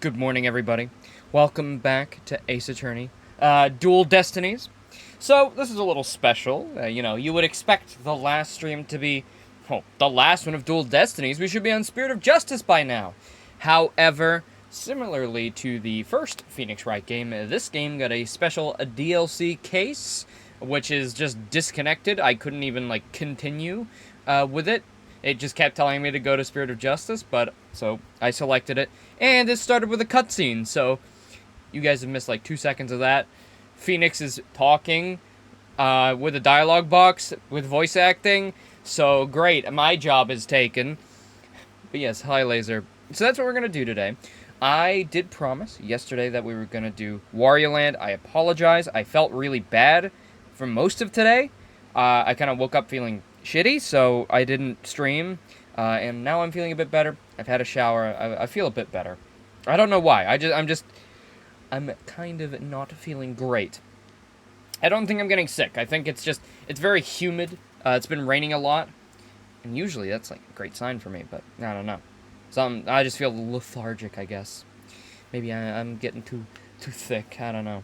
Good morning, everybody. Welcome back to Ace Attorney, Dual Destinies. So, this is a little special. You would expect the last stream to be, well, the last one of Dual Destinies. We should be on Spirit of Justice by now. However, similarly to the first Phoenix Wright game, this game got a special DLC case, which is just disconnected. I couldn't even, continue with it. It just kept telling me to go to Spirit of Justice, so I selected it. And it started with a cutscene, so you guys have missed 2 seconds of that. Phoenix is talking with a dialogue box with voice acting, so great, my job is taken. But yes, hi Laser. So that's what we're going to do today. I did promise yesterday that we were going to do Wario Land. I apologize, I felt really bad for most of today. I kind of woke up feeling shitty, so I didn't stream, and now I'm feeling a bit better. I've had a shower. I feel a bit better. I don't know why. I'm kind of not feeling great. I don't think I'm getting sick. I think it's very humid. It's been raining a lot, and usually that's a great sign for me, but I don't know. I just feel lethargic, I guess. Maybe I'm getting too thick. I don't know.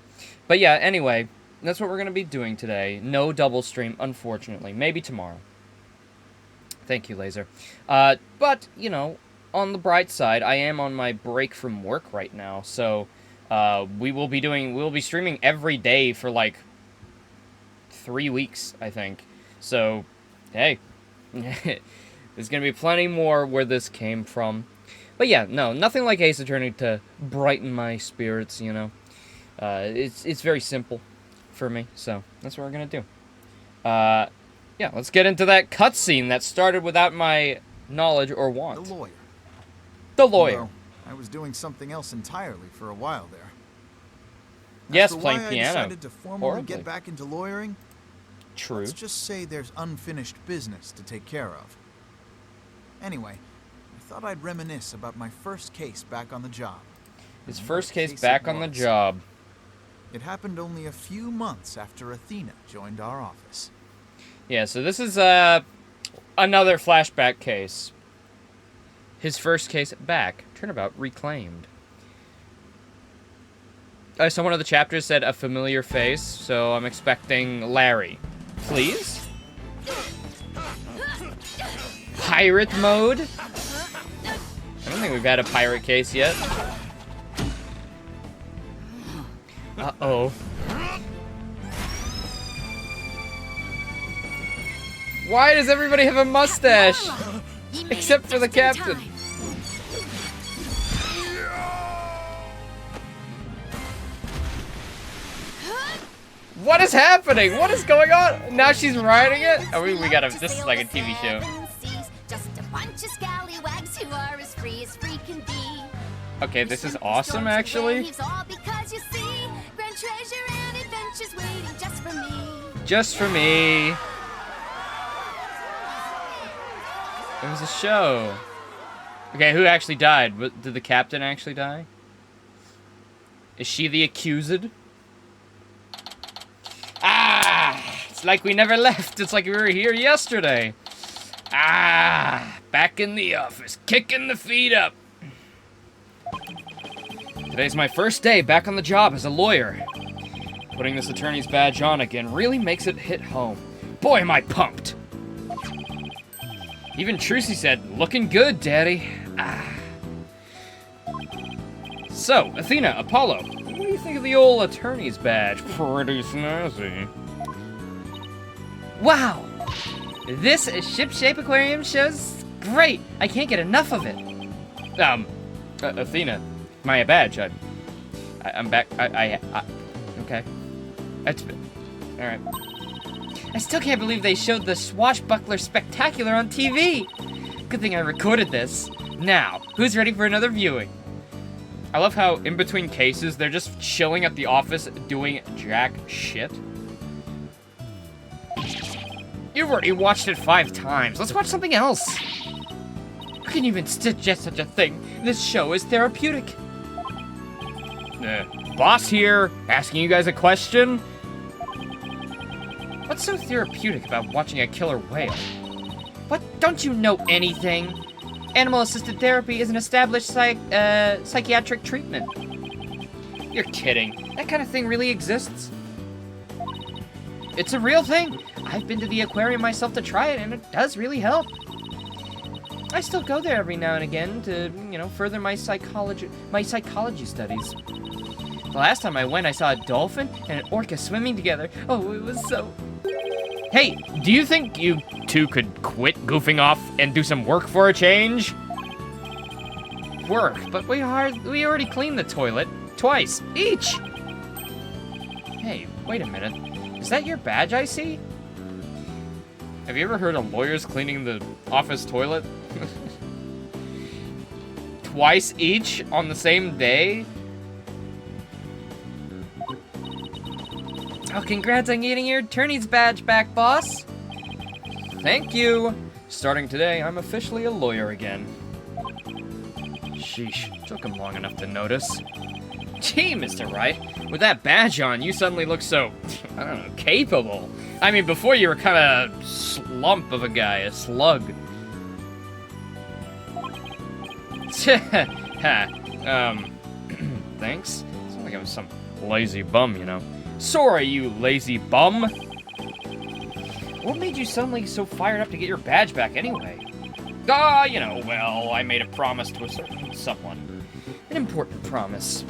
But yeah, anyway, that's what we're going to be doing today. No double stream, unfortunately. Maybe tomorrow. Thank you, Laser. But, on the bright side, I am on my break from work right now, so we'll be streaming every day for 3 weeks, I think. So, hey, there's going to be plenty more where this came from. But yeah, no, nothing like Ace Attorney to brighten my spirits, It's very simple for me, so that's what we're going to do. Yeah, let's get into that cutscene that started without my knowledge or want. The lawyer. The lawyer. Although, I was doing something else entirely for a while there. Yes, As to playing why piano. I decided to formally Horribly. get back into lawyering. True. Let's just say there's unfinished business to take care of. Anyway, I thought I'd reminisce about my first case back on the job. His And first what case it back on the was. job. It happened only a few months after Athena joined our office. Yeah, so this is another flashback case. His first case back. Turnabout reclaimed. So one of the chapters said a familiar face, so I'm expecting Larry. Please? Pirate mode? I don't think we've had a pirate case yet. Uh-oh. Why does everybody have a mustache? Except for the captain. What is happening? What is going on? Now she's riding it? Oh, we gotta, this is like a TV show. Okay, this is awesome, actually. Just for me. It was a show. Okay, who actually died? Did the captain actually die? Is she the accused? Ah! It's like we never left. It's like we were here yesterday. Ah! Back in the office, kicking the feet up. Today's my first day back on the job as a lawyer. Putting this attorney's badge on again really makes it hit home. Boy, am I pumped. Even Trucy said, looking good, Daddy. Ah. So, Athena, Apollo, what do you think of the old attorney's badge? Pretty snazzy. Wow! This ship-shape aquarium shows great! I can't get enough of it. Athena, my badge, I'm back, okay. That's, alright. I still can't believe they showed the Swashbuckler Spectacular on TV! Good thing I recorded this. Now, who's ready for another viewing? I love how in between cases, they're just chilling at the office doing jack shit. You've already watched it 5 times. Let's watch something else. Who can even suggest such a thing? This show is therapeutic. Boss here, asking you guys a question. What's so therapeutic about watching a killer whale? What, don't you know anything? Animal-assisted therapy is an established psychiatric treatment. You're kidding. That kind of thing really exists? It's a real thing. I've been to the aquarium myself to try it, and it does really help. I still go there every now and again to, further my psychology studies. The last time I went, I saw a dolphin and an orca swimming together. Oh, it was so... Hey, do you think you two could quit goofing off and do some work for a change? Work? But we already cleaned the toilet twice each. Hey, wait a minute. Is that your badge I see? Have you ever heard of lawyers cleaning the office toilet? Twice each on the same day? Oh, congrats on getting your attorney's badge back, boss. Thank you. Starting today, I'm officially a lawyer again. Sheesh, took him long enough to notice. Gee, Mr. Wright, with that badge on, you suddenly look so, I don't know, capable. I mean, before you were kind of slump of a guy, a slug. Thanks. Sounds like I was some lazy bum, Sorry, you lazy bum. What made you suddenly so fired up to get your badge back anyway? Well, I made a promise to a certain someone. An important promise.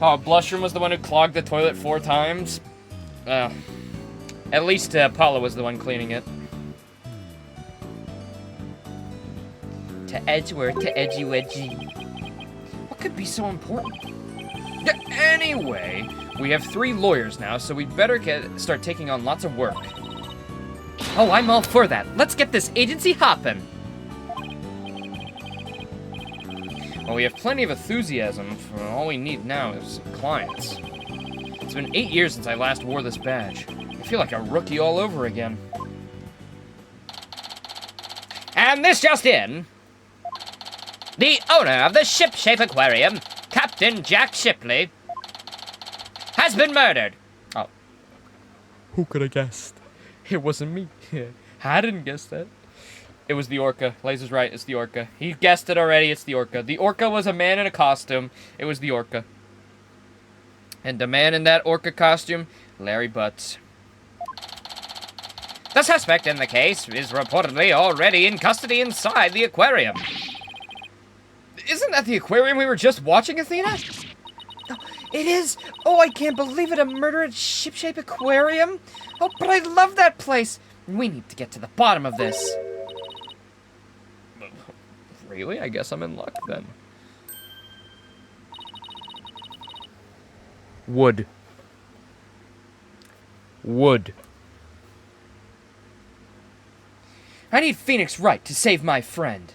Oh, Blushroom was the one who clogged the toilet 4 times? At least Paula was the one cleaning it. To Edgeworth, to Edgy-Wedgy. What could be so important? Anyway, we have 3 lawyers now, so we'd better start taking on lots of work. Oh, I'm all for that. Let's get this agency hopping. Well, we have plenty of enthusiasm, for all we need now is clients. It's been 8 years since I last wore this badge. I feel like a rookie all over again. And this just in. The owner of the Ship-Shape Aquarium, Captain Jack Shipley, has been murdered. Oh. Who could have guessed? It wasn't me. I didn't guess that. It was the orca. Laser's right, it's the orca. He guessed it already, it's the orca. The orca was a man in a costume. It was the orca. And the man in that orca costume, Larry Butts. The suspect in the case is reportedly already in custody inside the aquarium. Isn't that the aquarium we were just watching, Athena? Oh, it is! Oh, I can't believe it, a murder at Ship-Shape Aquarium? Oh, but I love that place! We need to get to the bottom of this. Really? I guess I'm in luck, then. Wood. Wood. I need Phoenix Wright to save my friend.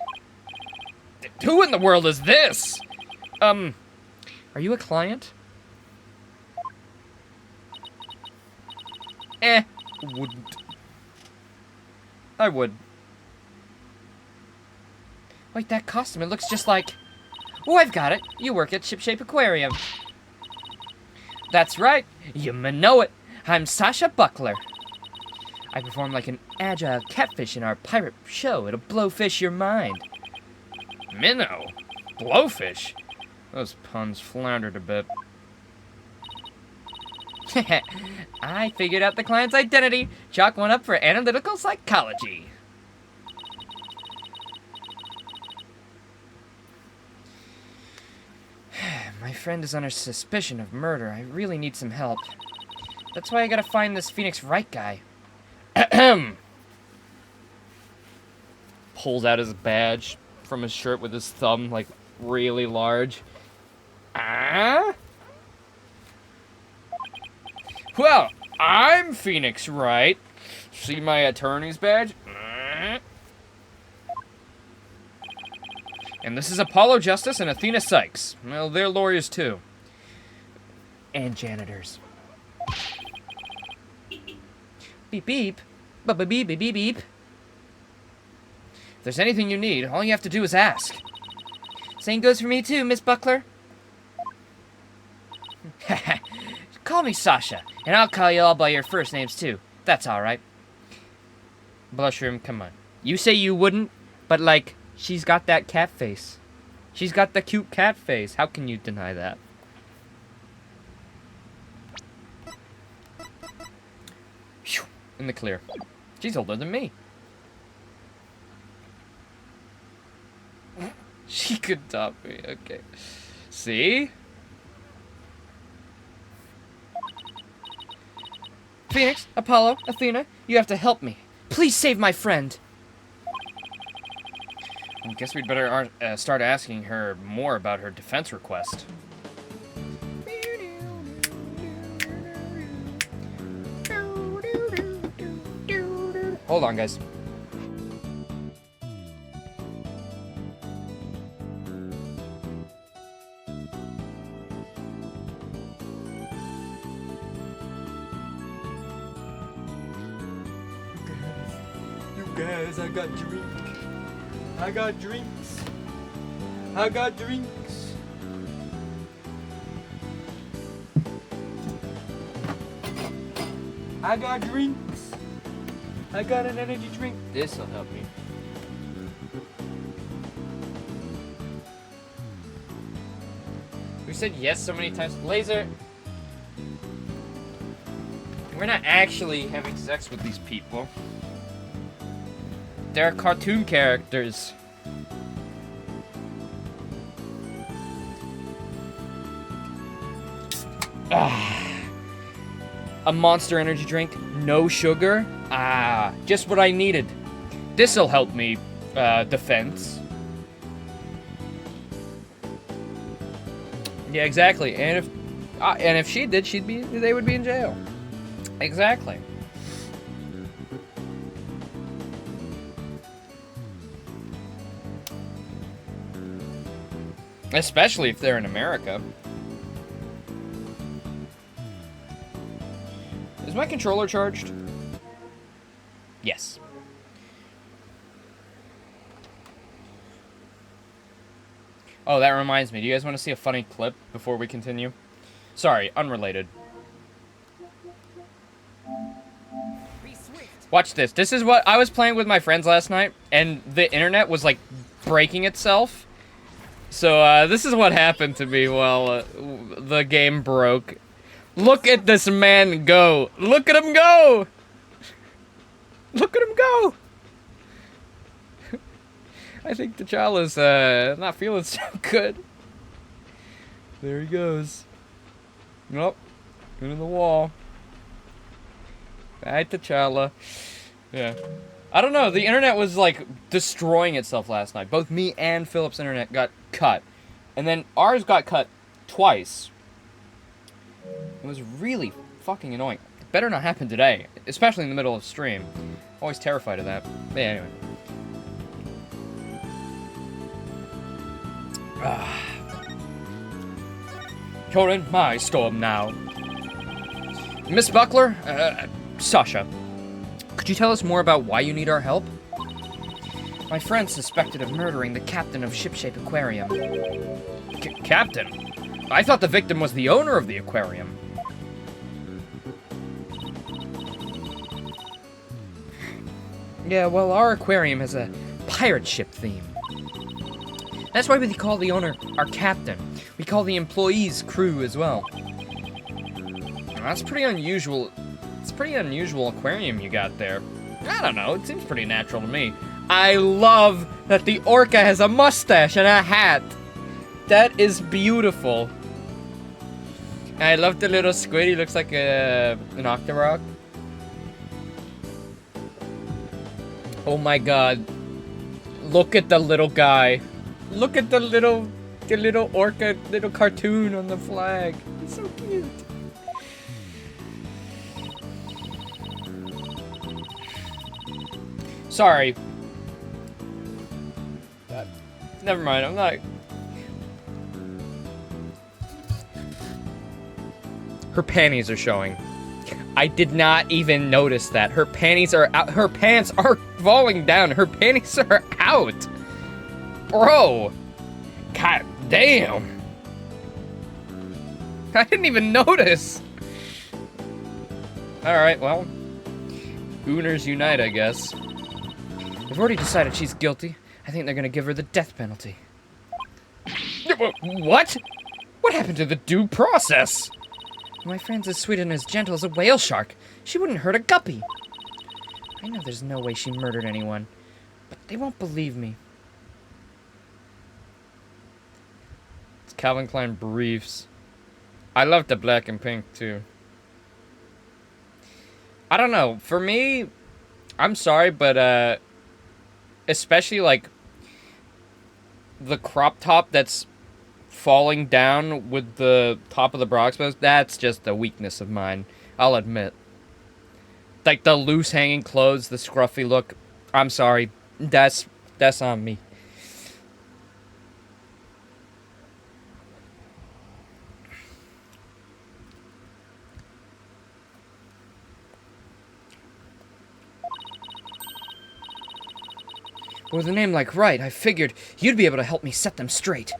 Who in the world is this? Are you a client? Wouldn't. I would. Wait, that costume, it looks just like... Oh, I've got it. You work at Ship-Shape Aquarium. That's right. You know it. I'm Sasha Buckler. I perform like an agile catfish in our pirate show. It'll blowfish your mind. Minnow? Blowfish? Those puns floundered a bit. I figured out the client's identity. Chalk one up for analytical psychology. My friend is under suspicion of murder. I really need some help. That's why I gotta find this Phoenix Wright guy. Pulls out his badge from his shirt with his thumb, like, really large. Well, I'm Phoenix Wright. See my attorney's badge? And this is Apollo Justice and Athena Sykes. Well, they're lawyers too. And janitors. Beep beep. Beep beep beep beep beep. If there's anything you need, all you have to do is ask. Same goes for me too, Miss Buckler. Call me Sasha, and I'll call you all by your first names too. That's alright. Blushroom, come on. You say you wouldn't? But, like, she's got that cat face. She's got the cute cat face. How can you deny that? Phew, in the clear. She's older than me. She could top me. Okay. See? Phoenix, Apollo, Athena, you have to help me. Please save my friend. I guess we'd better start asking her more about her defense request. Hold on, guys. You guys, I got drinks. I got drinks. I got drinks. I got drinks. I got an energy drink. This'll help me. We said yes so many times. Laser. We're not actually having sex with these people. They're cartoon characters. A Monster energy drink, no sugar. Just what I needed. This'll help me, defense. Yeah, exactly. And if she did, they would be in jail. Exactly. Especially if they're in America. Is my controller charged? Yes. Oh, that reminds me. Do you guys want to see a funny clip before we continue? Sorry, unrelated. Watch this. This is what I was playing with my friends last night, and the internet was, like, breaking itself. So, this is what happened to me while the game broke. Look at this man go. Look at him go. Look at him go. I think T'Challa's not feeling so good. There he goes. Nope. Into the wall. Bye, T'Challa. Yeah. I don't know. The internet was, like, destroying itself last night. Both me and Philip's internet got cut. And then ours got cut twice. It was really fucking annoying. It better not happen today. Especially in the middle of stream. Always terrified of that. But yeah, anyway. You're in my storm now. Miss Buckler? Sasha. Could you tell us more about why you need our help? My friend suspected of murdering the captain of Shipshape Aquarium. Captain? I thought the victim was the owner of the aquarium. Yeah, well, our aquarium has a pirate ship theme. That's why we call the owner our captain. We call the employees crew as well. That's pretty unusual. It's a pretty unusual aquarium you got there. I don't know, it seems pretty natural to me. I love that the orca has a mustache and a hat. That is beautiful. I love the little squid. He looks like an octorok. Oh my god. Look at the little guy. Look at the little orca, little cartoon on the flag. It's so cute. Sorry. Never mind, I'm not... Her panties are showing. I did not even notice that. Her panties are out. Her pants are falling down. Her panties are out. Bro. God damn. I didn't even notice. Alright, well. Ooners unite, I guess. I've already decided she's guilty. I think they're gonna give her the death penalty. What? What happened to the due process? My friend's as sweet and as gentle as a whale shark. She wouldn't hurt a guppy. I know there's no way she murdered anyone, but they won't believe me. It's Calvin Klein briefs. I love the black and pink, too. I don't know. For me, I'm sorry, but, especially, like, the crop top that's falling down with the top of the bra exposed, that's just a weakness of mine, I'll admit. Like, the loose hanging clothes, the scruffy look, I'm sorry, that's on me. With a name like Wright, I figured you'd be able to help me set them straight.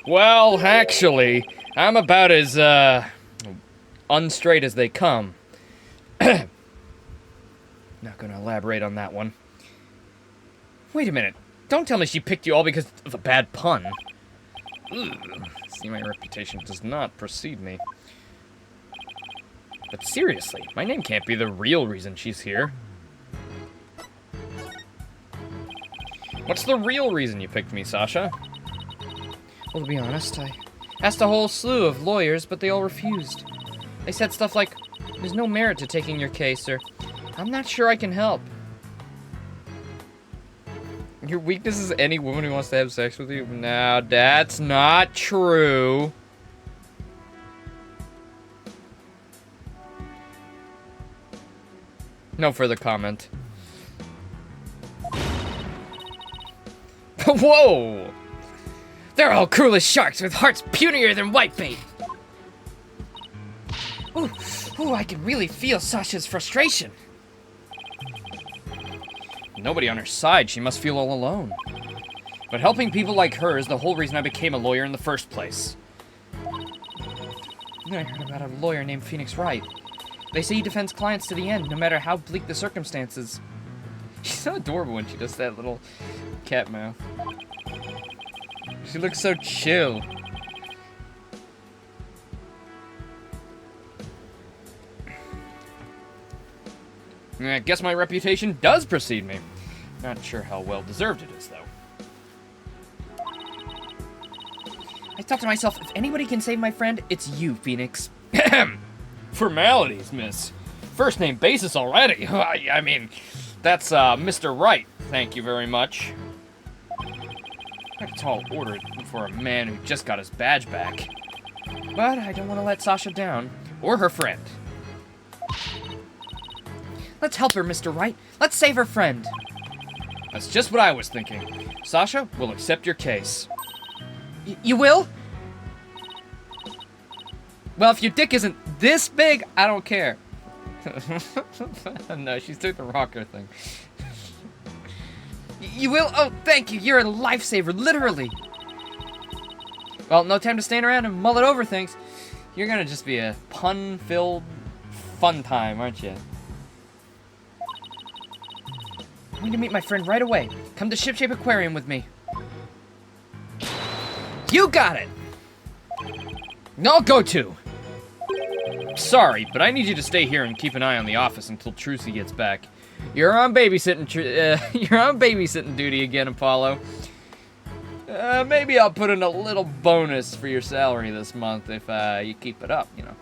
Well, actually, I'm about as, unstraight as they come. Not gonna elaborate on that one. Wait a minute. Don't tell me she picked you all because of a bad pun. Ugh. See, my reputation does not precede me. But seriously, my name can't be the real reason she's here. What's the real reason you picked me, Sasha? Well, to be honest, I asked a whole slew of lawyers, but they all refused. They said stuff like, there's no merit to taking your case, or I'm not sure I can help. Your weakness is any woman who wants to have sex with you? No, that's not true. No further comment. Whoa! They're all cruel as sharks with hearts punier than whitebait. Ooh, I can really feel Sasha's frustration. Nobody on her side, she must feel all alone. But helping people like her is the whole reason I became a lawyer in the first place. I heard about a lawyer named Phoenix Wright. They say he defends clients to the end, no matter how bleak the circumstances. She's so adorable when she does that little cat mouth. She looks so chill. I guess my reputation does precede me. Not sure how well deserved it is, though. I thought to myself, if anybody can save my friend, it's you, Phoenix. Formalities, miss. First name basis already. I mean, that's Mr. Wright. Thank you very much. Quite a tall order for a man who just got his badge back. But I don't want to let Sasha down, or her friend. Let's help her, Mr. Wright. Let's save her friend. That's just what I was thinking. Sasha will accept your case. You will? Well, if your dick isn't this big, I don't care. No, she's doing the rocker thing. You will? Oh, thank you. You're a lifesaver, literally. Well, no time to stand around and mull it over things. You're gonna just be a pun-filled fun time, aren't you? I'm going to meet my friend right away. Come to Shipshape Aquarium with me. You got it! I'll go too. Sorry, but I need you to stay here and keep an eye on the office until Trucy gets back. You're on babysitting duty again, Apollo. Maybe I'll put in a little bonus for your salary this month if you keep it up, you know.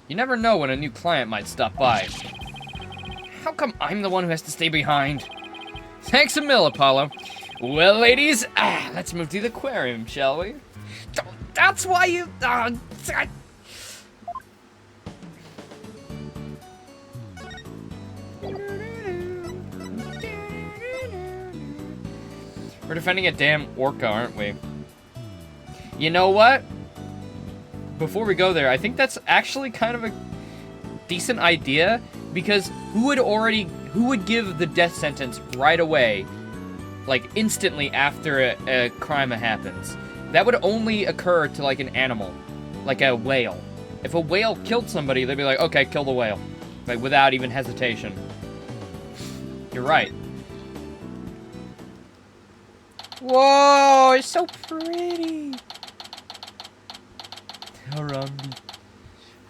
You never know when a new client might stop by. How come I'm the one who has to stay behind? Thanks a mil, Apollo. Well, ladies, let's move to the aquarium, shall we? That's why you... We're defending a damn orca, aren't we? You know what? Before we go there, I think that's actually kind of a decent idea, because who would give the death sentence right away, like instantly after a crime happens? That would only occur to like an animal, like a whale. If a whale killed somebody, they'd be like, okay, kill the whale. Like, without even hesitation. You're right. Whoa, it's so pretty. Harambe.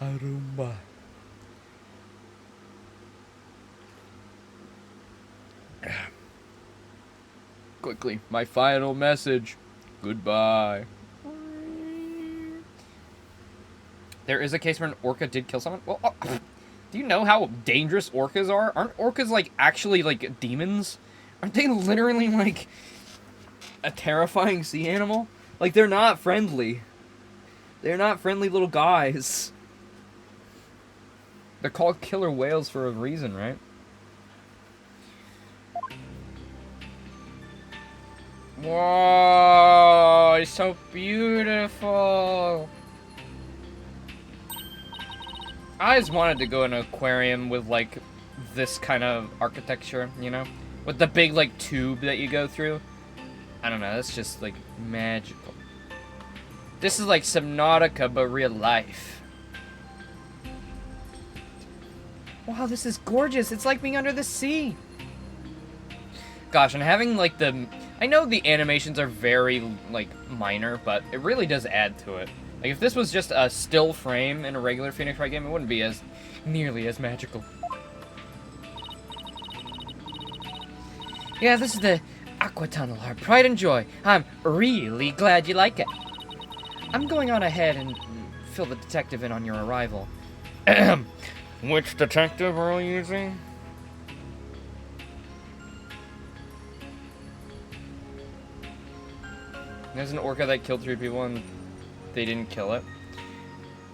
Harumba. Quickly, my final message. Goodbye. There is a case where an orca did kill someone. Well, do you know how dangerous orcas are? Aren't orcas, like, actually, like, demons? Aren't they literally, like, a terrifying sea animal? Like, they're not friendly. They're not friendly little guys. They're called killer whales for a reason, right? Whoa, it's so beautiful. I just wanted to go in an aquarium with, like, this kind of architecture, you know? With the big, like, tube that you go through. I don't know, that's just, like, magical. This is like Subnautica, but real life. Wow, this is gorgeous. It's like being under the sea. Gosh, and having, like, the... I know the animations are very, like, minor, but it really does add to it. Like, if this was just a still frame in a regular Phoenix Wright game, it wouldn't be as nearly as magical. Yeah, this is the Aqua Tunnel, our pride and joy. I'm really glad you like it. I'm going on ahead and fill the detective in on your arrival. Which detective are we using? There's an orca that killed 3 people and they didn't kill it.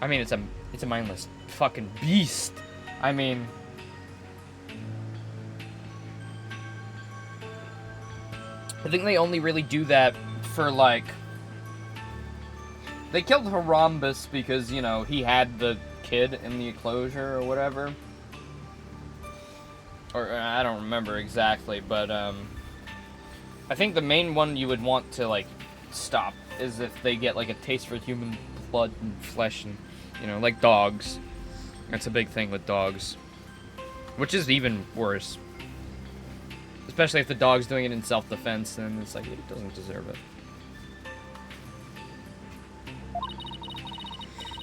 I mean, it's a mindless fucking beast. I mean, I think they only really do that for, like, they killed Harumbus because, you know, he had the kid in the enclosure or whatever. Or, I don't remember exactly, but, I think the main one you would want to, like, stop is if they get, like, a taste for human blood and flesh and, you know, like dogs. That's a big thing with dogs. Which is even worse. Especially if the dog's doing it in self-defense, then it's like, it doesn't deserve it.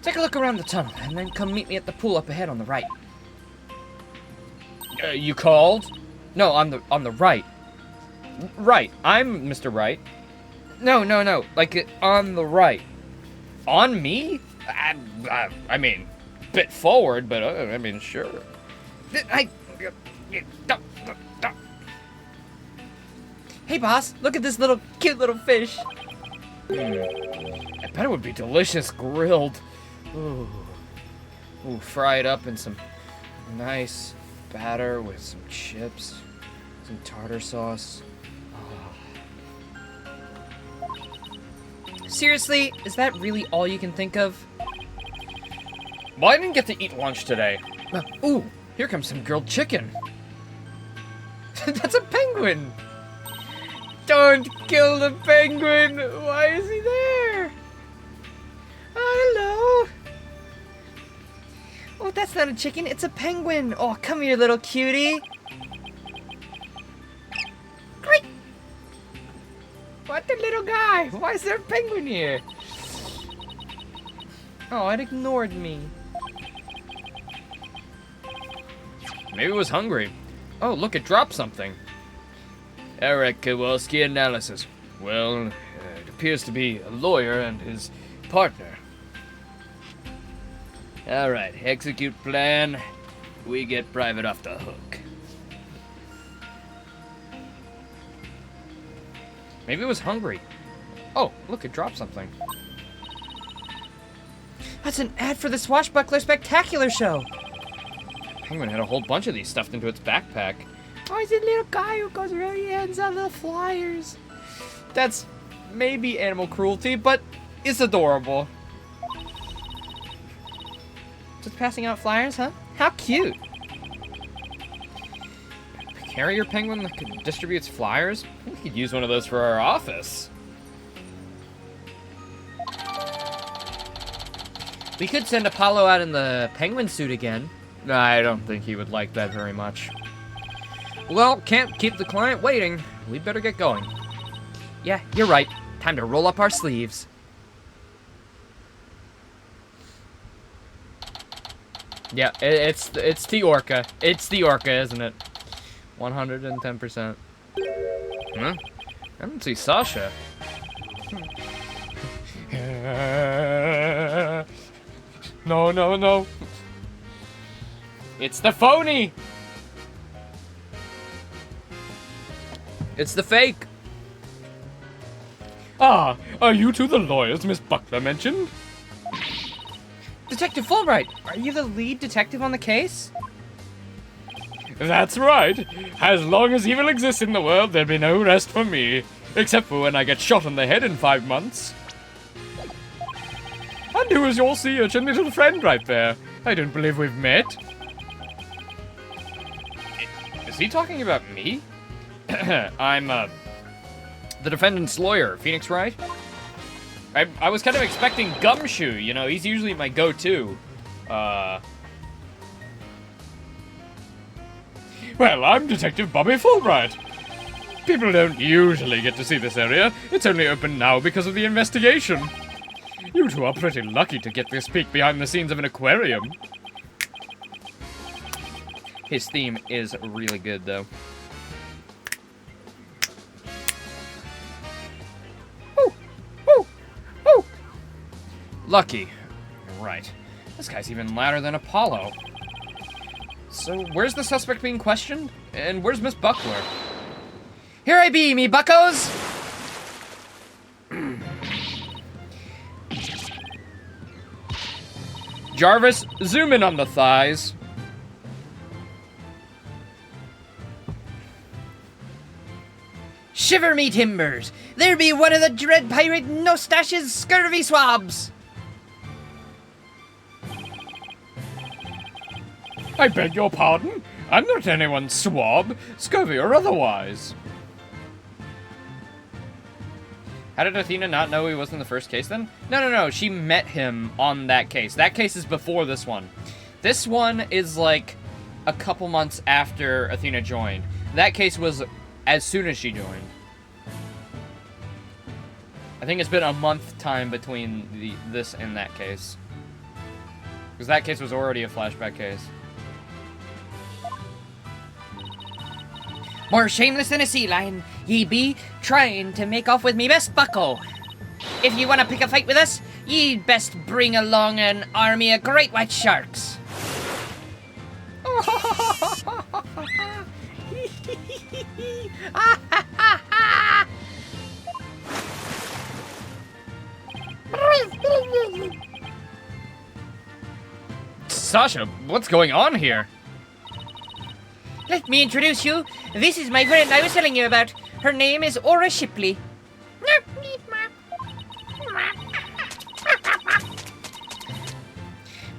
Take a look around the tunnel, and then come meet me at the pool up ahead on the right. You called? No, on the right. Right, I'm Mr. Right. No, like, on the right. On me? I mean, bit forward, but, I mean, sure. Hey, boss, look at this cute little fish. I bet it would be delicious grilled. Ooh, fry it up in some nice batter with some chips, some tartar sauce. Seriously, is that really all you can think of? Well, I didn't get to eat lunch today. Ooh, here comes some grilled chicken. That's a penguin! Don't kill the penguin! Why is he there? Oh, hello! Oh, that's not a chicken, it's a penguin! Oh, come here, little cutie! Great! What the little guy? Why is there a penguin here? Oh, it ignored me. Maybe it was hungry. Oh, look, it dropped something. Eric Kowalski analysis. Well, it appears to be a lawyer and his partner. Alright, execute plan. We get private off the hook. Maybe it was hungry. Oh, look, it dropped something. That's an ad for the Swashbuckler Spectacular Show. Penguin had a whole bunch of these stuffed into its backpack. Oh, he's a little guy who goes around and hands out the flyers. That's maybe animal cruelty, but it's adorable. Just passing out flyers, huh? How cute. Carrier penguin that distributes flyers? We could use one of those for our office. We could send Apollo out in the penguin suit again. I don't think he would like that very much. Well, can't keep the client waiting. We'd better get going. Yeah, you're right. Time to roll up our sleeves. Yeah, it's the orca. It's the orca, isn't it? 110%. Huh? I don't see Sasha. No, no, no. It's the phony! It's the fake. Ah, are you two the lawyers Miss Buckler mentioned? Detective Fulbright, are you the lead detective on the case? That's right. As long as evil exists in the world, there'll be no rest for me. Except for when I get shot on the head in 5 months. And who is your sea urchin little friend right there? I don't believe we've met. Is he talking about me? I'm, the defendant's lawyer, Phoenix Wright. I was kind of expecting Gumshoe, you know, he's usually my go-to. Well, I'm Detective Bobby Fulbright. People don't usually get to see this area. It's only open now because of the investigation. You two are pretty lucky to get this peek behind the scenes of an aquarium. His theme is really good, though. Woo! Woo! Woo! Lucky. Right. This guy's even louder than Apollo. So, where's the suspect being questioned? And where's Miss Buckler? Here I be, me buckos! Jarvis, zoom in on the thighs. Shiver me timbers! There be one of the dread pirate Nostash's scurvy swabs! I beg your pardon? I'm not anyone's swab, scurvy or otherwise. How did Athena not know he was in the first case then? No, she met him on that case. That case is before this one. This one is like a couple months after Athena joined. That case was as soon as she joined. I think it's been a month time between this and that case. Because that case was already a flashback case. More shameless than a sea lion, ye be trying to make off with me best bucko. If ye want to pick a fight with us, ye best bring along an army of great white sharks. Sasha, what's going on here? Let me introduce you. This is my friend I was telling you about. Her name is Aura Shipley.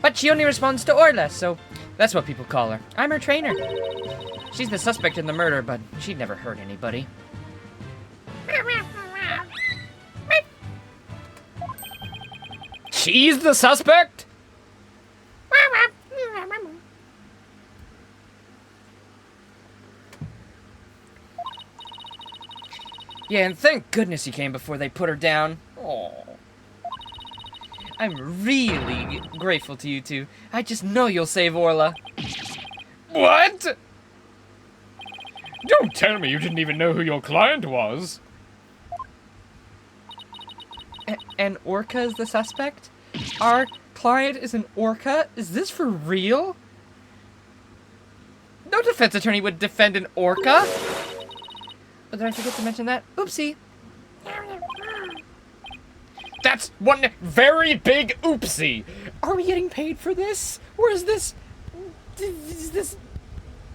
But she only responds to Orla, so that's what people call her. I'm her trainer. She's the suspect in the murder, but she'd never hurt anybody. She's the suspect? Yeah, and thank goodness he came before they put her down. Oh, I'm really grateful to you two. I just know you'll save Orla. What? Don't tell me you didn't even know who your client was. An orca is the suspect? Our client is an orca? Is this for real? No defense attorney would defend an orca. Oh, did I forget to mention that? Oopsie. That's one very big oopsie. Are we getting paid for this? Or is this...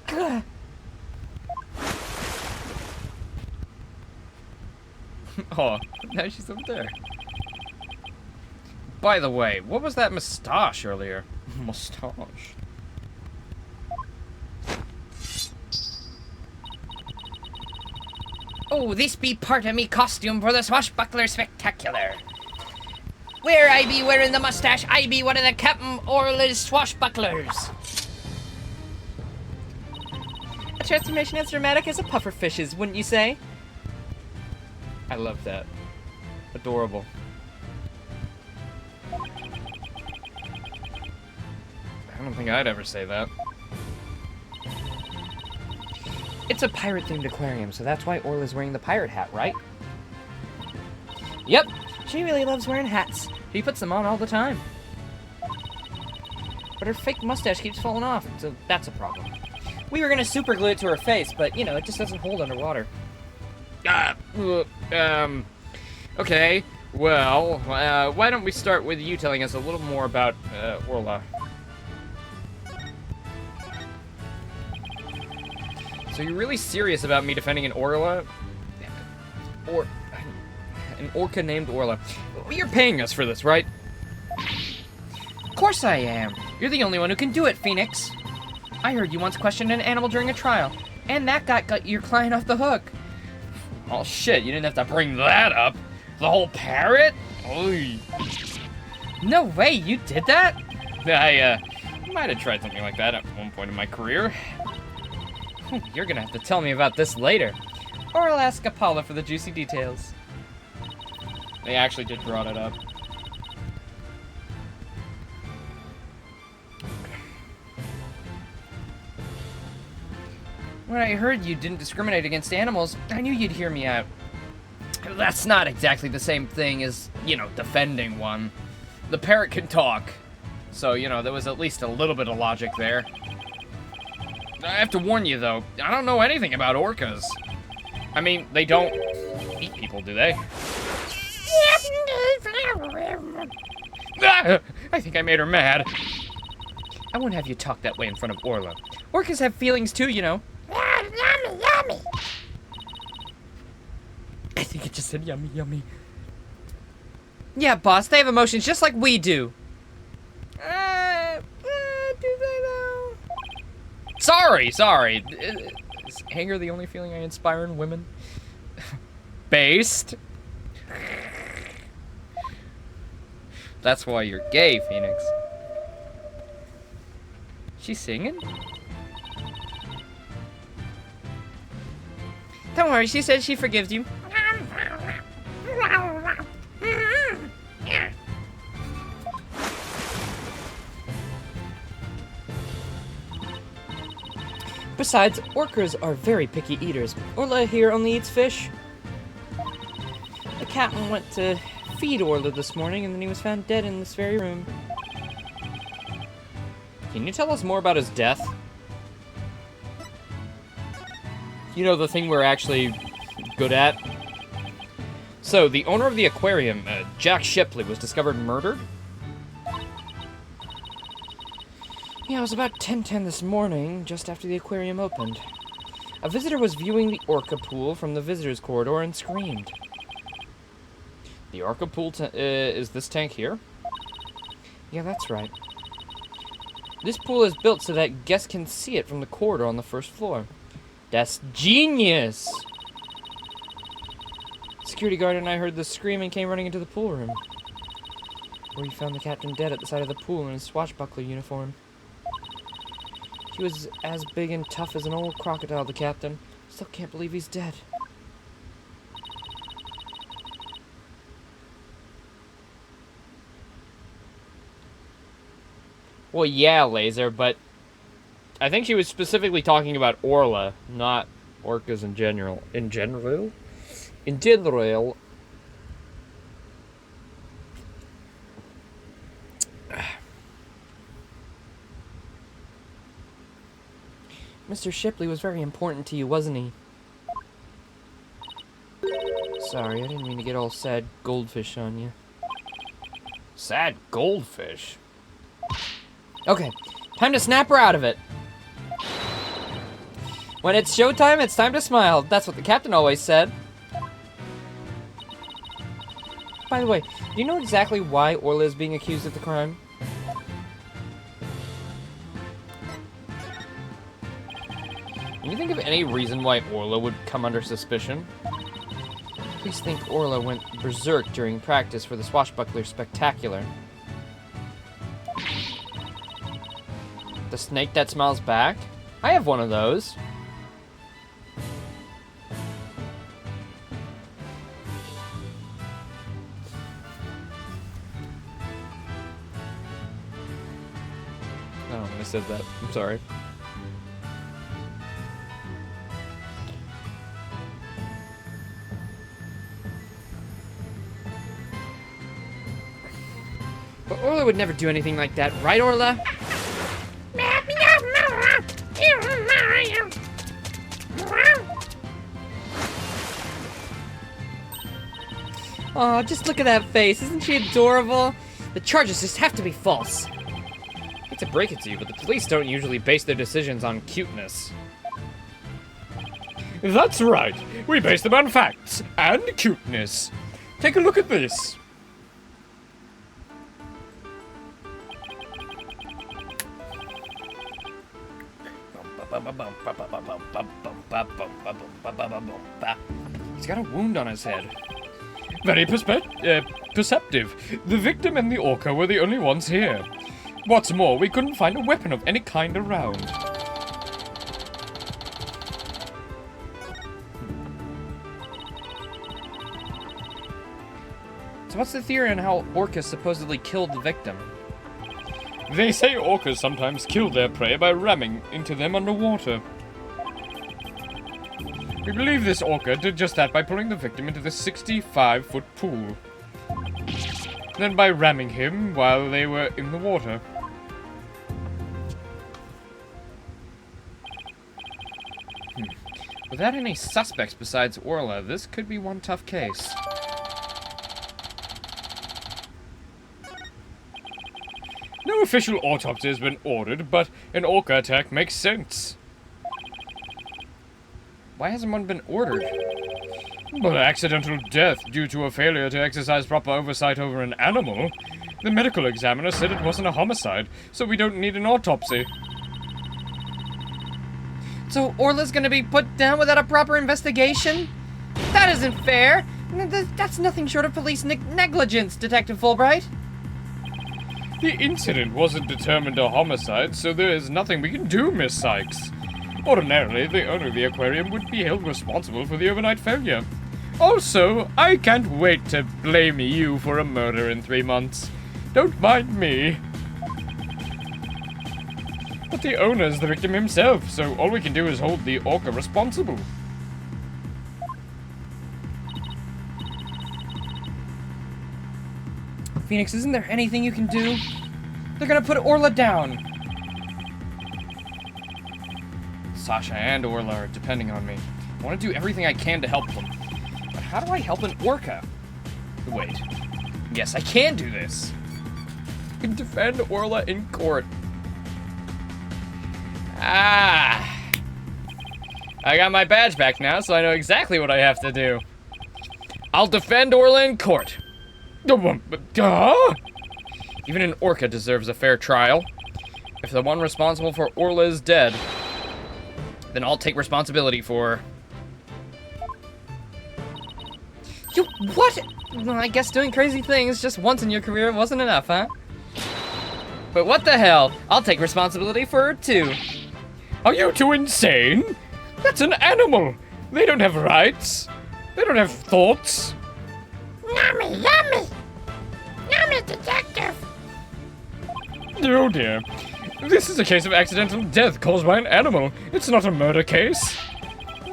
Ugh. Oh, now she's up there. By the way, what was that mustache earlier? Mustache. Oh, this be part of me costume for the Swashbuckler Spectacular. Where I be wearing the mustache, I be one of the Captain Orla's swashbucklers. transformation as dramatic as a pufferfish's, wouldn't you say? I love that. Adorable. I don't think I'd ever say that. It's a pirate-themed aquarium, so that's why Orla's wearing the pirate hat, right? Yep, she really loves wearing hats. She puts them on all the time. But her fake mustache keeps falling off, so that's a problem. We were gonna super glue it to her face, but, you know, it just doesn't hold underwater. Okay. Well, why don't we start with you telling us a little more about, Orla? So you're really serious about me defending an Orla? Or... an orca named Orla. You're paying us for this, right? Of course I am. You're the only one who can do it, Phoenix. I heard you once questioned an animal during a trial, and that got your client off the hook. Oh shit, you didn't have to bring that up. The whole parrot? Oy. No way, you did that? I might have tried something like that at one point in my career. You're gonna have to tell me about this later. Or I'll ask Apollo for the juicy details. They actually did draw it up. When I heard you didn't discriminate against animals, I knew you'd hear me out. That's not exactly the same thing as, you know, defending one. The parrot can talk. So, you know, there was at least a little bit of logic there. I have to warn you, though, I don't know anything about orcas. I mean, they don't eat people, do they? Ah, I think I made her mad. I won't have you talk that way in front of Orla. Orcas have feelings too, you know. Yummy, yummy. I think it just said yummy, yummy. Yeah, boss, they have emotions just like we do. Do they though? Sorry. Is anger the only feeling I inspire in women? Based? That's why you're gay, Phoenix. She's singing? Don't worry, she says she forgives you. Besides, orcas are very picky eaters. Orla here only eats fish. The captain went to feed Orla this morning, and then he was found dead in this very room. Can you tell us more about his death? You know, the thing we're actually good at? So, the owner of the aquarium, Jack Shipley, was discovered murdered? Yeah, it was about 10:10 this morning, just after the aquarium opened. A visitor was viewing the orca pool from the visitor's corridor and screamed. The orca pool is this tank here? Yeah, that's right. This pool is built so that guests can see it from the corridor on the first floor. That's genius! Security guard and I heard the scream and came running into the pool room, where he found the captain dead at the side of the pool in his swashbuckler uniform. He was as big and tough as an old crocodile, the captain. Still can't believe he's dead. Well, yeah, Laser, but I think she was specifically talking about Orla, not orcas in general. In general? In general. Mr. Shipley was very important to you, wasn't he? Sorry, I didn't mean to get all sad goldfish on you. Sad goldfish? Okay, time to snap her out of it. When it's showtime, it's time to smile. That's what the captain always said. By the way, do you know exactly why Orla is being accused of the crime? Can you think of any reason why Orla would come under suspicion? Please think Orla went berserk during practice for the Swashbuckler Spectacular. The snake that smiles back? I have one of those. Oh, I said that. I'm sorry. But Orla would never do anything like that, right, Orla? Oh, just look at that face. Isn't she adorable? The charges just have to be false. I hate to break it to you, but the police don't usually base their decisions on cuteness. That's right. We base them on facts and cuteness. Take a look at this. He's got a wound on his head. Very perceptive. The victim and the orca were the only ones here. What's more, we couldn't find a weapon of any kind around. So what's the theory on how orcas supposedly killed the victim? They say orcas sometimes kill their prey by ramming into them underwater. We believe this orca did just that by pulling the victim into the 65-foot pool. Then by ramming him while they were in the water. Without any suspects besides Orla, this could be one tough case. No official autopsy has been ordered, but an orca attack makes sense. Why hasn't one been ordered? But accidental death due to a failure to exercise proper oversight over an animal? The medical examiner said it wasn't a homicide, so we don't need an autopsy. So Orla's gonna be put down without a proper investigation? That isn't fair! That's nothing short of police negligence, Detective Fulbright. The incident wasn't determined a homicide, so there is nothing we can do, Miss Sykes. Ordinarily, the owner of the aquarium would be held responsible for the overnight failure. Also, I can't wait to blame you for a murder in 3 months. Don't mind me. But the owner's the victim himself, so all we can do is hold the orca responsible. Phoenix, isn't there anything you can do? They're gonna put Orla down. Sasha and Orla are depending on me. I want to do everything I can to help them. But how do I help an orca? Wait. Yes, I can do this. I can defend Orla in court. Ah! I got my badge back now, so I know exactly what I have to do. I'll defend Orla in court. Even an orca deserves a fair trial. If the one responsible for Orla is dead, then I'll take responsibility for... You what? Well, I guess doing crazy things just once in your career wasn't enough, huh? But what the hell? I'll take responsibility for her too. Are you two insane? That's an animal. They don't have rights. They don't have thoughts. Yummy, yummy! Yummy, detective! Oh dear. This is a case of accidental death caused by an animal. It's not a murder case.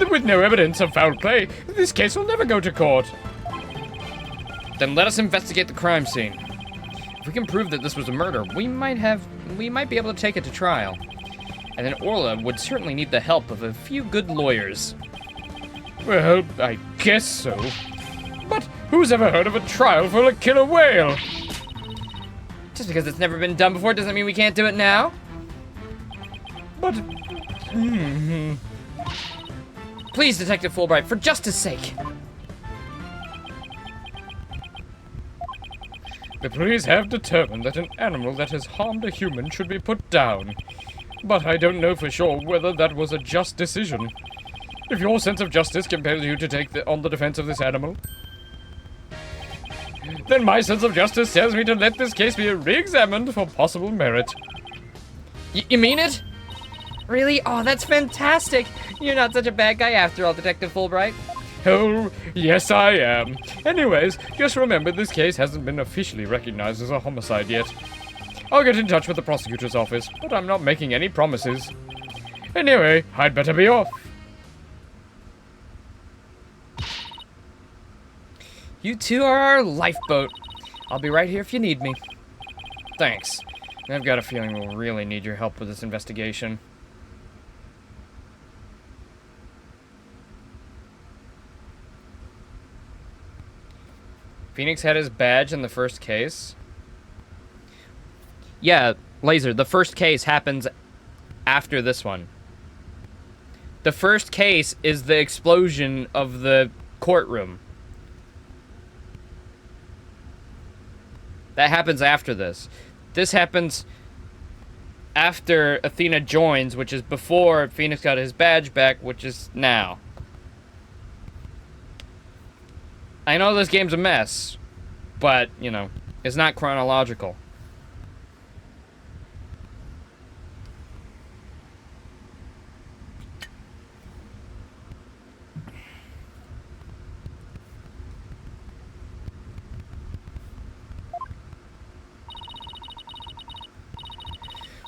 With no evidence of foul play, this case will never go to court. Then let us investigate the crime scene. If we can prove that this was a murder, we might be able to take it to trial. And then Orla would certainly need the help of a few good lawyers. Well, I guess so. But who's ever heard of a trial for a killer whale? Just because it's never been done before doesn't mean we can't do it now. But... Please, Detective Fulbright, for justice sake. The police have determined that an animal that has harmed a human should be put down. But I don't know for sure whether that was a just decision. If your sense of justice compels you to take on the defense of this animal, then my sense of justice tells me to let this case be re-examined for possible merit. You mean it? Really? Oh, that's fantastic. You're not such a bad guy after all, Detective Fulbright. Oh, yes I am. Anyways, just remember this case hasn't been officially recognized as a homicide yet. I'll get in touch with the prosecutor's office, but I'm not making any promises. Anyway, I'd better be off. You two are our lifeboat. I'll be right here if you need me. Thanks. I've got a feeling we'll really need your help with this investigation. Phoenix had his badge in the first case. Yeah, Laser, the first case happens after this one. The first case is the explosion of the courtroom. That happens after this. This happens after Athena joins, which is before Phoenix got his badge back, which is now. I know this game's a mess, but, you know, it's not chronological.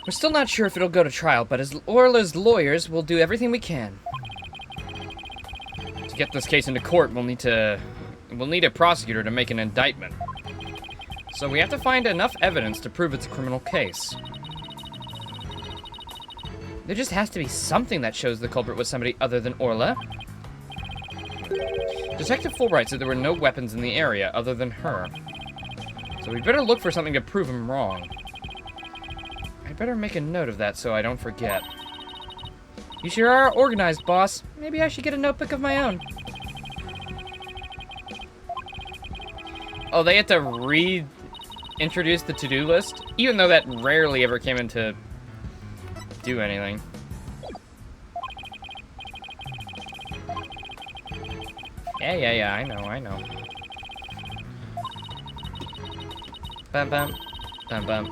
We're still not sure if it'll go to trial, but as Orla's lawyers, we'll do everything we can. To get this case into court, we'll need a prosecutor to make an indictment. So we have to find enough evidence to prove it's a criminal case. There just has to be something that shows the culprit was somebody other than Orla. Detective Fulbright said there were no weapons in the area other than her. So we better look for something to prove him wrong. I better make a note of that so I don't forget. You sure are organized, boss. Maybe I should get a notebook of my own. Oh, they had to reintroduce the to-do list? Even though that rarely ever came into do anything. Yeah, I know. Bam, bam. Bam, bam.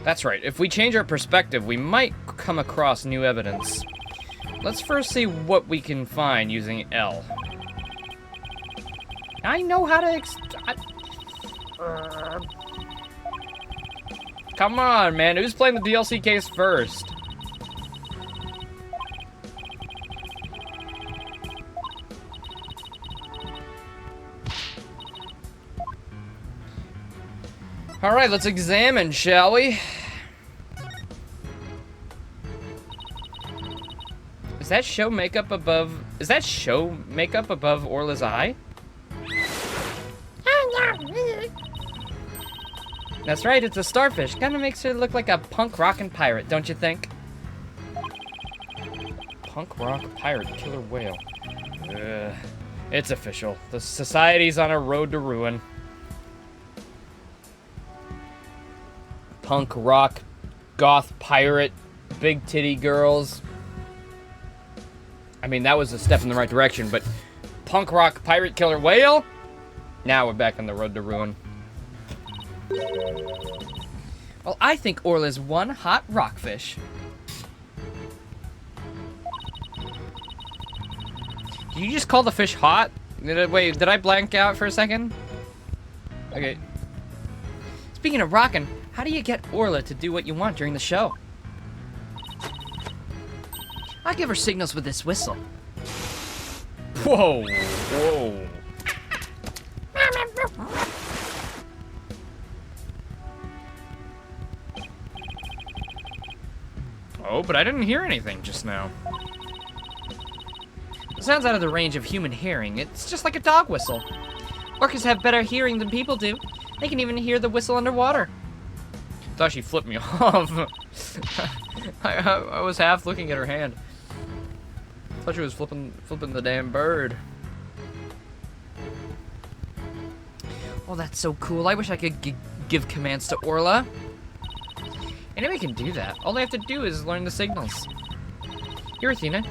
That's right. If we change our perspective, we might come across new evidence. Let's first see what we can find using L. I know how to Come on, man. Who's playing the DLC case first? Alright, let's examine, shall we? Is that show makeup above Orla's eye? That's right, it's a starfish. Kinda makes her look like a punk rockin' pirate, don't you think? Punk rock pirate killer whale. Ugh. It's official. The society's on a road to ruin. Punk rock, goth pirate, big titty girls. I mean, that was a step in the right direction, but punk rock pirate killer whale? Now we're back on the road to ruin. Well, I think Orla's one hot rockfish. Did you just call the fish hot? Wait, did I blank out for a second? Okay. Speaking of rockin', how do you get Orla to do what you want during the show? I give her signals with this whistle. Whoa, whoa. Oh, but I didn't hear anything just now. It sounds out of the range of human hearing. It's just like a dog whistle. Orcas have better hearing than people do. They can even hear the whistle underwater. Thought she flipped me off. I was half looking at her hand. Thought she was flipping the damn bird. Oh, that's so cool. I wish I could give commands to Orla. Anybody can do that. All they have to do is learn the signals. Here, Athena.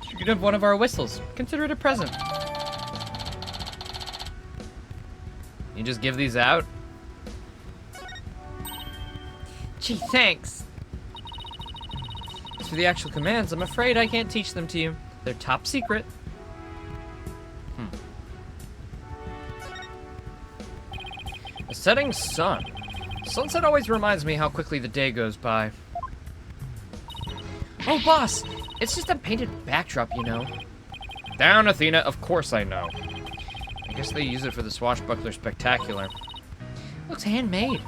You can have one of our whistles. Consider it a present. You just give these out? Gee, thanks. As for the actual commands, I'm afraid I can't teach them to you. They're top secret. setting sun. Sunset always reminds me how quickly the day goes by. Oh, boss! It's just a painted backdrop, you know. Down, Athena, of course I know. I guess they use it for the Swashbuckler Spectacular. Looks handmade.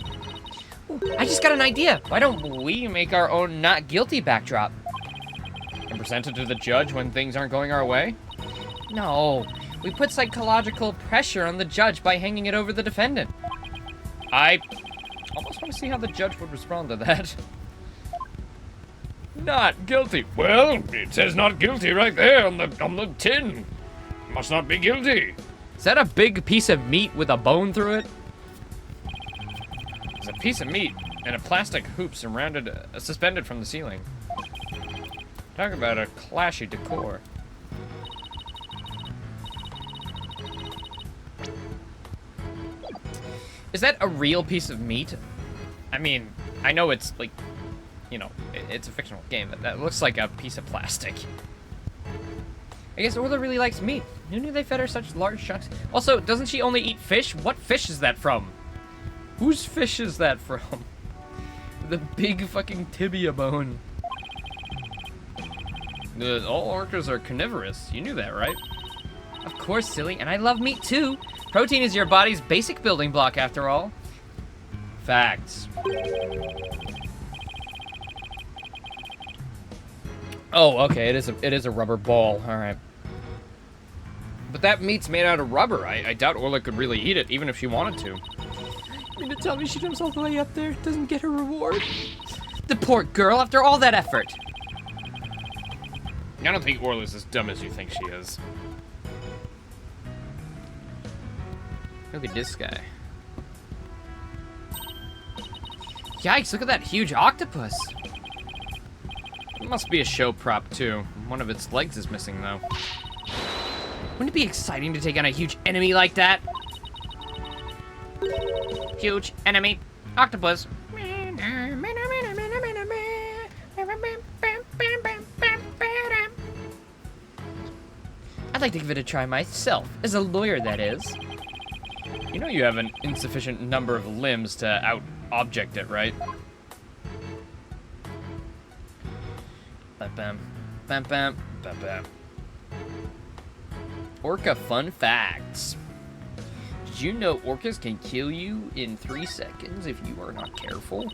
Ooh, I just got an idea. Why don't we make our own not guilty backdrop? And present it to the judge when things aren't going our way? No, we put psychological pressure on the judge by hanging it over the defendant. I almost want to see how the judge would respond to that. Not guilty. Well, it says not guilty right there on the tin. Must not be guilty. Is that a big piece of meat with a bone through it? It's a piece of meat and a plastic hoop suspended from the ceiling. Talk about a clashy decor. Is that a real piece of meat? I mean, I know it's like, you know, it's a fictional game, but that looks like a piece of plastic. I guess Orla really likes meat. Who knew they fed her such large chunks? Also, doesn't she only eat fish? What fish is that from? Whose fish is that from? The big fucking tibia bone. All orcas are carnivorous. You knew that, right? Of course, silly, and I love meat too. Protein is your body's basic building block, after all. Facts. Oh, okay, it is a rubber ball. All right. But that meat's made out of rubber. I doubt Orla could really eat it, even if she wanted to. You mean to tell me she jumps all the way up there, doesn't get her reward? The poor girl, after all that effort. I don't think Orla's as dumb as you think she is. Look at this guy. Yikes, look at that huge octopus. It must be a show prop, too. One of its legs is missing, though. Wouldn't it be exciting to take on a huge enemy like that? Huge enemy. Octopus. I'd like to give it a try myself. As a lawyer, that is. You know you have an insufficient number of limbs to out-object it, right? Bam, bam, bam, bam, Bam, bam. Orca fun facts. Did you know orcas can kill you in 3 seconds if you are not careful?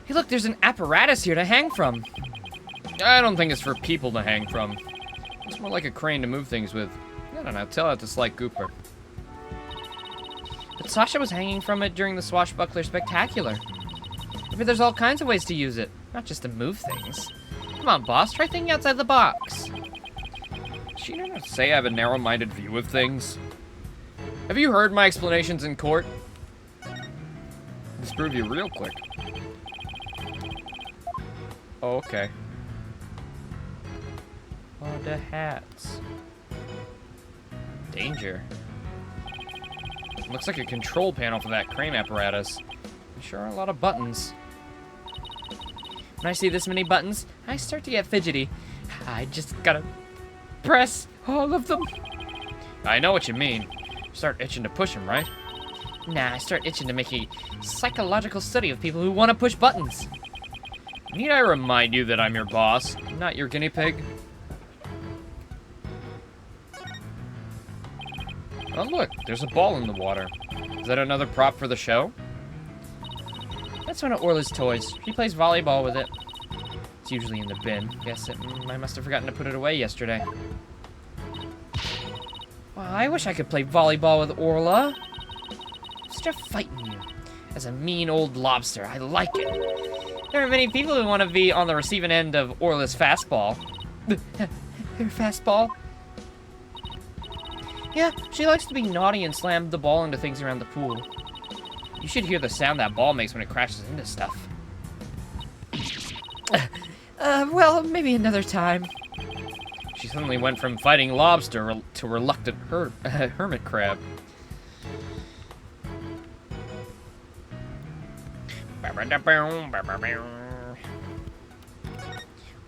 Hey, look, there's an apparatus here to hang from. I don't think it's for people to hang from. It's more like a crane to move things with. I don't know, tell that to Sly Cooper. But Sasha was hanging from it during the Swashbuckler Spectacular. Maybe there's all kinds of ways to use it, not just to move things. Come on, boss, try thinking outside the box. Does she not say I have a narrow-minded view of things? Have you heard my explanations in court? Let's prove you real quick. Oh, okay. Oh, the hats. Danger. Looks like a control panel for that crane apparatus. There sure are a lot of buttons. When I see this many buttons, I start to get fidgety. I just gotta press all of them. I know what you mean. You start itching to push them, right? Nah, I start itching to make a psychological study of people who want to push buttons. Need I remind you that I'm your boss, not your guinea pig? Oh look, there's a ball in the water. Is that another prop for the show? That's one of Orla's toys. She plays volleyball with it. It's usually in the bin. I must have forgotten to put it away yesterday. Well, I wish I could play volleyball with Orla. Such a fight in you. As a mean old lobster, I like it. There are many people who want to be on the receiving end of Orla's fastball. Her fastball? Yeah, she likes to be naughty and slam the ball into things around the pool. You should hear the sound that ball makes when it crashes into stuff. Well, maybe another time. She suddenly went from fighting lobster to reluctant hermit crab.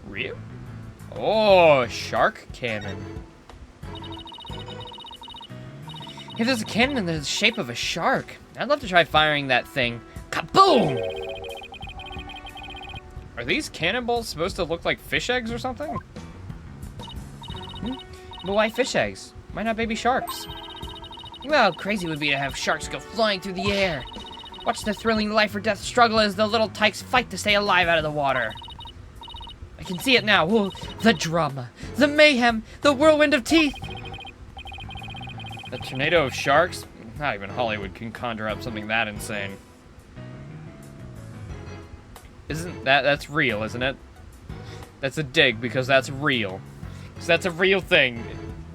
Real? Oh, shark cannon. If there's a cannon in the shape of a shark, I'd love to try firing that thing. Kaboom! Are these cannonballs supposed to look like fish eggs or something? But why fish eggs? Why not baby sharks? Well, crazy would be to have sharks go flying through the air. Watch the thrilling life or death struggle as the little tykes fight to stay alive out of the water. I can see it now. Whoa, the drama, the mayhem, the whirlwind of teeth. A tornado of sharks? Not even Hollywood can conjure up something that insane. That's real, isn't it? That's a dig because that's real. Because that's a real thing,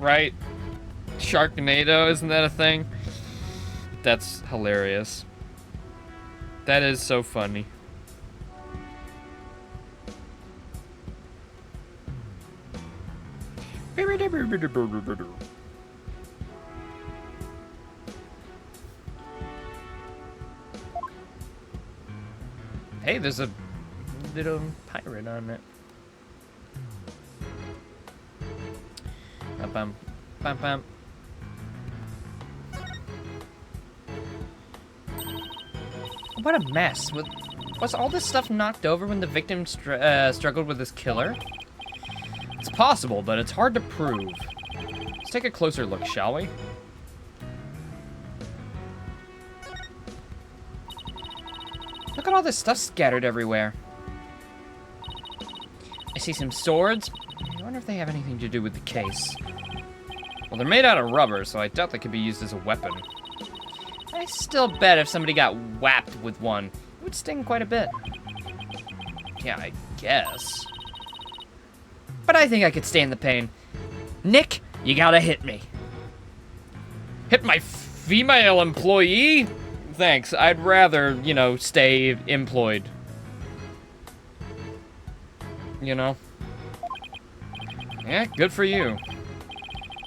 right? Sharknado, isn't that a thing? That's hilarious. That is so funny. Hey, there's a little pirate on it. Bum bum bum. What a mess. Was all this stuff knocked over when the victim struggled with his killer? It's possible, but it's hard to prove. Let's take a closer look, shall we? Look at all this stuff scattered everywhere. I see some swords. I wonder if they have anything to do with the case. Well, they're made out of rubber, so I doubt they could be used as a weapon. I still bet if somebody got whapped with one, it would sting quite a bit. Yeah, I guess. But I think I could stand the pain. Nick, you gotta hit me. Hit my female employee? Thanks, I'd rather, you know, stay employed. You know? Yeah, good for you.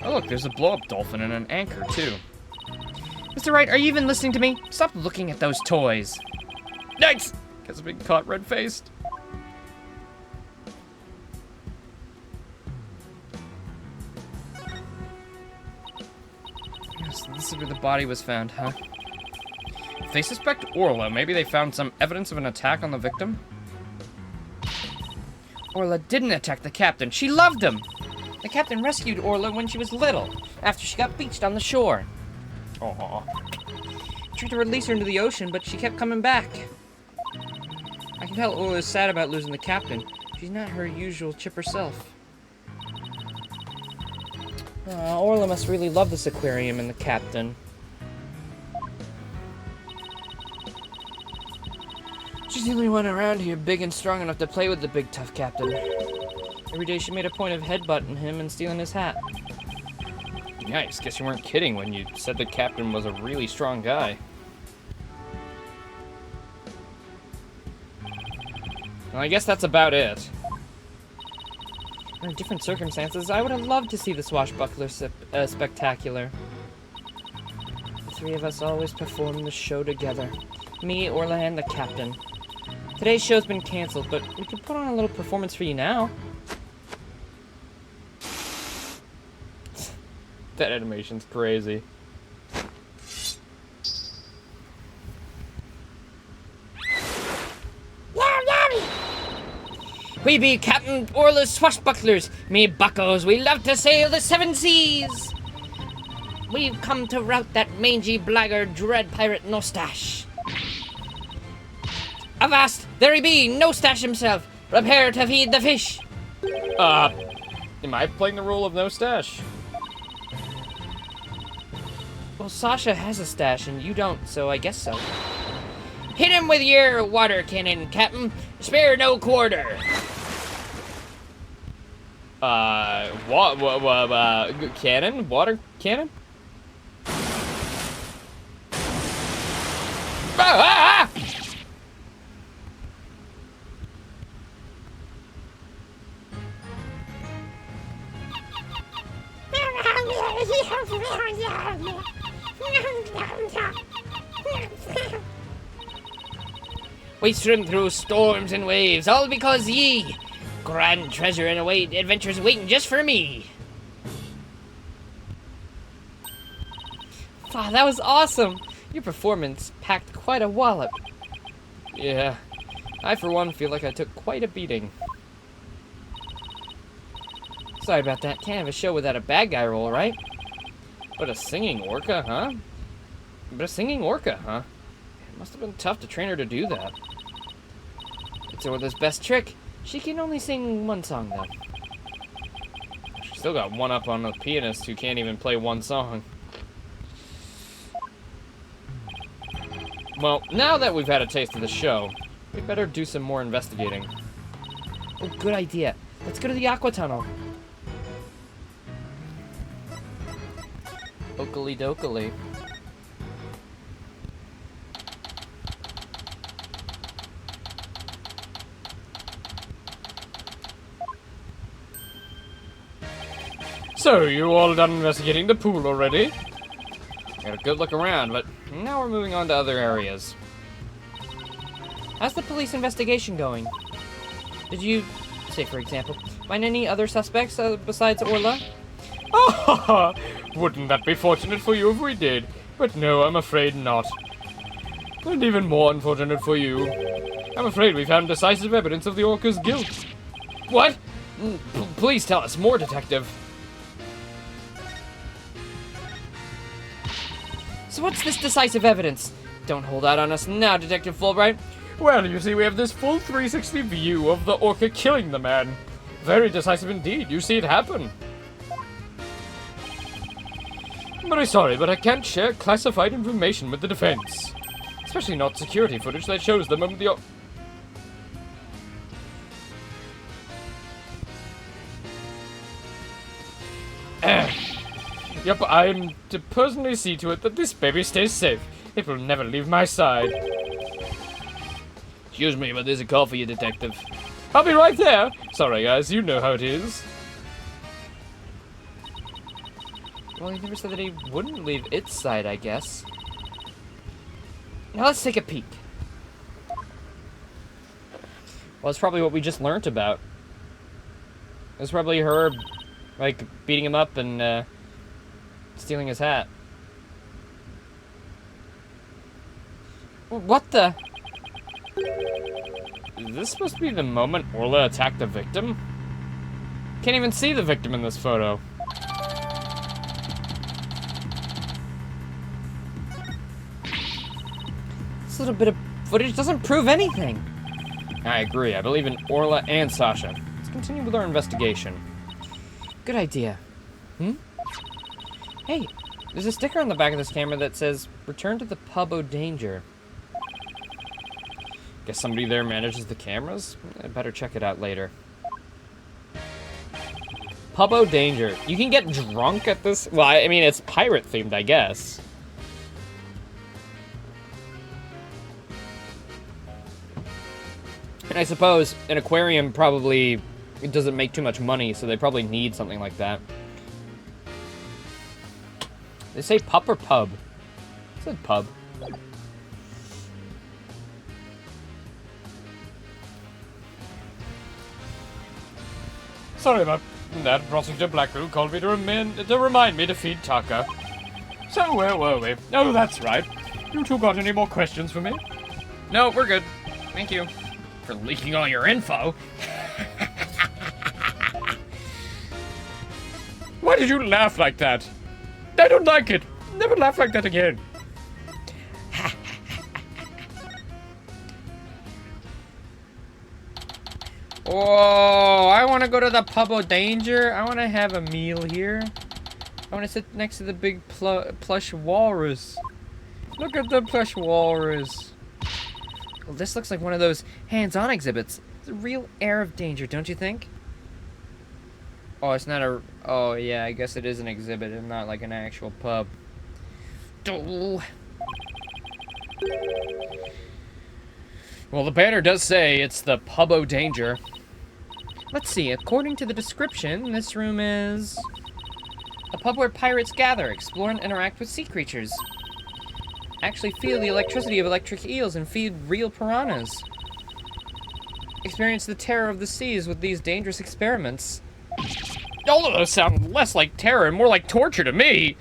Oh look, there's a blow-up dolphin and an anchor, too. Mr. Wright, are you even listening to me? Stop looking at those toys. Yikes! Guess I'm being caught red-faced. Yes, this is where the body was found, huh? If they suspect Orla, maybe they found some evidence of an attack on the victim? Orla didn't attack the captain. She loved him. The captain rescued Orla when she was little, after she got beached on the shore. Aww. He tried to release her into the ocean, but she kept coming back. I can tell Orla is sad about losing the captain. She's not her usual chipper self. Orla must really love this aquarium and the captain. She's the only one around here big and strong enough to play with the big tough captain. Every day she made a point of headbutting him and stealing his hat. Nice, guess you weren't kidding when you said the captain was a really strong guy. Well, I guess that's about it. Under different circumstances, I would have loved to see the swashbuckler spectacular. The three of us always perform the show together. Me, Orla, and the captain. Today's show's been canceled, but we could put on a little performance for you now. That animation's crazy. We be Captain Orla's swashbucklers, me buckos, we love to sail the seven seas. We've come to rout that mangy blackguard dread pirate Nostache. Avast, there he be, Nostache himself, prepare to feed the fish. Am I playing the role of no stash? Well, Sasha has a stash and you don't, so I guess so. Hit him with your water cannon, Captain. Spare no quarter. Cannon? Water cannon? Ah! We swim through storms and waves, all because ye. Grand treasure and await adventures waiting just for me. Wow, that was awesome! Your performance packed quite a wallop. Yeah, I for one feel like I took quite a beating. Sorry about that. Can't have a show without a bad guy role, right? But a singing orca, huh? It must have been tough to train her to do that. It's Orla's best trick. She can only sing one song, though. She still got one up on a pianist who can't even play one song. Well, now that we've had a taste of the show, we better do some more investigating. Oh, good idea. Let's go to the Aqua Tunnel. Oakley dokley. So, you all done investigating the pool already? Got a good look around, but now we're moving on to other areas. How's the police investigation going? Did you, say for example, find any other suspects besides Orla? Ah, wouldn't that be fortunate for you if we did? But no, I'm afraid not. And even more unfortunate for you. I'm afraid we found decisive evidence of the orca's guilt. What? Please tell us more, Detective. So what's this decisive evidence? Don't hold out on us now, Detective Fulbright. Well, you see, we have this full 360 view of the orca killing the man. Very decisive indeed. You see it happen. I'm very sorry, but I can't share classified information with the defense. Especially not security footage that shows the moment the Yep, I'm to personally see to it that this baby stays safe. It will never leave my side. Excuse me, but there's a call for you, Detective. I'll be right there. Sorry, guys, you know how it is. Well, he never said that he wouldn't leave its side, I guess. Now let's take a peek. Well, it's probably what we just learnt about. It's probably her, like, beating him up and, stealing his hat. What the? Is this supposed to be the moment Orla attacked the victim? Can't even see the victim in this photo. This little bit of footage doesn't prove anything. I agree. I believe in Orla and Sasha. Let's continue with our investigation. Good idea. Hey, there's a sticker on the back of this camera that says, "Return to the Pub O'Danger." Guess somebody there manages the cameras? I better check it out later. Pub O'Danger. You can get drunk at this? Well, I mean, it's pirate themed, I guess. And I suppose an aquarium probably it doesn't make too much money, so they probably need something like that. They say pup or pub? It said pub. Sorry about that. Prosecutor Blackpool called me to remind me to feed Taka. So where were we? Oh, that's right. You two got any more questions for me? No, we're good. Thank you for leaking all your info. Why did you laugh like that? I don't like it. Never laugh like that again. Oh, I want to go to the Pub O'Danger. I want to have a meal here. I want to sit next to the big plush walrus. Look at the plush walrus. Well, this looks like one of those hands-on exhibits. It's a real air of danger, don't you think? Oh, it's not a... Oh, yeah, I guess it is an exhibit and not like an actual pub. Oh. Well, the banner does say it's the Pub O'Danger. Let's see, according to the description, this room is... a pub where pirates gather, explore, and interact with sea creatures. Actually feel the electricity of electric eels and feed real piranhas. Experience the terror of the seas with these dangerous experiments. All of those sound less like terror and more like torture to me.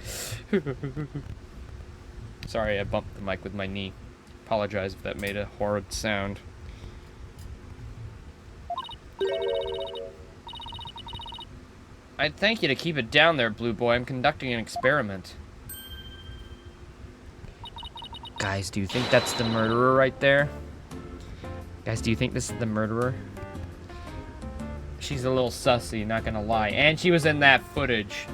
Sorry, I bumped the mic with my knee. Apologize if that made a horrid sound. I'd thank you to keep it down there, Blue Boy. I'm conducting an experiment. Guys, do you think that's the murderer right there? Guys, do you think this is the murderer? She's a little sussy, not gonna lie. And she was in that footage.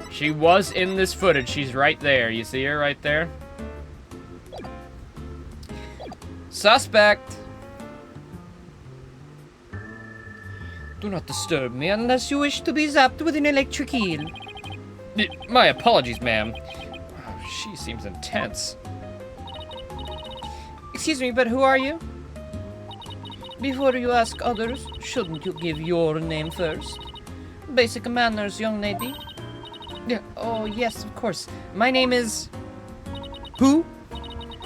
She was in this footage. She's right there. You see her right there? Suspect! Do not disturb me unless you wish to be zapped with an electric eel. My apologies, ma'am. Oh, she seems intense. Excuse me, but who are you? Before you ask others, shouldn't you give your name first? Basic manners, young lady. Yeah, oh, yes, of course. My name is... Who?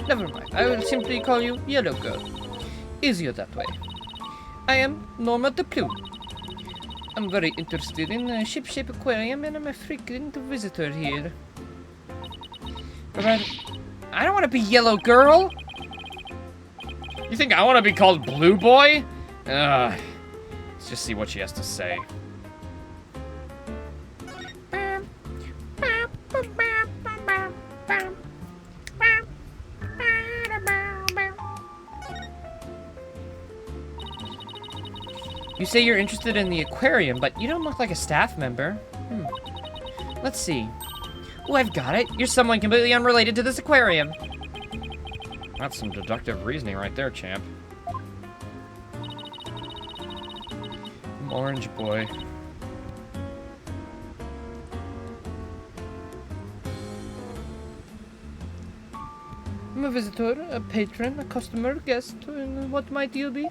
Never mind. I will simply call you Yellow Girl. Easier that way. I am Norma de Plume. I'm very interested in a ship-shape aquarium, and I'm a frequent visitor here. But I don't want to be Yellow Girl. You think I want to be called Blue Boy? Let's just see what she has to say. You say you're interested in the aquarium, but you don't look like a staff member. Let's see. Oh, I've got it. You're someone completely unrelated to this aquarium. That's some deductive reasoning right there, champ. Orange boy. I'm a visitor, a patron, a customer, guest, and what might you be?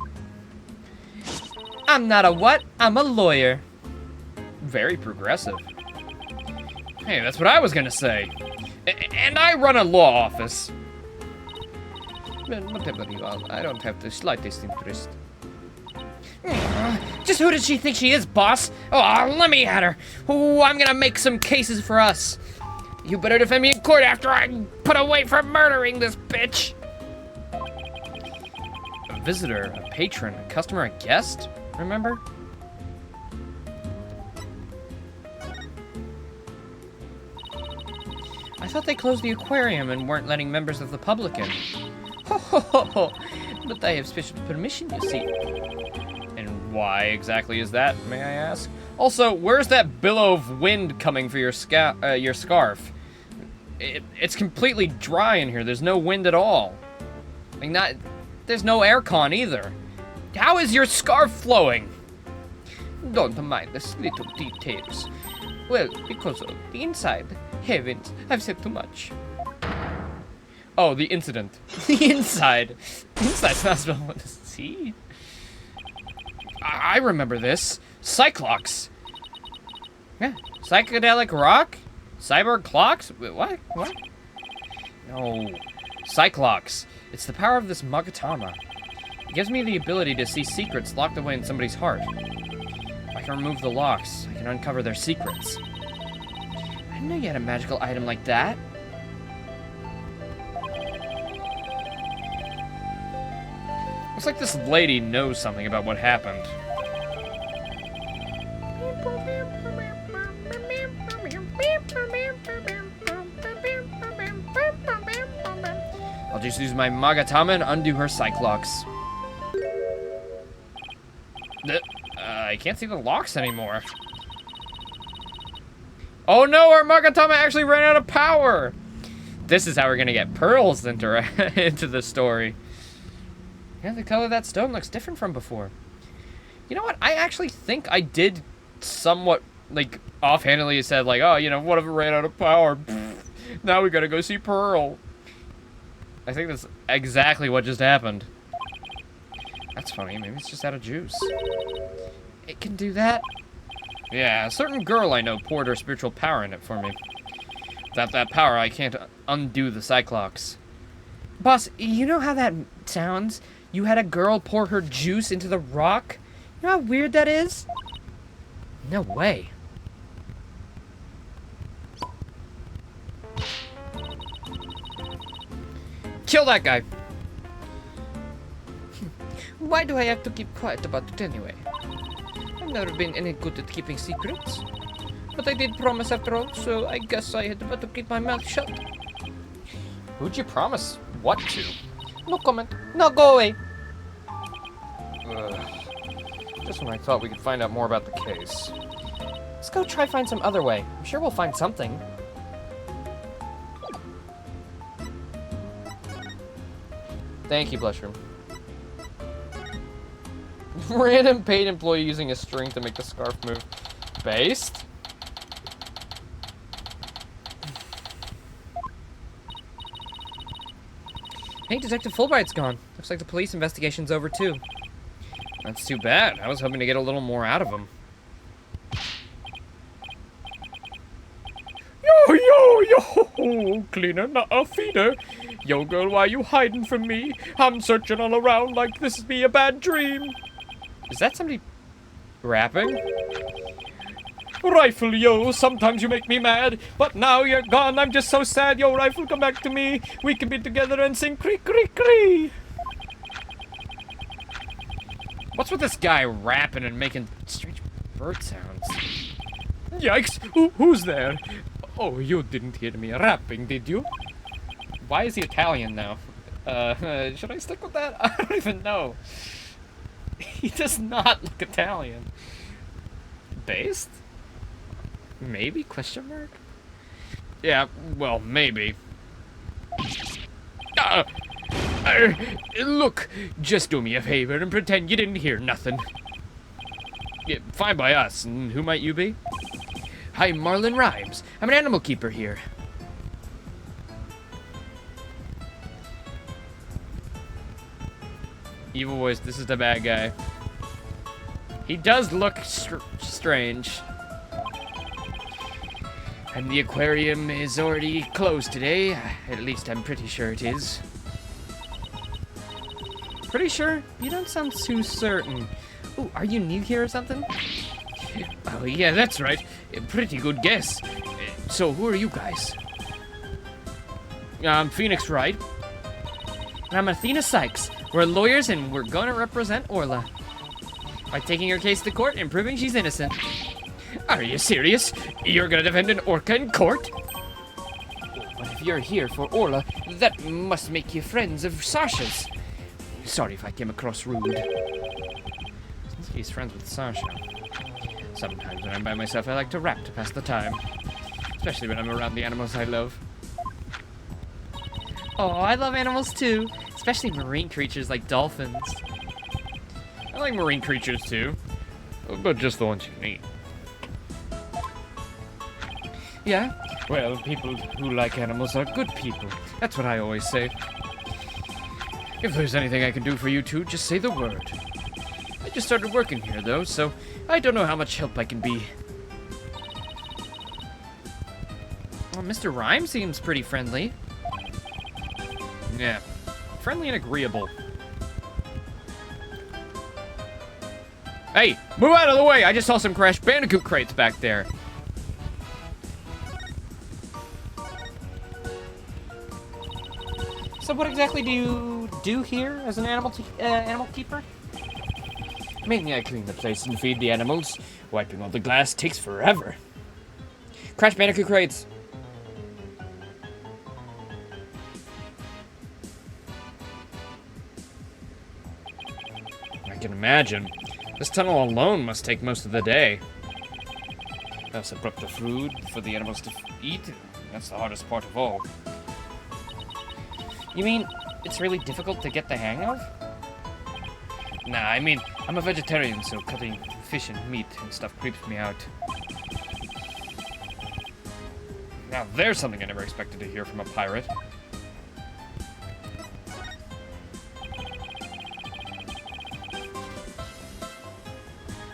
I'm not a what? I'm a lawyer. Very progressive. Hey, that's what I was gonna say. And I run a law office. Whatever you are, I don't have the slightest interest. Just who does she think she is, boss? Oh, let me at her. Oh, I'm gonna make some cases for us. You better defend me in court after I'm put away for murdering this bitch. A visitor, a patron, a customer, a guest? Remember? I thought they closed the aquarium and weren't letting members of the public in. Ho ho ho ho! But I have special permission, you see. And why exactly is that, may I ask? Also, where's that billow of wind coming for your scarf? It's completely dry in here. There's no wind at all. Like there's no aircon either. How is your scarf flowing? Don't mind the little details. Well, because of the inside. Heavens, I've said too much. Oh, the incident. The inside. Inside's not supposed to see. I remember this. Cyclops. Yeah. Psychedelic rock? Cyborg clocks? What? What? No. Cyclops. It's the power of this Magatama. It gives me the ability to see secrets locked away in somebody's heart. If I can remove the locks, I can uncover their secrets. I didn't know you had a magical item like that. Looks like this lady knows something about what happened. I'll just use my Magatama and undo her Cyclops. I can't see the locks anymore. Oh no, our Magatama actually ran out of power! This is how we're gonna get pearls into the story. Yeah, the color of that stone looks different from before. You know what? I actually think I did somewhat, like, offhandedly said, like, oh, you know, what if it ran out of power? Now we gotta go see Pearl. I think that's exactly what just happened. That's funny. Maybe it's just out of juice. It can do that? Yeah, a certain girl I know poured her spiritual power in it for me. Without that power, I can't undo the Cyclops. Boss, you know how that sounds? You had a girl pour her juice into the rock? You know how weird that is? No way. Kill that guy. Why do I have to keep quiet about it anyway? I've never been any good at keeping secrets. But I did promise after all, so I guess I had better keep my mouth shut. Who'd you promise what to? No comment. No, go away. Ugh. Just when I thought we could find out more about the case. Let's go try find some other way. I'm sure we'll find something. Thank you, Blushroom. Random paid employee using a string to make the scarf move. Based? Hey, Detective Fulbright's gone. Looks like the police investigation's over, too. That's too bad. I was hoping to get a little more out of him. Yo, cleaner, not a feeder. Yo, girl, why you hiding from me? I'm searching all around like this be a bad dream. Is that somebody rapping? Rifle, yo, sometimes you make me mad, but now you're gone, I'm just so sad. Yo, Rifle, come back to me. We can be together and sing cree cree cree. What's with this guy rapping and making strange bird sounds? Yikes, who's there? Oh, you didn't hear me rapping, did you? Why is he Italian now? Should I stick with that? I don't even know. He does not look Italian. Based? Maybe? Question mark? Yeah, well, maybe. Look, just do me a favor and pretend you didn't hear nothing. Yeah, fine by us. And who might you be? Hi, Marlon Rhymes. I'm an animal keeper here. Evil voice, this is the bad guy. He does look strange. And the aquarium is already closed today. At least I'm pretty sure it is. Pretty sure? You don't sound too certain. Ooh, are you new here or something? Oh, yeah, that's right. A pretty good guess. So, who are you guys? I'm Phoenix Wright. And I'm Athena Sykes. We're lawyers and we're gonna represent Orla by taking her case to court and proving she's innocent. Are you serious? You're gonna defend an orca in court? But if you're here for Orla, that must make you friends of Sasha's. Sorry if I came across rude. Since he's friends with Sasha. Sometimes when I'm by myself, I like to rap to pass the time. Especially when I'm around the animals I love. Oh, I love animals too. Especially marine creatures like dolphins. I like marine creatures too, but just the ones you can eat. Yeah? Well, people who like animals are good people. That's what I always say. If there's anything I can do for you two, just say the word. I just started working here though, so I don't know how much help I can be. Well, Mr. Rhyme seems pretty friendly. Yeah. Friendly and agreeable. Hey, move out of the way! I just saw some Crash Bandicoot crates back there. So what exactly do you do here as an animal keeper? Mainly I clean the place and feed the animals. Wiping all the glass takes forever. Crash Bandicoot crates. I can imagine. This tunnel alone must take most of the day. I also prep the food for the animals to eat. That's the hardest part of all. You mean it's really difficult to get the hang of? Nah, I mean, I'm a vegetarian, so cutting fish and meat and stuff creeps me out. Now there's something I never expected to hear from a pirate.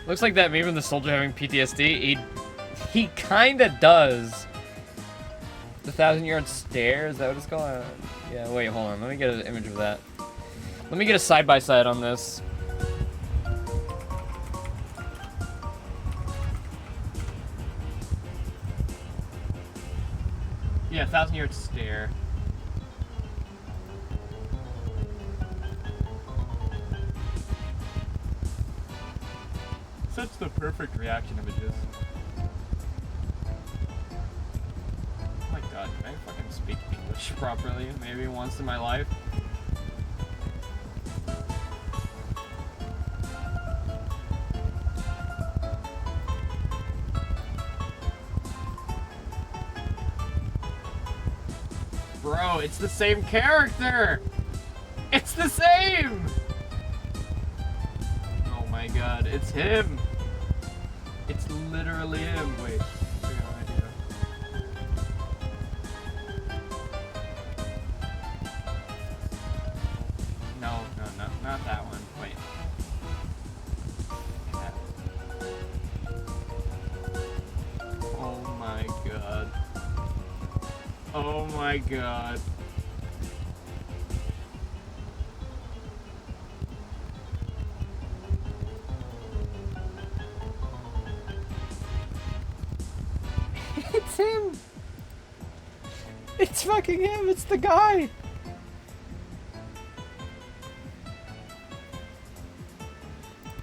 Looks like that meme of the soldier having PTSD. He kinda does. The 1,000-yard stare, is that what it's called? Yeah, wait, hold on. Let me get an image of that. Let me get a side-by-side on this. Yeah, 1,000-yard stare. such the perfect reaction images. Oh my god, can I fucking speak English properly maybe once in my life? Bro, it's the same character! It's the same! Oh my god, it's him! It's literally him. Wait, I got an idea. No, not that one. Wait. Oh my god. Oh my god. It's him! It's fucking him! It's the guy!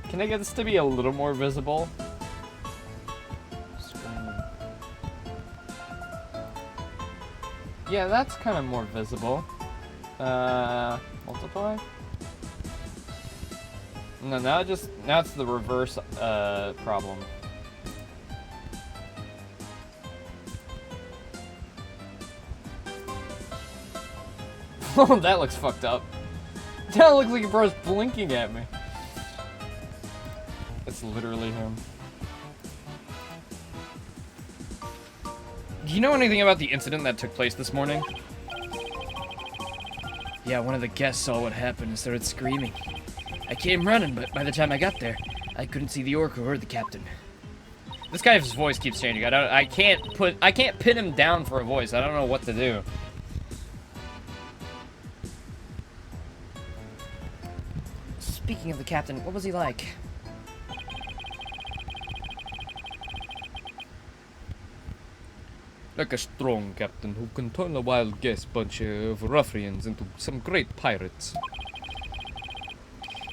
Can I get this to be a little more visible? Yeah, that's kind of more visible. Multiply? No, now it's the reverse, problem. Oh, that looks fucked up. That looks like your bro's blinking at me. It's literally him. Do you know anything about the incident that took place this morning? Yeah, one of the guests saw what happened and started screaming. I came running, but by the time I got there, I couldn't see the orca or the captain. This guy's voice keeps changing. I can't pin him down for a voice. I don't know what to do. Speaking of the captain, what was he like? Like a strong captain who can turn a wild guess bunch of ruffians into some great pirates.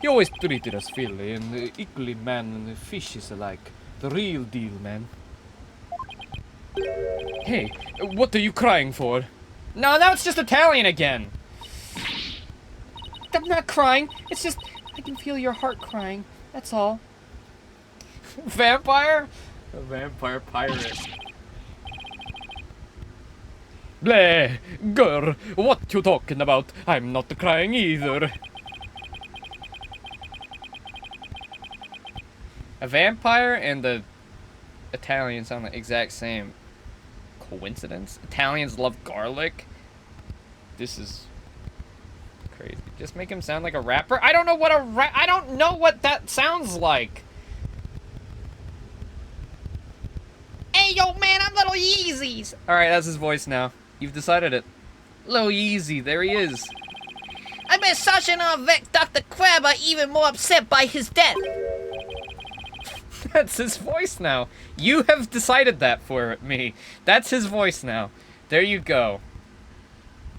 He always treated us fairly and equally man and fishes alike. The real deal, man. Hey, what are you crying for? No, now it's just Italian again. I'm not crying. It's just I can feel your heart crying. That's all. Vampire? A vampire pirate. Bleh, girl, what you talking about? I'm not crying either. A vampire and the Italian sound the exact same. Coincidence? Italians love garlic? This is crazy. Just make him sound like a rapper? I don't know what I don't know what that sounds like. Hey, yo, man, I'm Little Yeezys. Alright, that's his voice now. You've decided it. Lil Yeezy, there he is. I bet Sasha and Avec Dr. Crab are even more upset by his death. That's his voice now. You have decided that for me. That's his voice now. There you go.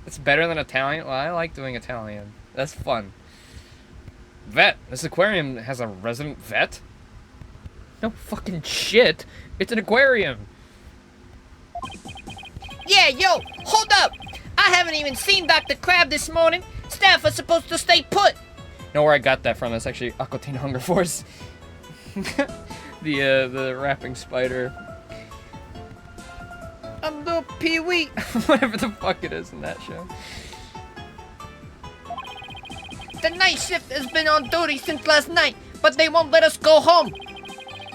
It's better than Italian. Well, I like doing Italian. That's fun. Vet. This aquarium has a resident vet? No fucking shit. It's an aquarium. Yeah, yo, hold up. I haven't even seen Dr. Crab this morning. Staff are supposed to stay put. Know where I got that from? That's actually Aqua Teen Hunger Force. The rapping spider. I'm the Pee-wee. Whatever the fuck it is in that show. The night shift has been on duty since last night, but they won't let us go home.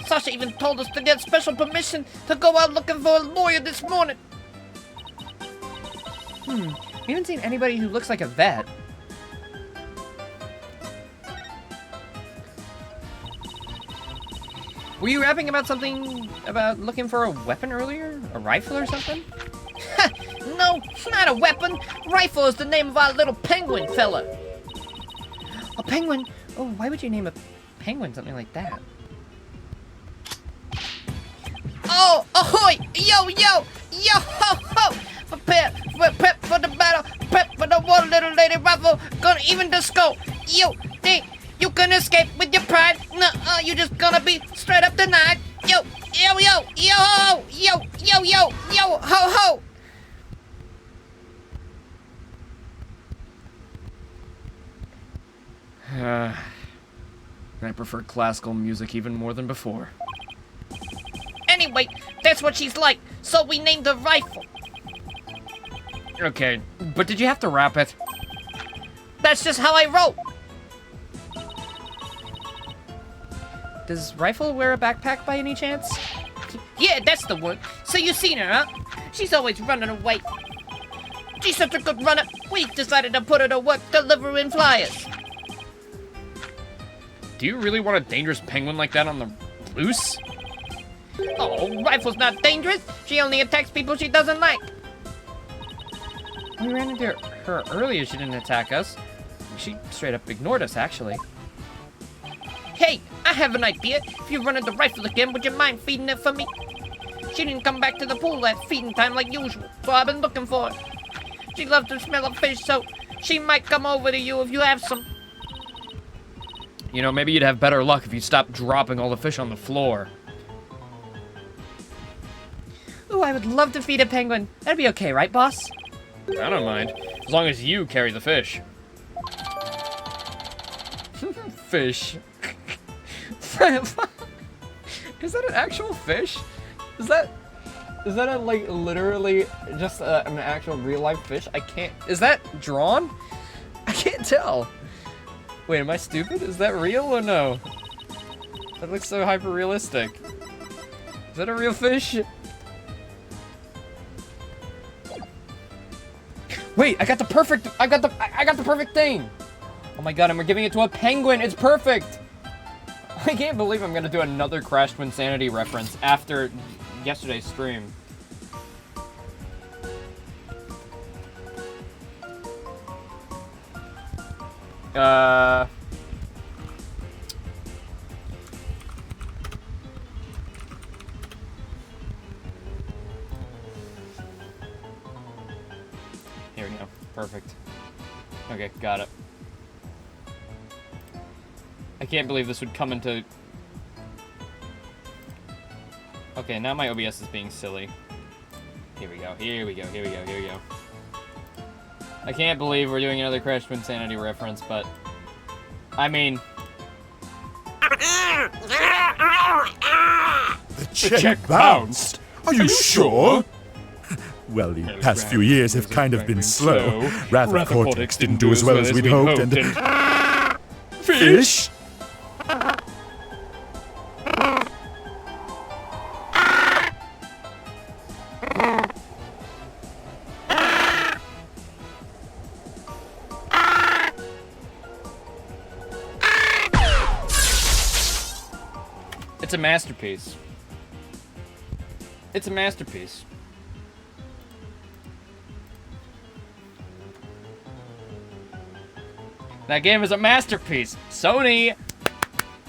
Sasha even told us to get special permission to go out looking for a lawyer this morning. We haven't seen anybody who looks like a vet. Were you rapping about something about looking for a weapon earlier? A rifle or something? No, not a weapon. Rifle is the name of our little penguin fella. A penguin? Oh, why would you name a penguin something like that? Oh, ahoy! Yo, yo, yo, ho, ho! Prepare for the battle. Prep for the war, little lady rifle. Gonna even the scope. You think you can escape with your pride? Nuh-uh, you just gonna be straight up denied? Yo, yo, yo, yo, yo, yo, yo, yo, ho, ho. I prefer classical music even more than before. Anyway, that's what she's like, so we named her Rifle. Okay, but did you have to rap it? That's just how I wrote. Does Rifle wear a backpack by any chance? Yeah, that's the one. So you seen her, huh? She's always running away. She's such a good runner, we decided to put her to work delivering flyers. Do you really want a dangerous penguin like that on the loose? Oh, Rifle's not dangerous. She only attacks people she doesn't like. We ran into her earlier, she didn't attack us. She straight up ignored us, actually. Hey, I have an idea. If you run into Rifle again, would you mind feeding it for me? She didn't come back to the pool at feeding time like usual, so I've been looking for her. She loves the smell of fish, so she might come over to you if you have some. You know, maybe you'd have better luck if you stopped dropping all the fish on the floor. Ooh, I would love to feed a penguin. That'd be okay, right, boss? I don't mind, as long as you carry the fish. Fish. Is that an actual fish? Is that a, like, literally just an actual real-life fish? I can't... Is that drawn? I can't tell. Wait, am I stupid? Is that real or no? That looks so hyper-realistic. Is that a real fish? Wait, I got the perfect thing! Oh my god, and we're giving it to a penguin! It's perfect! I can't believe I'm gonna do another Crash to Insanity reference after yesterday's stream. Here we go. Perfect. Okay, got it. I can't believe this would come into... Okay, now my OBS is being silly. Here we go, here we go, here we go, here we go. I can't believe we're doing another Crash to Insanity reference, but... I mean... The check bounced. Are you sure? Well, the past few years have kind of been slow. Wrath of Cortex didn't do as well as we'd hoped, and... Fish? It's a masterpiece. It's a masterpiece. That game is a masterpiece. Sony,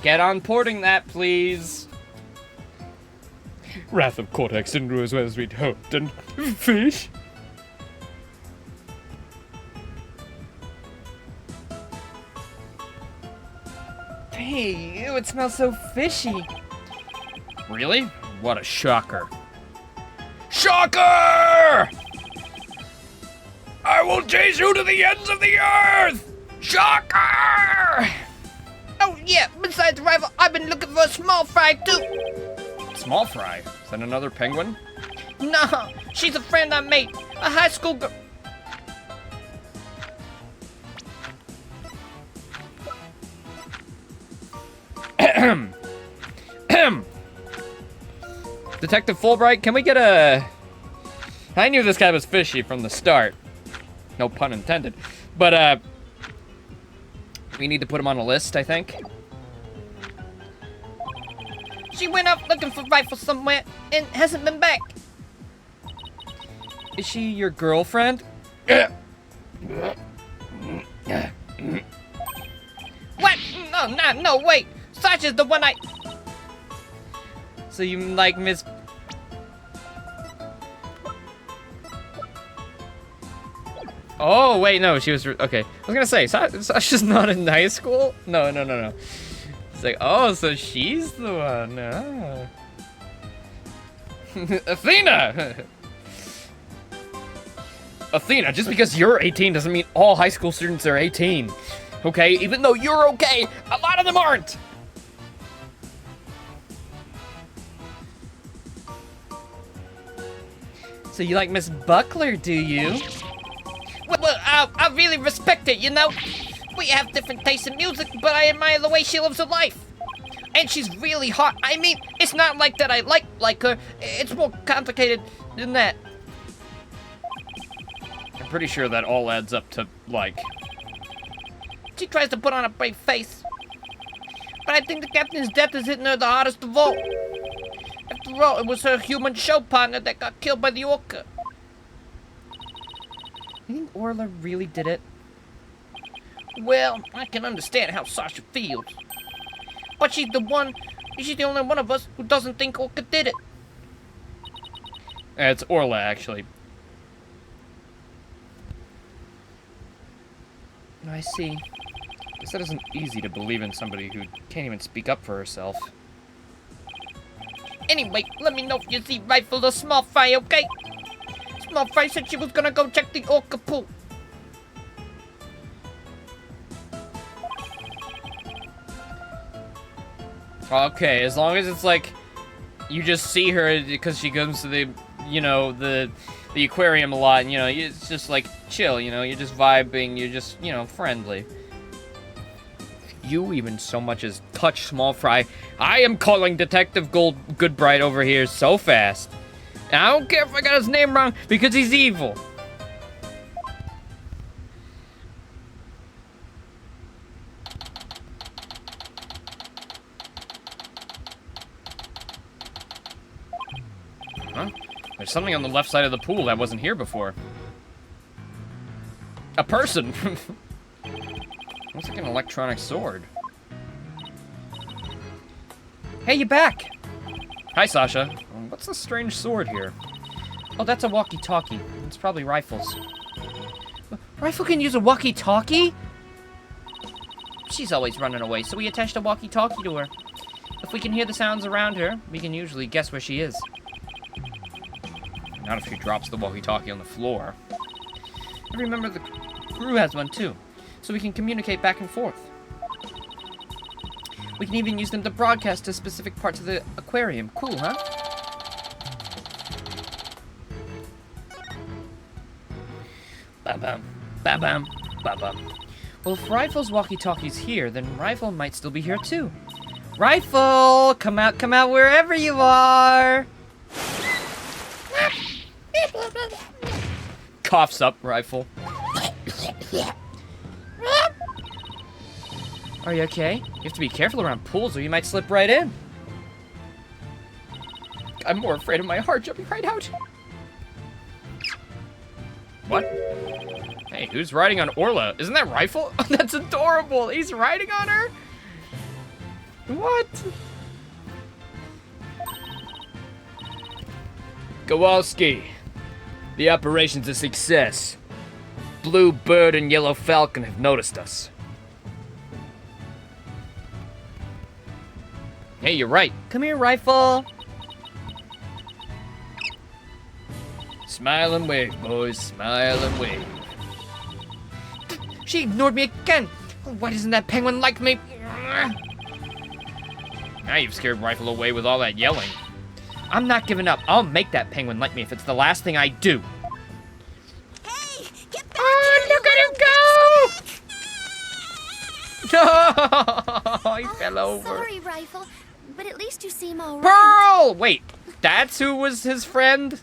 get on porting that, please. Wrath of Cortex didn't do as well as we'd hoped, and fish? Hey, ew, it smells so fishy. Really? What a shocker. Shocker! I will chase you to the ends of the earth! Shocker! Oh yeah, besides Rifle, I've been looking for a small fry too. Small fry? Is that another penguin? No, she's a friend I made, a high school girl. Detective Fulbright, can we get a... I knew this guy was fishy from the start. No pun intended. But, we need to put him on a list, I think. She went out looking for Rifle somewhere and hasn't been back. Is she your girlfriend? What? No, wait. Sasha's the one I... So you like Miss... Oh, wait, no, she was... Okay. I was gonna say, Sasha's not in high school? No. It's like, oh, so she's the one. Oh. Athena! Athena, just because you're 18 doesn't mean all high school students are 18. Okay? Even though you're okay, a lot of them aren't! So you like Miss Buckler, do you? Well, I really respect it, you know? We have different tastes in music, but I admire the way she lives her life. And she's really hot. I mean, it's not like that I like her. It's more complicated than that. I'm pretty sure that all adds up to, like... She tries to put on a brave face. But I think the captain's death is hitting her the hardest of all. After all, it was her human show partner that got killed by the orca. You think Orla really did it? Well, I can understand how Sasha feels. But she's the only one of us who doesn't think Orca did it. It's Orla, actually. I see. Guess that isn't easy to believe in somebody who can't even speak up for herself. Anyway, let me know if you see Rifle or Small Fry, okay? Small Fry said she was gonna go check the orca pool. Okay, as long as it's like, you just see her because she comes to the, you know, the aquarium a lot, and, you know, it's just like chill, you know, you're just vibing, you're just, you know, friendly. You even so much as touch Small Fry, I am calling Detective Goodbright over here so fast. And I don't care if I got his name wrong, because he's evil. Huh? There's something on the left side of the pool that wasn't here before. A person! Looks like an electronic sword. Hey, you back! Hi, Sasha. What's this strange sword here? Oh, that's a walkie-talkie. It's probably Rifle's. Rifle can use a walkie-talkie? She's always running away, so we attached a walkie-talkie to her. If we can hear the sounds around her, we can usually guess where she is. Not if she drops the walkie-talkie on the floor. I remember the crew has one too, so we can communicate back and forth. We can even use them to broadcast to specific parts of the aquarium. Cool, huh? Ba-bum, ba-bum, ba-bum. Well, if Rifle's walkie-talkie's here, then Rifle might still be here too. Rifle! Come out wherever you are! Coughs up, Rifle. Are you okay? You have to be careful around pools or you might slip right in. I'm more afraid of my heart jumping right out. What? Hey, who's riding on Orla? Isn't that Rifle? That's adorable. He's riding on her? What? Kowalski. The operation's a success. Blue Bird and Yellow Falcon have noticed us. Hey, you're right. Come here, Rifle. Smile and wave, boys. Smile and wave. She ignored me again. Why doesn't that penguin like me? Now you've scared Rifle away with all that yelling. I'm not giving up. I'll make that penguin like me if it's the last thing I do. Hey, get back Oh, here, look at him go! No, he fell over. Sorry, Rifle, but at least you seem all right. Pearl! Wait, that's who was his friend?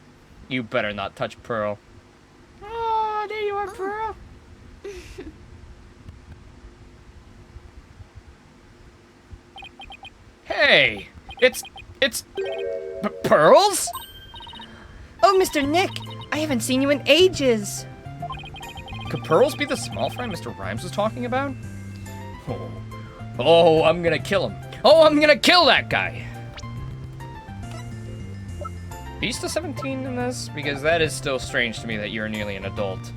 You better not touch Pearl. Oh, there you are, Pearl. Hey, it's Pearls? Oh, Mr. Nick, I haven't seen you in ages. Could Pearls be the small fry Mr. Rhymes was talking about? Oh, I'm gonna kill him. Oh, I'm gonna kill that guy. Are you still 17 in this? Because that is still strange to me that you're nearly an adult.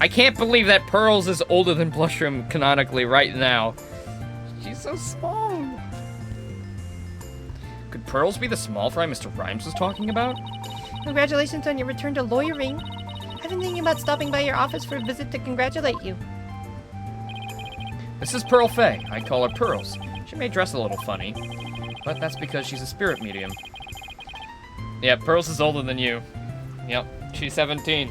I can't believe that Pearls is older than Blushroom canonically right now. She's so small. Could Pearls be the small fry Mr. Rhymes was talking about? Congratulations on your return to lawyering. I've been thinking about stopping by your office for a visit to congratulate you. This is Pearl Fay. I call her Pearls. She may dress a little funny, but that's because she's a spirit medium. Yeah, Pearls is older than you. Yep, she's 17.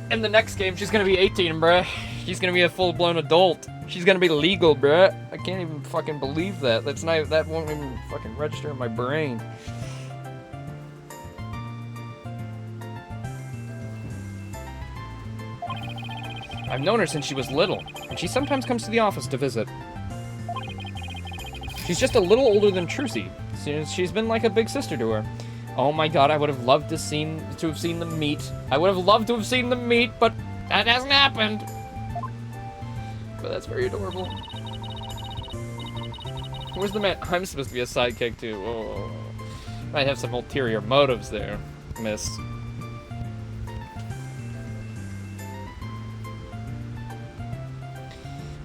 In the next game, she's gonna be 18, bruh. She's gonna be a full-blown adult. She's gonna be legal, bruh. I can't even fucking believe that. That won't even fucking register in my brain. I've known her since she was little, and she sometimes comes to the office to visit. She's just a little older than Trucy, since she's been like a big sister to her. Oh my god, I would have loved to have seen them meet. I would have loved to have seen them meet, but that hasn't happened. But that's very adorable. Where's the man? I'm supposed to be a sidekick too. Oh, might have some ulterior motives there, miss.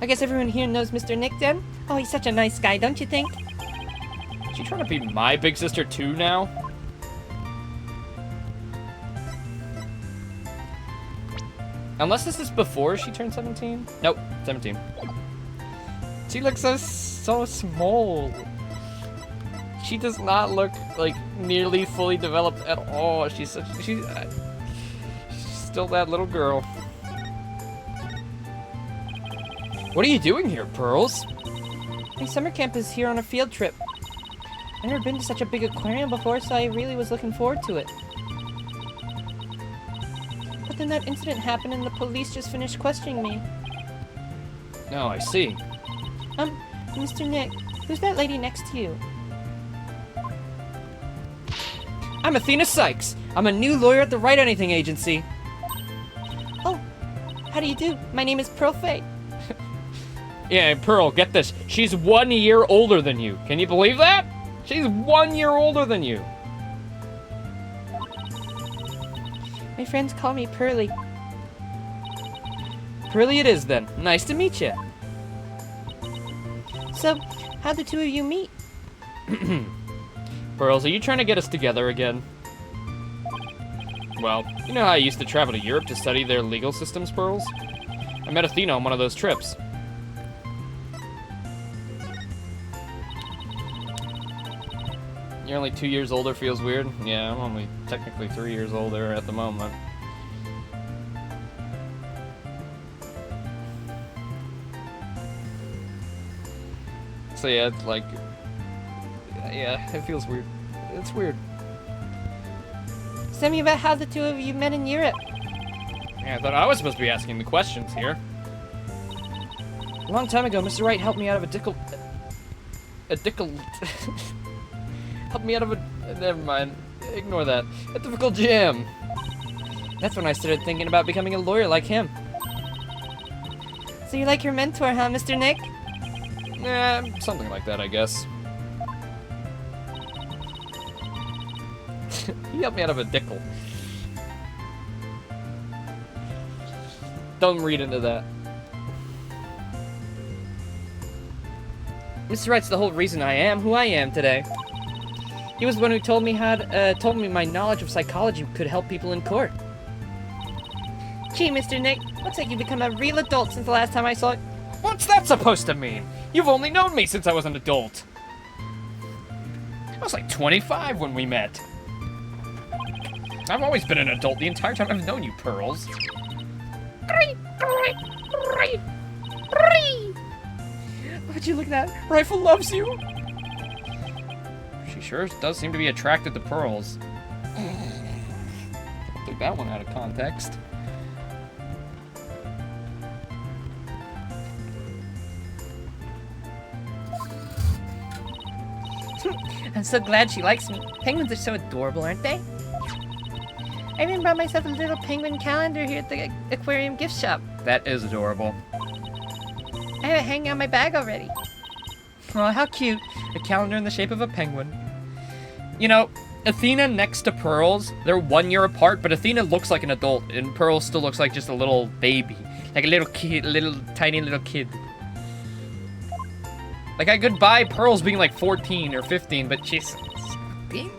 I guess everyone here knows Mr. Nick then? Oh, he's such a nice guy, don't you think? Is she trying to be my big sister too now? Unless this is before she turned 17? Nope, 17. She looks so small. She does not look like nearly fully developed at all. She's still that little girl. What are you doing here, Pearls? My summer camp is here on a field trip. I've never been to such a big aquarium before, so I really was looking forward to it. But then that incident happened and the police just finished questioning me. Oh, I see. Mr. Nick, who's that lady next to you? I'm Athena Sykes. I'm a new lawyer at the Write Anything agency. Oh, how do you do? My name is Pearl Fay. Yeah, Pearl, get this. She's 1 year older than you. Can you believe that? She's 1 year older than you. My friends call me Pearly. Pearly it is then. Nice to meet you. So, how'd the two of you meet? Pearls, are you trying to get us together again? Well, you know how I used to travel to Europe to study their legal systems, Pearls? I met Athena on one of those trips. You're only 2 years older feels weird? Yeah, I'm only technically 3 years older at the moment. So yeah, it's like... Yeah, it feels weird. It's weird. Tell me about how the two of you met in Europe. Yeah, I thought I was supposed to be asking the questions here. A long time ago, Mr. Wright helped me out of helped me out of a... Never mind. Ignore that. A difficult jam. That's when I started thinking about becoming a lawyer like him. So you like your mentor, huh, Mr. Nick? Something like that, I guess. He helped me out of a dickle. Don't read into that. Mr. Wright's the whole reason I am who I am today. He was the one who told me my knowledge of psychology could help people in court. Gee, Mr. Nick, looks like you've become a real adult since the last time I saw you. What's that supposed to mean? You've only known me since I was an adult. I was like 25 when we met. I've always been an adult the entire time I've known you, Pearls. Would you look at that? Rifle loves you. She sure does seem to be attracted to Pearls. Took that one out of context. I'm so glad she likes me. Penguins are so adorable, aren't they? I even brought myself a little penguin calendar here at the aquarium gift shop. That is adorable. I have it hanging on my bag already. Oh, how cute. A calendar in the shape of a penguin. You know, Athena next to Pearls, they're 1 year apart, but Athena looks like an adult, and Pearls still looks like just a little baby. Like a little kid, tiny little kid. Like, I could buy Pearls being like 14 or 15, but she's 17?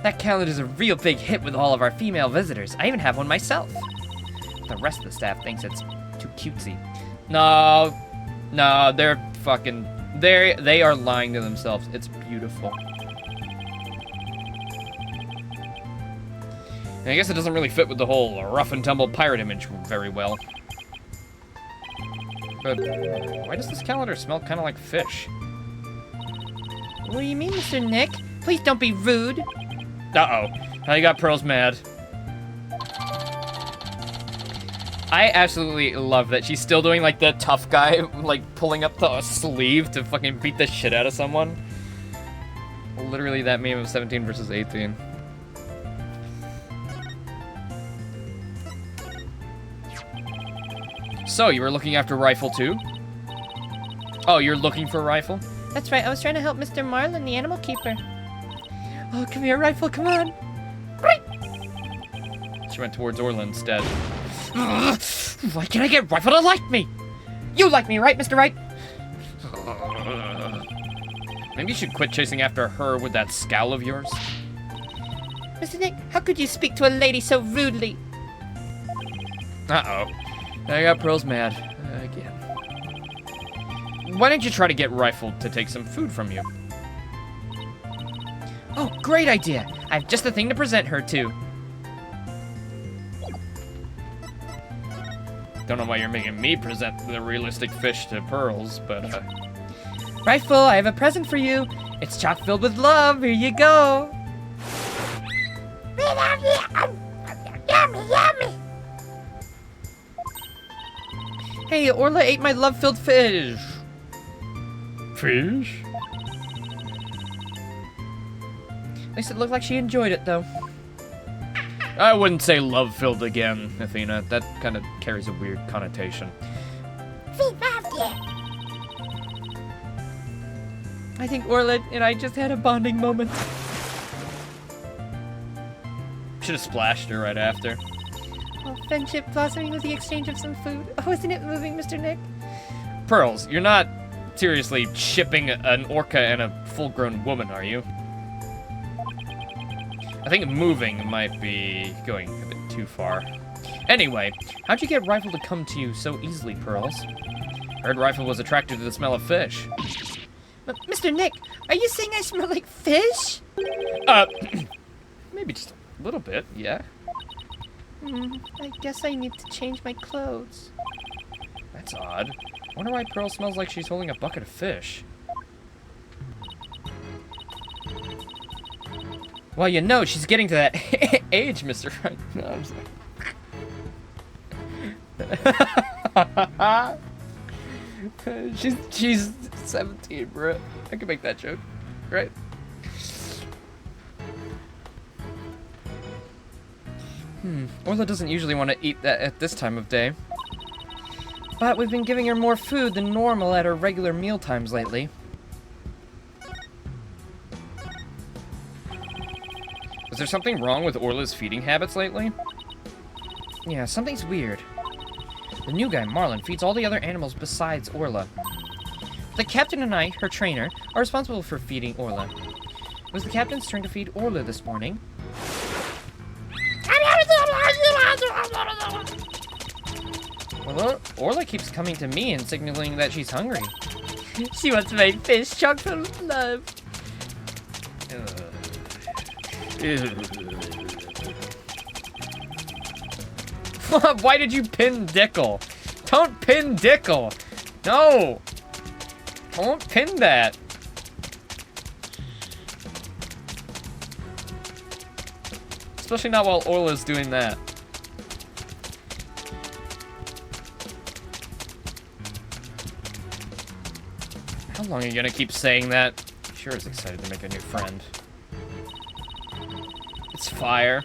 That calendar's a real big hit with all of our female visitors. I even have one myself. The rest of the staff thinks it's too cutesy. No, they're fucking... They are lying to themselves. It's beautiful. And I guess it doesn't really fit with the whole rough and tumble pirate image very well. But why does this calendar smell kind of like fish? What do you mean, Mr. Nick? Please don't be rude. Uh-oh. Now you got Pearls mad. I absolutely love that she's still doing, like, the tough guy, like, pulling up the sleeve to fucking beat the shit out of someone. Literally that meme of 17 versus 18. So, you were looking after Rifle, too? Oh, you're looking for Rifle? That's right, I was trying to help Mr. Marlin, the animal keeper. Oh, come here, Rifle, come on. She went towards Orla instead. Why can't I get Rifle to like me? You like me, right, Mr. Right? Maybe you should quit chasing after her with that scowl of yours. Mr. Nick, how could you speak to a lady so rudely? Uh-oh. I got Pearls mad. Again. Why don't you try to get Rifle to take some food from you? Oh, great idea. I have just the thing to present her to. Don't know why you're making me present the realistic fish to Pearls, but, Rifle, I have a present for you. It's chock filled with love. Here you go. Hey, Orla ate my love-filled fish. Fish? At least it looked like she enjoyed it, though. I wouldn't say love-filled again, Athena. That kind of carries a weird connotation. I think Orla and I just had a bonding moment. Should have splashed her right after. Oh, friendship blossoming with the exchange of some food. Oh, isn't it moving, Mr. Nick? Pearls, you're not seriously shipping an orca and a full-grown woman, are you? I think moving might be going a bit too far. Anyway, how'd you get Rifle to come to you so easily, Pearls? Heard Rifle was attracted to the smell of fish. Mr. Nick, are you saying I smell like fish? Maybe just a little bit, yeah. I guess I need to change my clothes. That's odd. Wonder why Pearl smells like she's holding a bucket of fish. Well, you know, she's getting to that age, Mr. Right. No, I'm sorry. she's 17, bro. I can make that joke, right? Orla doesn't usually want to eat that at this time of day. But we've been giving her more food than normal at her regular meal times lately. Is there something wrong with Orla's feeding habits lately? Yeah, something's weird. The new guy, Marlin, feeds all the other animals besides Orla. The captain and I, her trainer, are responsible for feeding Orla. It was the captain's turn to feed Orla this morning. Well, Orla keeps coming to me and signaling that she's hungry. She wants my fish chock full of love. Why did you pin Dickle? Don't pin Dickle! No! Don't pin that! Especially not while Orla's doing that. How long are you gonna keep saying that? Sure is excited to make a new friend. It's fire.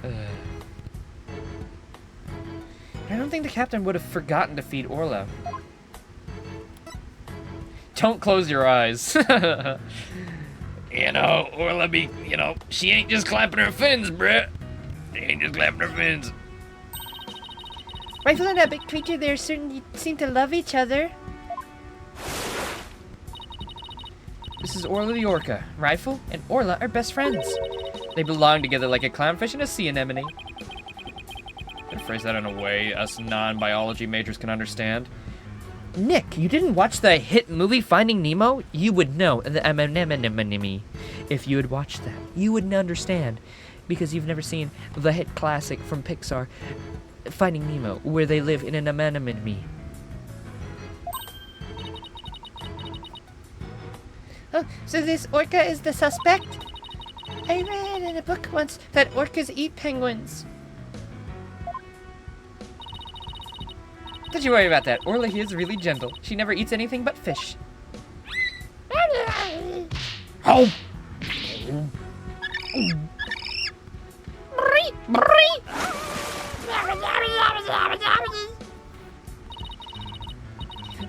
I don't think the captain would have forgotten to feed Orla. Don't close your eyes. You know, Orla be, you know, she ain't just clapping her fins, bruh. She ain't just clapping her fins. Rifle and that big creature there certainly seem to love each other. This is Orla the Orca. Rifle and Orla are best friends. They belong together like a clownfish and a sea anemone. Can I phrase that in a way us non-biology majors can understand? Nick, you didn't watch the hit movie Finding Nemo? You would know the anemone. If you had watched that, you wouldn't understand. Because you've never seen the hit classic from Pixar, Finding Nemo, where they live in an anemone. Oh, so this orca is the suspect? I read in a book once that orcas eat penguins. Don't you worry about that. Orla here is really gentle. She never eats anything but fish. Oh!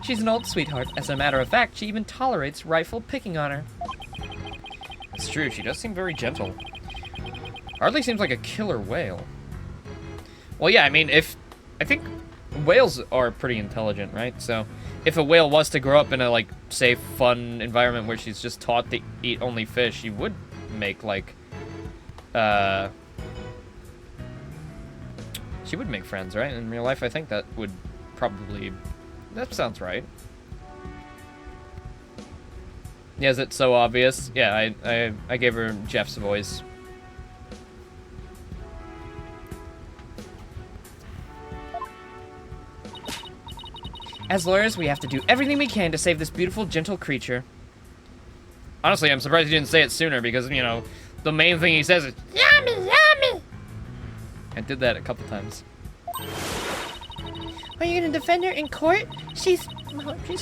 She's an old sweetheart. As a matter of fact, she even tolerates Rifle picking on her. It's true, she does seem very gentle. Hardly seems like a killer whale. Well, yeah, I mean, I think whales are pretty intelligent, right? So, if a whale was to grow up in a, like, safe, fun environment where she's just taught to eat only fish, she would make, like, she would make friends, right? In real life, I think that would probably... That sounds right. Yeah, is it so obvious? Yeah, I gave her Jeff's voice. As lawyers, we have to do everything we can to save this beautiful, gentle creature. Honestly, I'm surprised he didn't say it sooner because, you know, the main thing he says is, "Yummy, yummy!" I did that a couple times. Are you gonna defend her in court? She's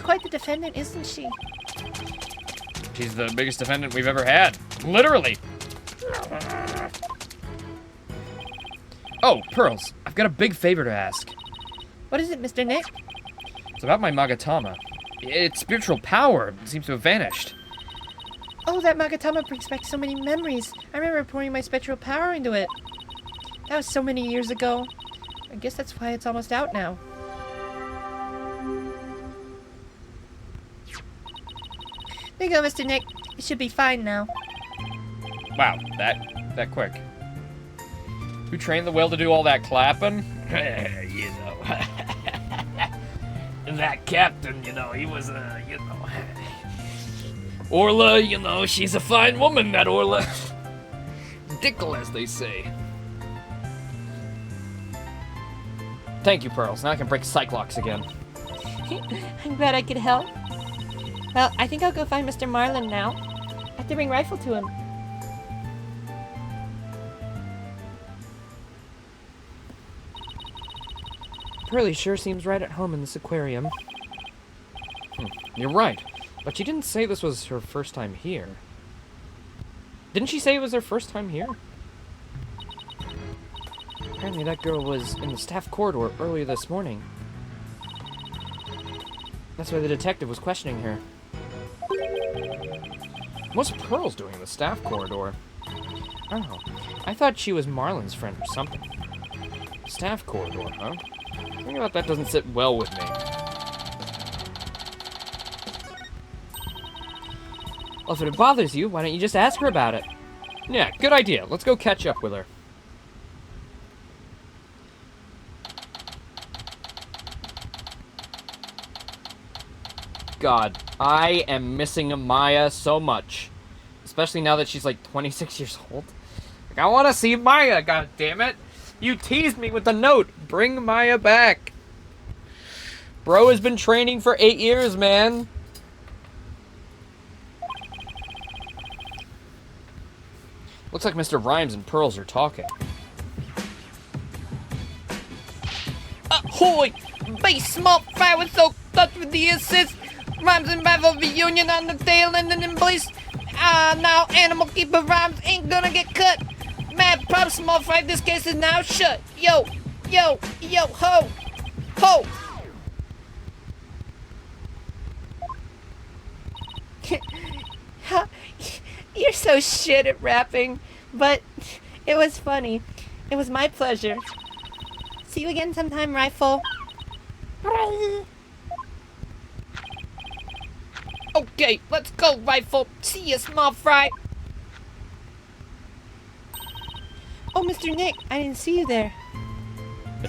quite the defendant, isn't she? She's the biggest defendant we've ever had. Literally. Oh, Pearls, I've got a big favor to ask. What is it, Mr. Nick? It's about my Magatama. Its spiritual power seems to have vanished. Oh, that Magatama brings back so many memories. I remember pouring my spectral power into it. That was so many years ago. I guess that's why it's almost out now. There you go, Mr. Nick. It should be fine now. Wow, that quick. Who trained the whale to do all that clapping? You know. That captain, you know, he was, you know. Orla, you know, she's a fine woman, that Orla. Dickle, as they say. Thank you, Pearls. Now I can break Cyclops again. I'm glad I could help. Well, I think I'll go find Mr. Marlin now. I have to bring Rifle to him. Pearlie sure seems right at home in this aquarium. You're right, but she didn't say this was her first time here. Didn't she say it was her first time here? Apparently that girl was in the staff corridor earlier this morning. That's why the detective was questioning her. What's Pearls doing in the staff corridor? Oh, I thought she was Marlin's friend or something. Staff corridor, huh? Thinking about that doesn't sit well with me. Well, if it bothers you, why don't you just ask her about it? Yeah, good idea. Let's go catch up with her. God, I am missing Maya so much. Especially now that she's like 26 years old. Like, I want to see Maya, god damn it. You teased me with the note. Bring Maya back. Bro has been training for 8 years, man. Looks like Mr. Rhymes and Pearls are talking. Ahoy! Base small fire was so touched with the assist. Rhymes and Battle reunion on the tail end and in place. Now Animal Keeper Rhymes ain't gonna get cut. Mad prop small fry, this case is now shut. Yo, yo, yo, ho, ho. You're so shit at rapping, but it was funny. It was my pleasure. See you again sometime, Rifle. Okay, let's go, Rifle. See you, small fry. Oh, Mr. Nick, I didn't see you there. Hey,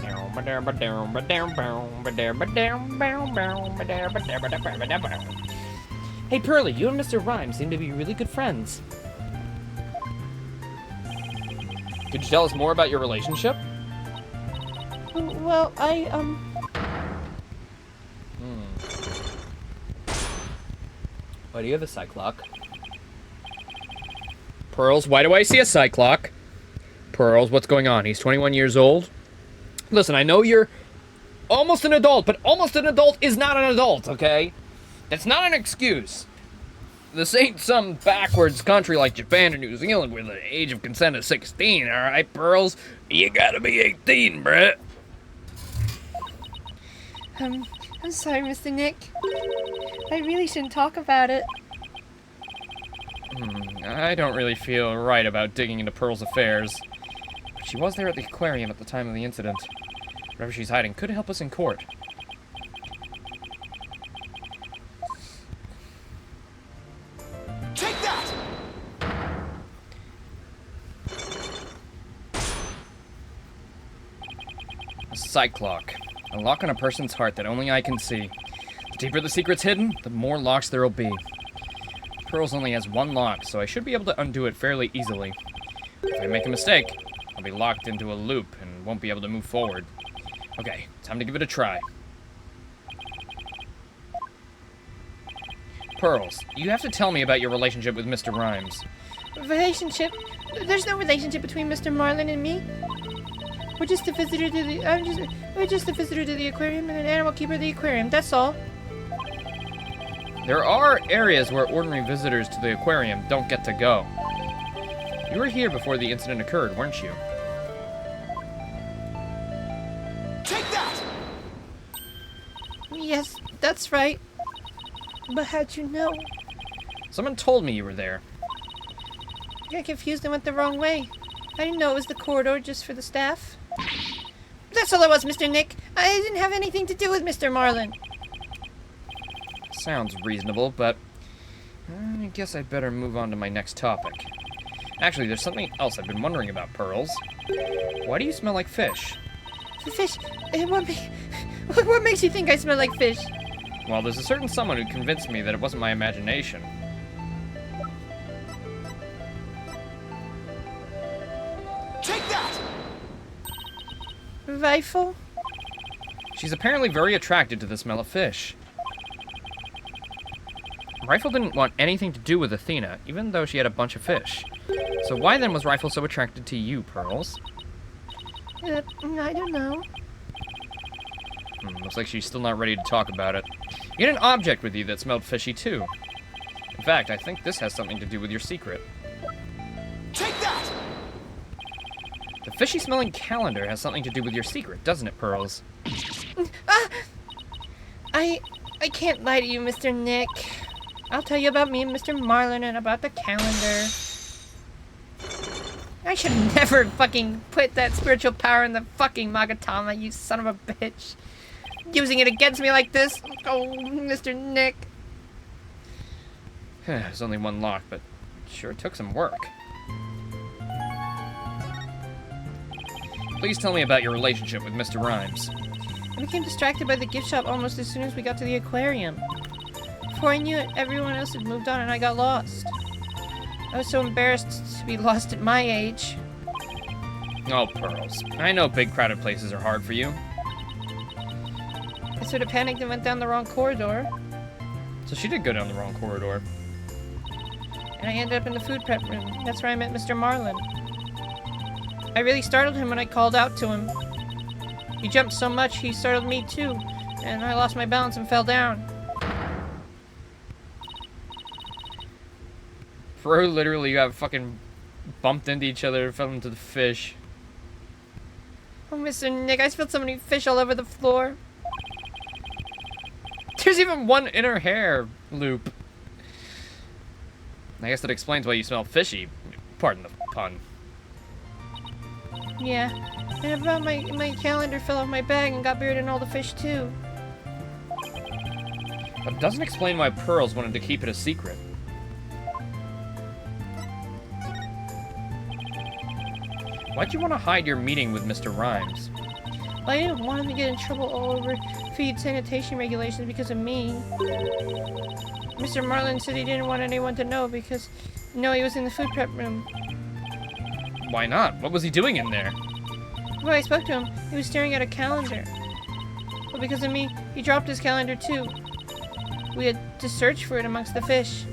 Pearly, you and Mr. Rhyme seem to be really good friends. Could you tell us more about your relationship? Well, Why do you have a Cyclock? Pearls, why do I see a Cyclock? Pearls, what's going on? He's 21 years old? Listen, I know you're almost an adult, but almost an adult is not an adult, okay? That's not an excuse. This ain't some backwards country like Japan or New Zealand where the age of consent is 16, alright, Pearls? You gotta be 18, Brett. I'm sorry, Mr. Nick. I really shouldn't talk about it. I don't really feel right about digging into Pearl's affairs. But she was there at the aquarium at the time of the incident. Wherever she's hiding could help us in court. Take that! A Cyclock. A lock on a person's heart that only I can see. The deeper the secret's hidden, the more locks there'll be. Pearls only has one lock, so I should be able to undo it fairly easily. If I make a mistake, I'll be locked into a loop and won't be able to move forward. Okay, time to give it a try. Pearls, you have to tell me about your relationship with Mr. Rhymes. Relationship? There's no relationship between Mr. Marlin and me. We're just a visitor to the. We're just a visitor to the aquarium and an animal keeper of the aquarium. That's all. There are areas where ordinary visitors to the aquarium don't get to go. You were here before the incident occurred, weren't you? Take that! Yes, that's right. But how'd you know? Someone told me you were there. I got confused and went the wrong way. I didn't know it was the corridor just for the staff. That's all it was, Mr. Nick. I didn't have anything to do with Mr. Marlin. Sounds reasonable, but I guess I'd better move on to my next topic. Actually, there's something else I've been wondering about, Pearls. Why do you smell like fish? The fish. What makes you think I smell like fish? Well, there's a certain someone who convinced me that it wasn't my imagination. Take that! Rifle? She's apparently very attracted to the smell of fish. Rifle didn't want anything to do with Athena, even though she had a bunch of fish. So why then was Rifle so attracted to you, Pearls? I don't know. Looks like she's still not ready to talk about it. You had an object with you that smelled fishy too. In fact, I think this has something to do with your secret. Take that! The fishy-smelling calendar has something to do with your secret, doesn't it, Pearls? I can't lie to you, Mr. Nick. I'll tell you about me and Mr. Marlin and about the calendar. I should never fucking put that spiritual power in the fucking Magatama, you son of a bitch. Using it against me like this. Oh, Mr. Nick. There's only one lock, but sure took some work. Please tell me about your relationship with Mr. Rhymes. I became distracted by the gift shop almost as soon as we got to the aquarium. Before I knew it, everyone else had moved on and I got lost. I was so embarrassed to be lost at my age. Oh, Pearls. I know big crowded places are hard for you. I sort of panicked and went down the wrong corridor. So she did go down the wrong corridor. And I ended up in the food prep room. That's where I met Mr. Marlin. I really startled him when I called out to him. He jumped so much, he startled me too. And I lost my balance and fell down. Bro, literally got fucking bumped into each other and fell into the fish. Oh, Mr. Nick, I spilled so many fish all over the floor. There's even one in her hair loop. I guess that explains why you smell fishy. Pardon the pun. Yeah, and about my calendar fell off my bag and got buried in all the fish too. That doesn't explain why Pearls wanted to keep it a secret. Why'd you want to hide your meeting with Mr. Rhymes? Well, I didn't want him to get in trouble all over feed sanitation regulations because of me. Mr. Marlin said he didn't want anyone to know because, he was in the food prep room. Why not? What was he doing in there? When I spoke to him, he was staring at a calendar. But because of me, he dropped his calendar too. We had to search for it amongst the fish.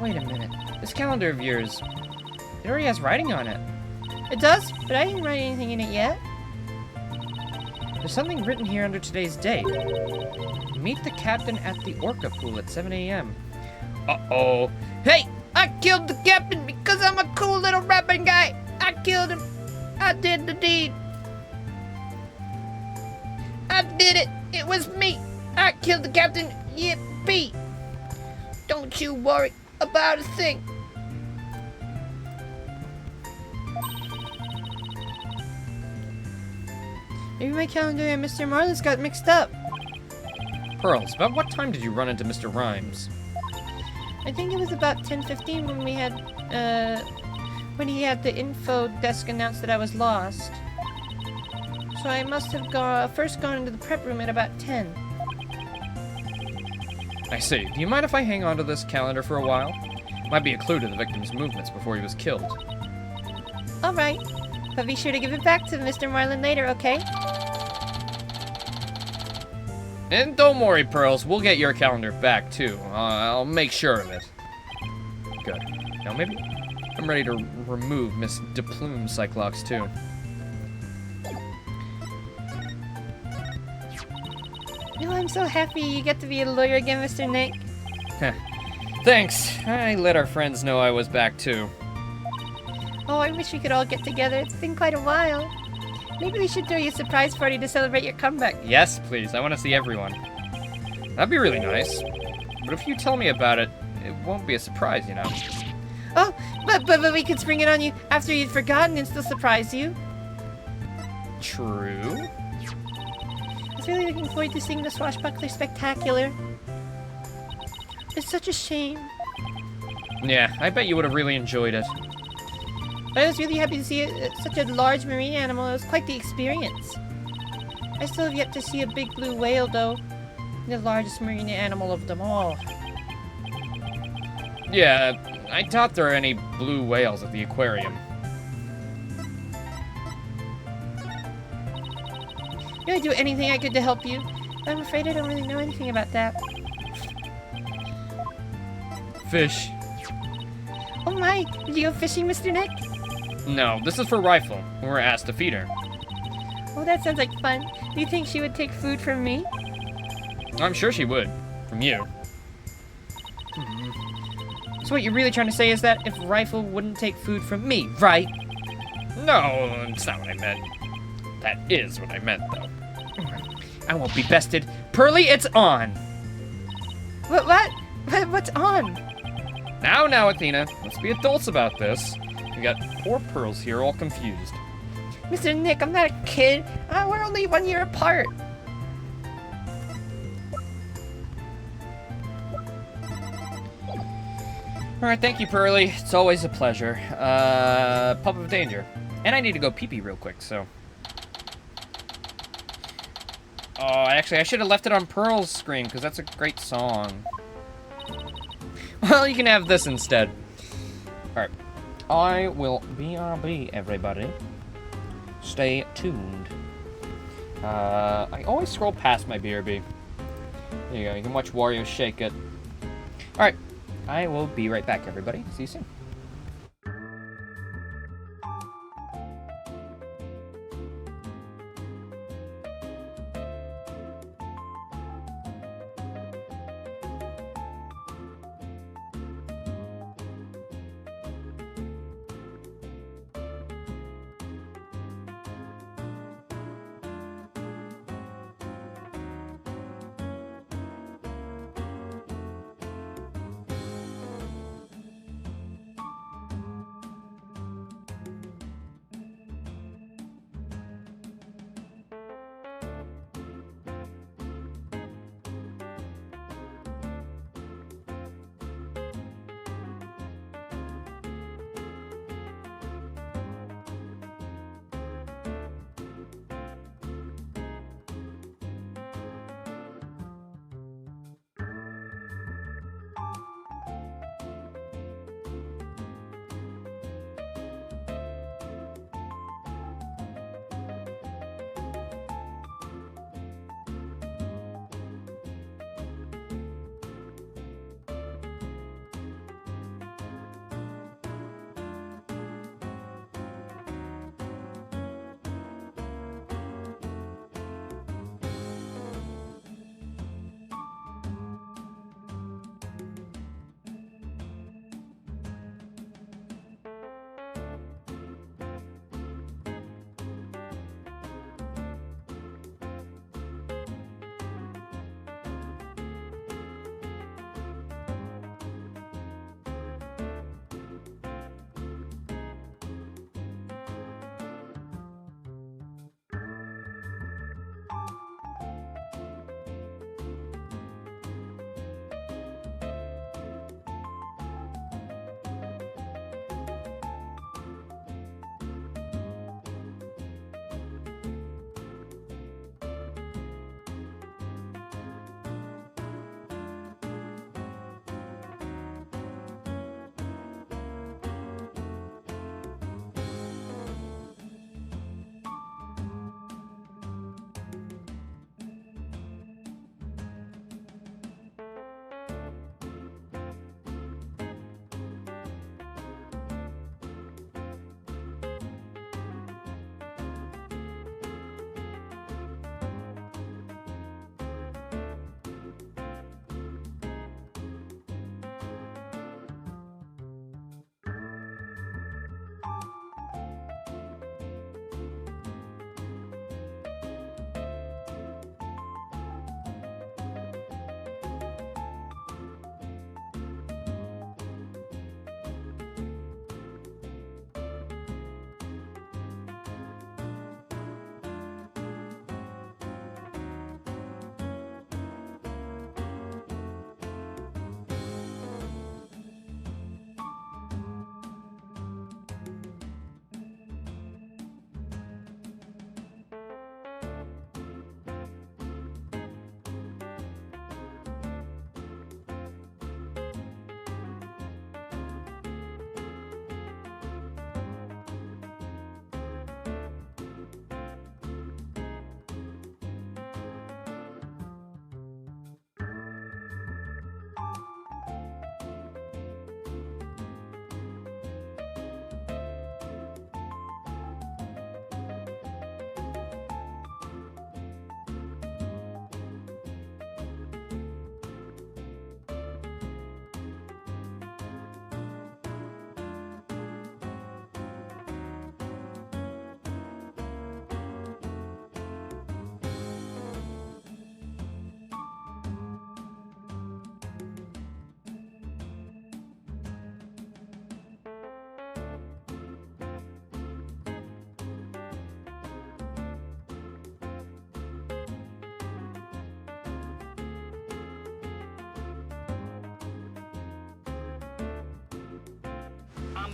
Wait a minute. This calendar of yours, it already has writing on it. It does, but I didn't write anything in it yet. There's something written here under today's date. Meet the captain at the Orca pool at 7 a.m. Uh-oh. Hey! I killed the captain because I'm a cool little rapping guy! I killed him! I did the deed! I did it! It was me! I killed the captain! Yippee! Don't you worry about a thing! Maybe my calendar and Mr. Marlin's got mixed up. Pearls, about what time did you run into Mr. Rhymes? I think it was about 10:15 when we had, when he had the info desk announce that I was lost. So I must have first gone into the prep room at about 10. I see. Do you mind if I hang on to this calendar for a while? Might be a clue to the victim's movements before he was killed. Alright, but be sure to give it back to Mr. Marlin later, okay? And don't worry, Pearls, we'll get your calendar back, too. I'll make sure of it. Good. Now maybe I'm ready to remove Miss DePlume Cyclops, too. No, I'm so happy you get to be a lawyer again, Mr. Nick. Thanks. I let our friends know I was back, too. Oh, I wish we could all get together. It's been quite a while. Maybe we should throw you a surprise party to celebrate your comeback. Yes, please. I want to see everyone. That'd be really nice. But if you tell me about it, it won't be a surprise, you know. Oh, but we could spring it on you after you'd forgotten and still surprise you. True. I was really looking forward to seeing the Swashbuckler Spectacular. It's such a shame. Yeah, I bet you would have really enjoyed it. But I was really happy to see such a large marine animal. It was quite the experience. I still have yet to see a big blue whale, though. The largest marine animal of them all. Yeah, I doubt there are any blue whales at the aquarium. Can I do anything I could to help you? I'm afraid I don't really know anything about that. Fish. Oh my! Did you go fishing, Mr. Nick? No, this is for Rifle. We were asked to feed her. Oh, that sounds like fun. Do you think she would take food from me? I'm sure she would. From you. So what you're really trying to say is that if Rifle wouldn't take food from me, right? No, that's not what I meant. That is what I meant, though. I won't be bested. Pearly, it's on! What? What's on? Now, Athena. Let's be adults about this. We got poor Pearls here all confused. Mr. Nick, I'm not a kid. We're only 1 year apart. Alright, thank you, Pearly. It's always a pleasure. Pup of Danger. And I need to go pee-pee real quick, so... Oh, actually, I should have left it on Pearl's screen, because that's a great song. Well, you can have this instead. Alright. I will BRB, everybody. Stay tuned. I always scroll past my BRB. There you go, you can watch Wario shake it. Alright. I will be right back, everybody. See you soon.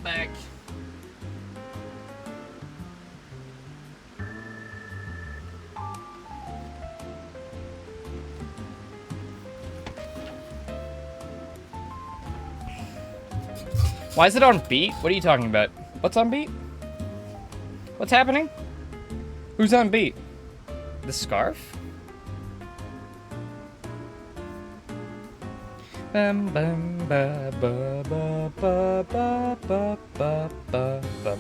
back. Why is it on beat? What are you talking about? What's on beat? What's happening? Who's on beat? The scarf? Bum, bum, ba, ba, ba, ba, ba, ba, ba, ba, ba.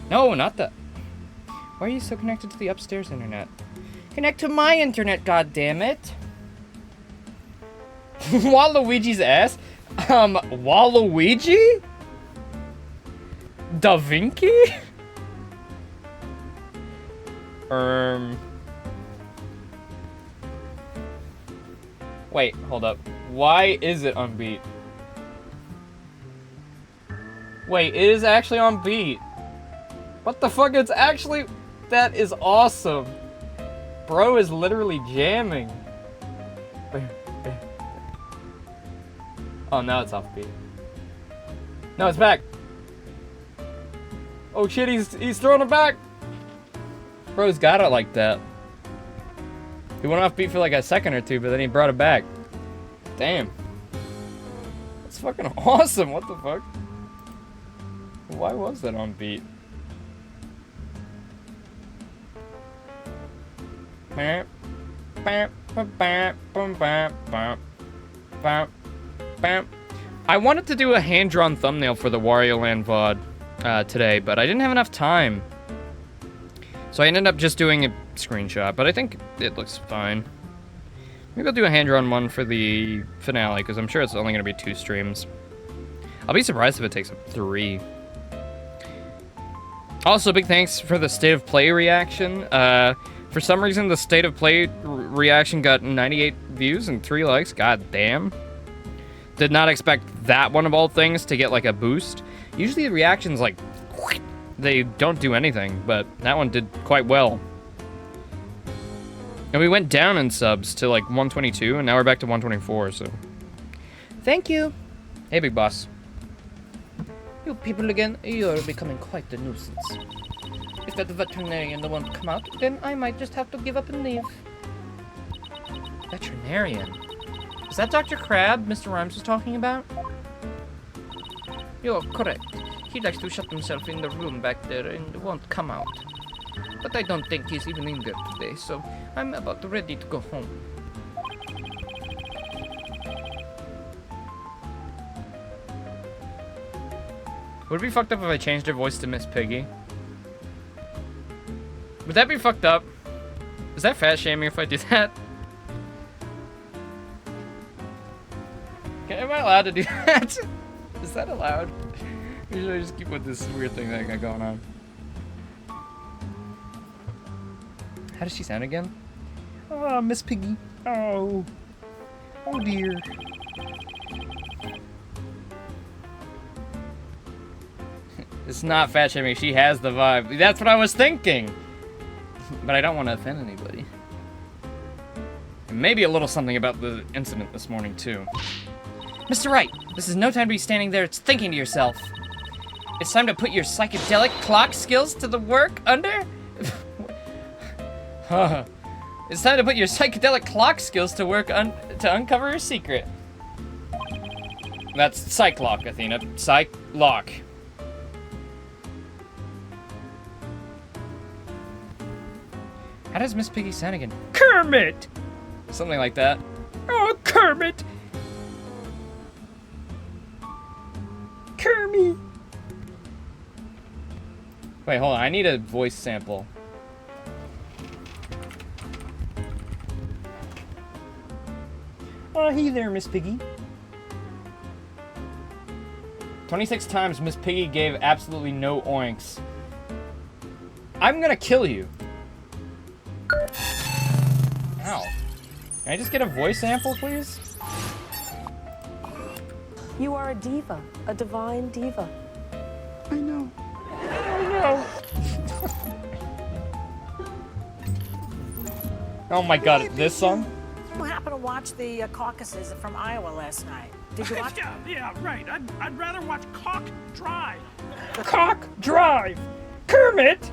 No, not the... Why are you so connected to the upstairs internet? Connect to my internet, goddammit! Waluigi's ass? Waluigi? Da Vinci? Wait, hold up. Why is it on beat? Wait, it is actually on beat. What the fuck? It's actually... That is awesome. Bro is literally jamming. Oh, now it's off beat. No, it's back. Oh shit, he's throwing it back. Bro's got it like that. He went off beat for like a second or two, but then he brought it back. Damn. That's fucking awesome. What the fuck? Why was that on beat? I wanted to do a hand-drawn thumbnail for the Wario Land VOD today, but I didn't have enough time. So I ended up just doing a screenshot, but I think it looks fine. Maybe I'll do a hand-drawn one for the finale, because I'm sure it's only going to be 2 streams. I'll be surprised if it takes up 3. Also, big thanks for the State of Play reaction. For some reason, the State of Play reaction got 98 views and 3 likes. God damn. Did not expect that one of all things to get like a boost. Usually the reactions like, they don't do anything, but that one did quite well. And we went down in subs to like 122, and now we're back to 124, so. Thank you. Hey, big boss. You people again, you're becoming quite a nuisance. If that veterinarian won't come out, then I might just have to give up and leave. Veterinarian? Is that Dr. Crab Mr. Rhymes was talking about? You're correct. He likes to shut himself in the room back there and won't come out. But I don't think he's even in there today, so I'm about ready to go home. Would it be fucked up if I changed her voice to Miss Piggy? Would that be fucked up? Is that fat shaming if I do that? Am I allowed to do that? Is that allowed? Or should I just keep with this weird thing that I got going on? How does she sound again? Oh, Miss Piggy. Oh. Oh dear. It's not fat shaming. She has the vibe. That's what I was thinking. But I don't want to offend anybody. And maybe a little something about the incident this morning, too. Mr. Wright, this is no time to be standing there thinking to yourself. It's time to put your psychedelic clock skills to the work under... It's time to put your psychedelic clock skills to work to uncover your secret. That's psych lock, Athena. Psych lock. How does Miss Piggy sound again? Kermit! Something like that. Oh, Kermit! Kermit! Wait, hold on. I need a voice sample. Oh, hey there, Miss Piggy. 26 times Miss Piggy gave absolutely no oinks. I'm gonna kill you. Ow. Can I just get a voice sample, please? You are a diva, a divine diva. I know. I know. Oh my god, this song? You happened to watch the caucuses from Iowa last night. Did you watch? Yeah, right. I'd rather watch Cock Drive. Cock Drive! Kermit!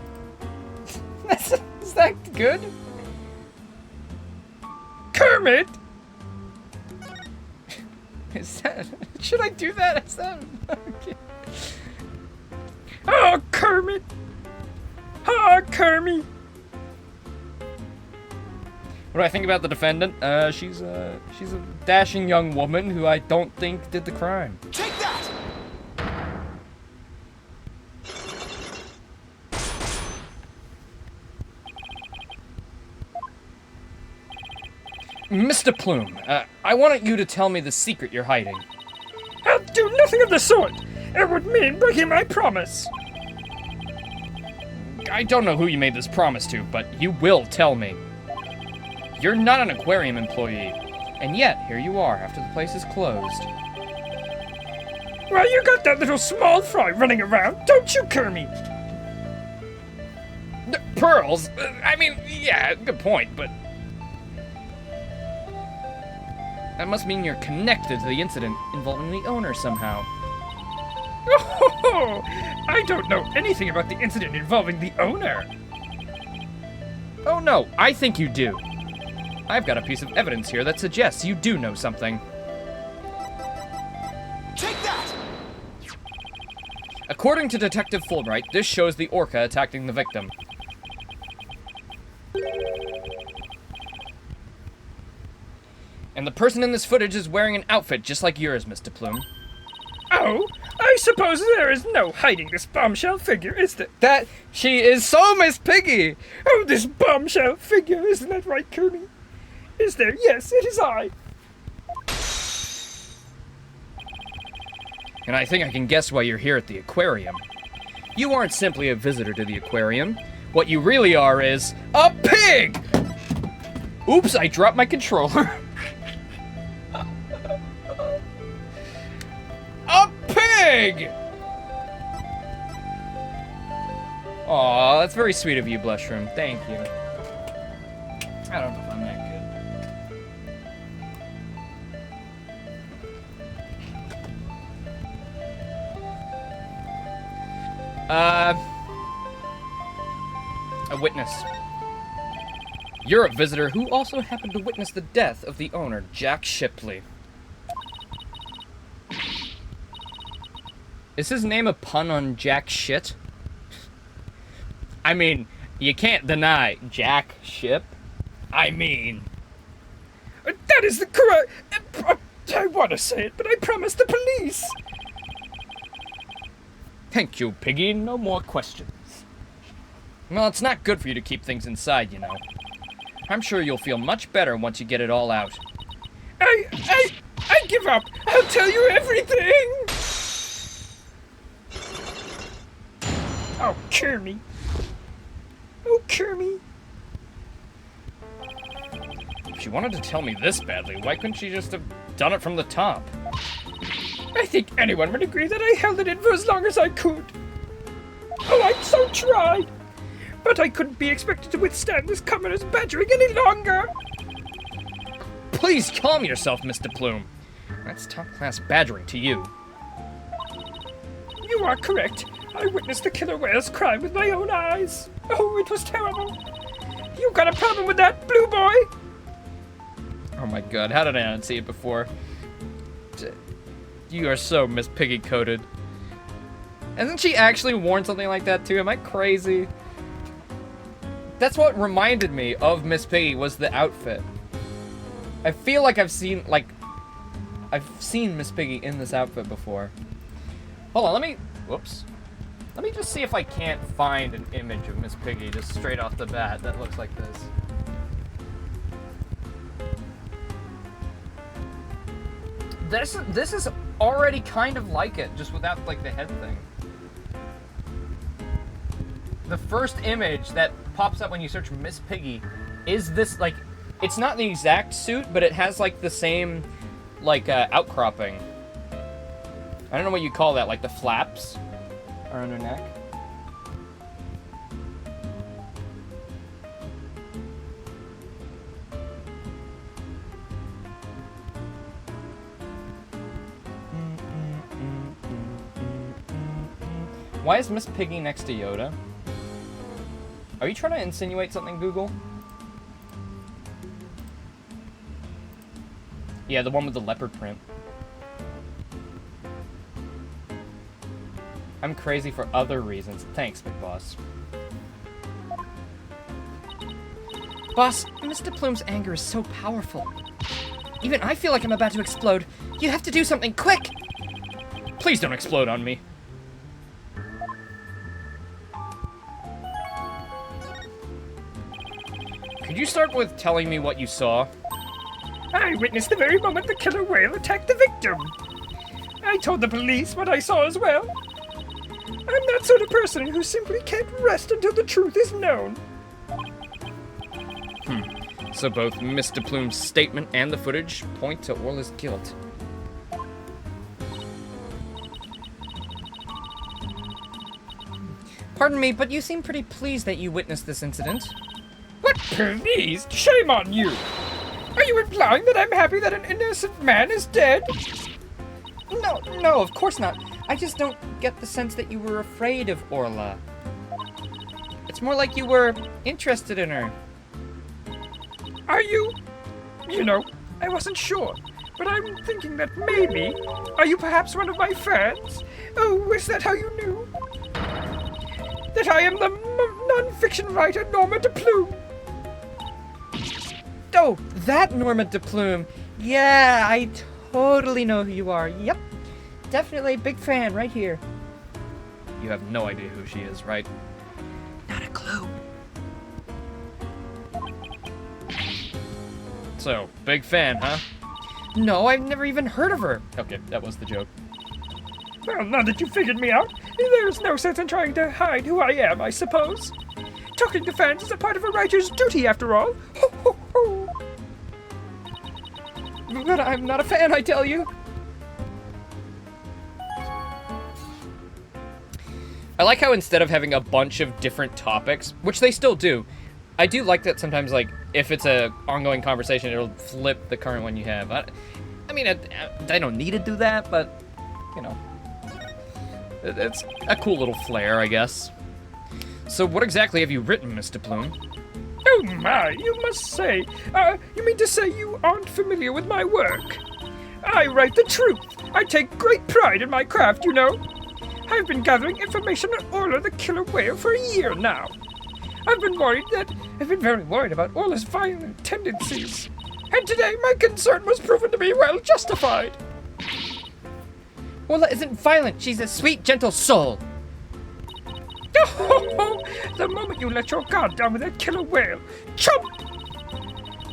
Is that good? Kermit! Is that... Should I do that? Is that... Okay. Oh, Kermit! Oh, Kermit! What do I think about the defendant? She's a dashing young woman who I don't think did the crime. Take that! Mr. Plume, I want you to tell me the secret you're hiding. I'll do nothing of the sort! It would mean breaking my promise! I don't know who you made this promise to, but you will tell me. You're not an aquarium employee, and yet here you are after the place is closed. Well, you got that little small fry running around, don't you, Kermit? Pearls? I mean, yeah, good point, but... That must mean you're connected to the incident involving the owner somehow. Oh, I don't know anything about the incident involving the owner. Oh no, I think you do. I've got a piece of evidence here that suggests you do know something. Take that! According to Detective Fulbright, this shows the orca attacking the victim. And the person in this footage is wearing an outfit just like yours, Mr. Plume. Oh, I suppose there is no hiding this bombshell figure, is there? That she is so Miss Piggy! Oh, this bombshell figure, isn't that right, Kermit? Is there? Yes, it is I. And I think I can guess why you're here at the aquarium. You aren't simply a visitor to the aquarium. What you really are is a pig! Oops, I dropped my controller. A pig! Aw, that's very sweet of you, Blushroom. Thank you. I don't know if I'm that good. A witness. You're a visitor who also happened to witness the death of the owner, Jack Shipley. Is his name a pun on Jack Shit? I mean, you can't deny Jack Ship. I mean... That is the correct... I want to say it, but I promised the police. Thank you, Piggy. No more questions. Well, it's not good for you to keep things inside, you know. I'm sure you'll feel much better once you get it all out. I give up. I'll tell you everything. Oh, Kermit. Oh, Kermit. If she wanted to tell me this badly, why couldn't she just have done it from the top? I think anyone would agree that I held it in for as long as I could. Oh, I so tried. But I couldn't be expected to withstand this commoner's badgering any longer. Please calm yourself, Mr. Plume. That's top-class badgering to you. You are correct. I witnessed the killer whale's crime with my own eyes. Oh, it was terrible. You got a problem with that, Blue Boy? Oh my god, how did I not see it before? You are so Miss Piggy-coated. Hasn't she actually worn something like that too? Am I crazy? That's what reminded me of Miss Piggy, was the outfit. I feel like I've seen Miss Piggy in this outfit before. Hold on, let me just see if I can't find an image of Miss Piggy just straight off the bat that looks like this. This is already kind of like it, just without like the head thing. The first image that pops up when you search Miss Piggy is this, like, it's not the exact suit, but it has like the same, like, outcropping. I don't know what you call that, like the flaps are on her neck. Why is Miss Piggy next to Yoda? Are you trying to insinuate something, Google? Yeah, the one with the leopard print. I'm crazy for other reasons. Thanks, Big Boss. Boss, Mr. Plume's anger is so powerful. Even I feel like I'm about to explode. You have to do something quick! Please don't explode on me. Could you start with telling me what you saw? I witnessed the very moment the killer whale attacked the victim. I told the police what I saw as well. I'm that sort of person who simply can't rest until the truth is known. So both Mr. Plume's statement and the footage point to Orla's guilt. Pardon me, but you seem pretty pleased that you witnessed this incident. What pleased? Shame on you! Are you implying that I'm happy that an innocent man is dead? No, of course not. I just don't get the sense that you were afraid of Orla. It's more like you were interested in her. Are you? You know, I wasn't sure, but I'm thinking that maybe... Are you perhaps one of my fans? Oh, is that how you knew? That I am the non-fiction writer Norma de Plume. Oh, that Norma de Plume. Yeah, I totally know who you are. Yep. Definitely a big fan right here. You have no idea who she is, right? Not a clue. So, big fan, huh? No, I've never even heard of her. Okay, that was the joke. Well, now that you've figured me out, there's no sense in trying to hide who I am, I suppose. Talking to fans is a part of a writer's duty, after all. Ho, ho, ho. But I'm not a fan, I tell you. I like how instead of having a bunch of different topics, which they still do, I do like that sometimes, like, if it's a ongoing conversation, it'll flip the current one you have. I mean, I don't need to do that, but, you know, it's a cool little flair, I guess. So what exactly have you written, Mr. Plume? Oh my, you must say. You mean to say you aren't familiar with my work? I write the truth. I take great pride in my craft, you know. I've been gathering information on Orla the killer whale for a year now. I've been very worried about Orla's violent tendencies. And today my concern was proven to be well justified. Orla isn't violent. She's a sweet, gentle soul. Oh, the moment you let your guard down with that killer whale, chomp!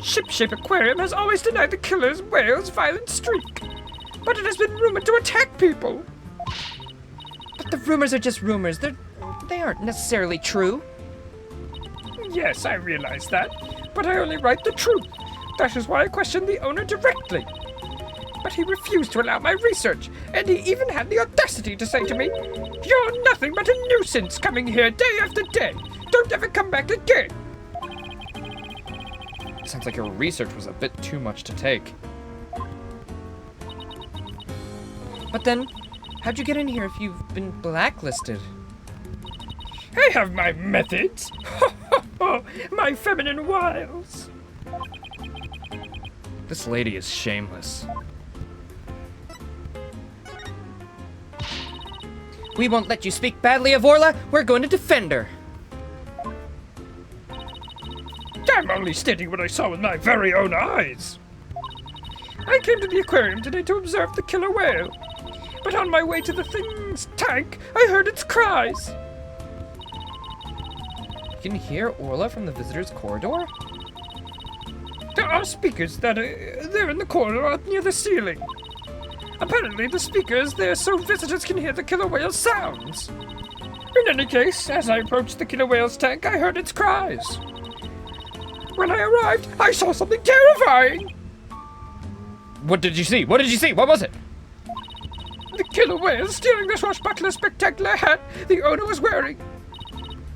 Shipshape Aquarium has always denied the killer whale's violent streak, but it has been rumored to attack people. But the rumors are just rumors. They aren't necessarily true. Yes, I realize that, but I only write the truth. That is why I questioned the owner directly. But he refused to allow my research, and he even had the audacity to say to me, "You're nothing but a nuisance coming here day after day. Don't ever come back again." Sounds like your research was a bit too much to take. But then, how'd you get in here if you've been blacklisted? I have my methods. My feminine wiles. This lady is shameless. We won't let you speak badly of Orla. We're going to defend her. I'm only stating what I saw with my very own eyes. I came to the aquarium today to observe the killer whale, but on my way to the thing's tank, I heard its cries. You can hear Orla from the visitor's corridor? There are speakers that are there in the corner out near the ceiling. Apparently the speakers there so visitors can hear the killer whale's sounds. In any case, as I approached the killer whale's tank, I heard its cries. When I arrived, I saw something terrifying. What did you see? What did you see? What was it? The killer whale stealing the swashbuckler spectacular hat the owner was wearing.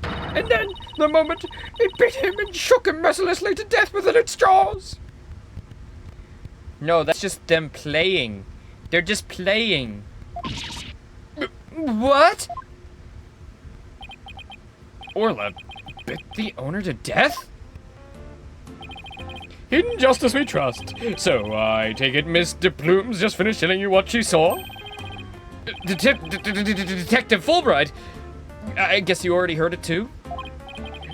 And then, the moment, it bit him and shook him mercilessly to death within its jaws. No, that's just them playing. They're just playing. What? Orla bit the owner to death? In justice we trust. So, I take it Miss De Plume's just finished telling you what she saw? Detective Fulbright? I guess you already heard it too?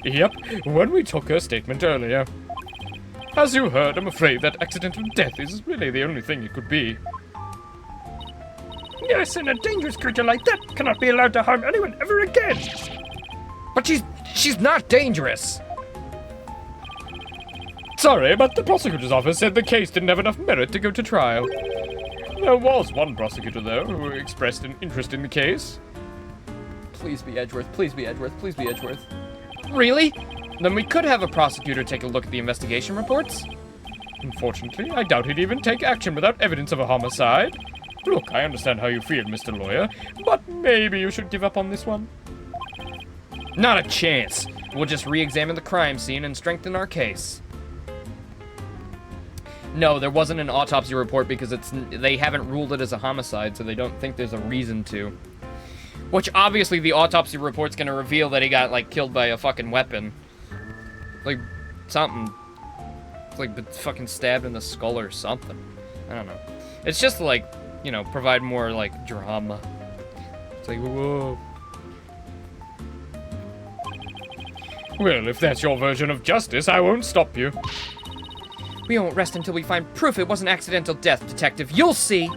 Yep, when we took her statement earlier. As you heard, I'm afraid that accidental death is really the only thing it could be. Yes, and a dangerous creature like that cannot be allowed to harm anyone ever again. But she's not dangerous. Sorry, but the prosecutor's office said the case didn't have enough merit to go to trial. There was one prosecutor, though, who expressed an interest in the case. Please be Edgeworth, please be Edgeworth, please be Edgeworth. Really? Then we could have a prosecutor take a look at the investigation reports? Unfortunately, I doubt he'd even take action without evidence of a homicide. Look, I understand how you feel, Mr. Lawyer, but maybe you should give up on this one. Not a chance. We'll just re-examine the crime scene and strengthen our case. No, there wasn't an autopsy report because they haven't ruled it as a homicide, so they don't think there's a reason to. Which, obviously, the autopsy report's gonna reveal that he got, like, killed by a fucking weapon. Like, something. Like, fucking stabbed in the skull or something. I don't know. It's just, like, you know, provide more, like, drama. It's like, whoa. Well, if that's your version of justice, I won't stop you. We won't rest until we find proof it wasn't accidental death, Detective. You'll see!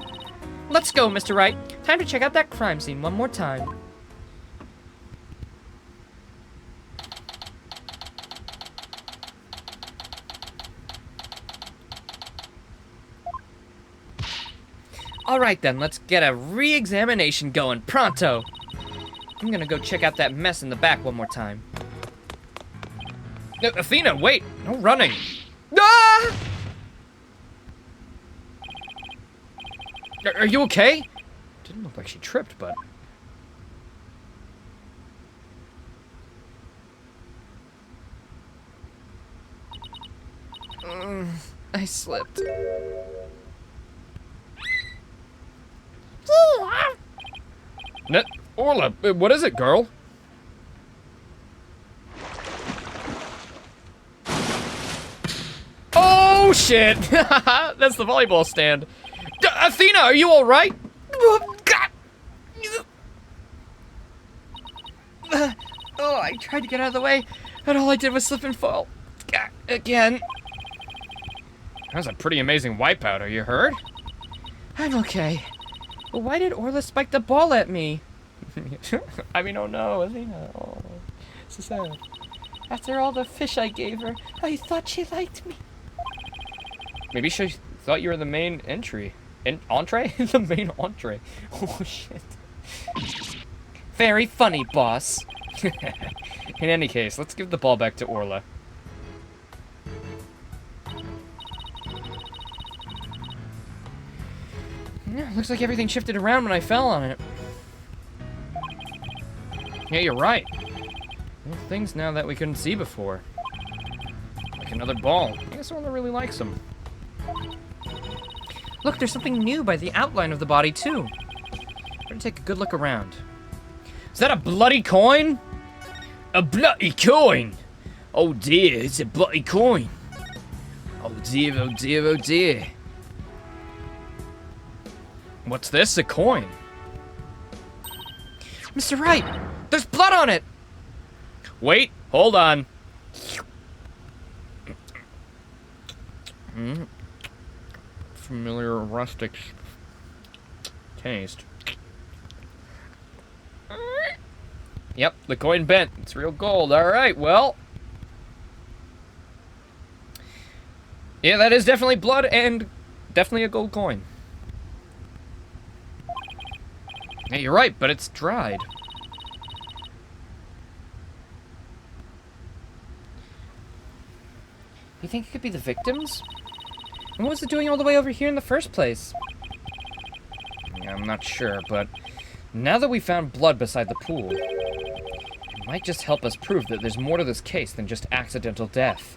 Let's go, Mr. Wright. Time to check out that crime scene one more time. Alright then, let's get a re-examination going, pronto! I'm gonna go check out that mess in the back one more time. Athena, wait! No running! Ah! Are you okay? Didn't look like she tripped, but... I slipped. Orla, what is it, girl? Oh, shit! That's the volleyball stand. Athena, are you alright? Oh, I tried to get out of the way, and all I did was slip and fall. Again. That was a pretty amazing wipeout. Are you hurt? I'm okay. But why did Orla spike the ball at me? I mean, oh no, Athena. Oh, so sad. After all the fish I gave her, I thought she liked me. Maybe she thought you were the main entry. Entree? The main entree. Oh, shit. Very funny, boss. In any case, let's give the ball back to Orla. Yeah, looks like everything shifted around when I fell on it. Yeah, you're right. Well, things now that we couldn't see before. Like another ball. I guess Orla really likes them. Look, there's something new by the outline of the body, too. Better take a good look around. Is that a bloody coin? A bloody coin? Oh dear, it's a bloody coin. Oh dear, oh dear, oh dear. What's this? A coin? Mr. Wright, there's blood on it! Wait, hold on. Familiar rustic taste. Yep, the coin bent. It's real gold. Alright, well. Yeah, that is definitely blood and definitely a gold coin. Yeah, you're right, but it's dried. You think it could be the victims? And what was it doing all the way over here in the first place? Yeah, I'm not sure, but now that we found blood beside the pool, it might just help us prove that there's more to this case than just accidental death.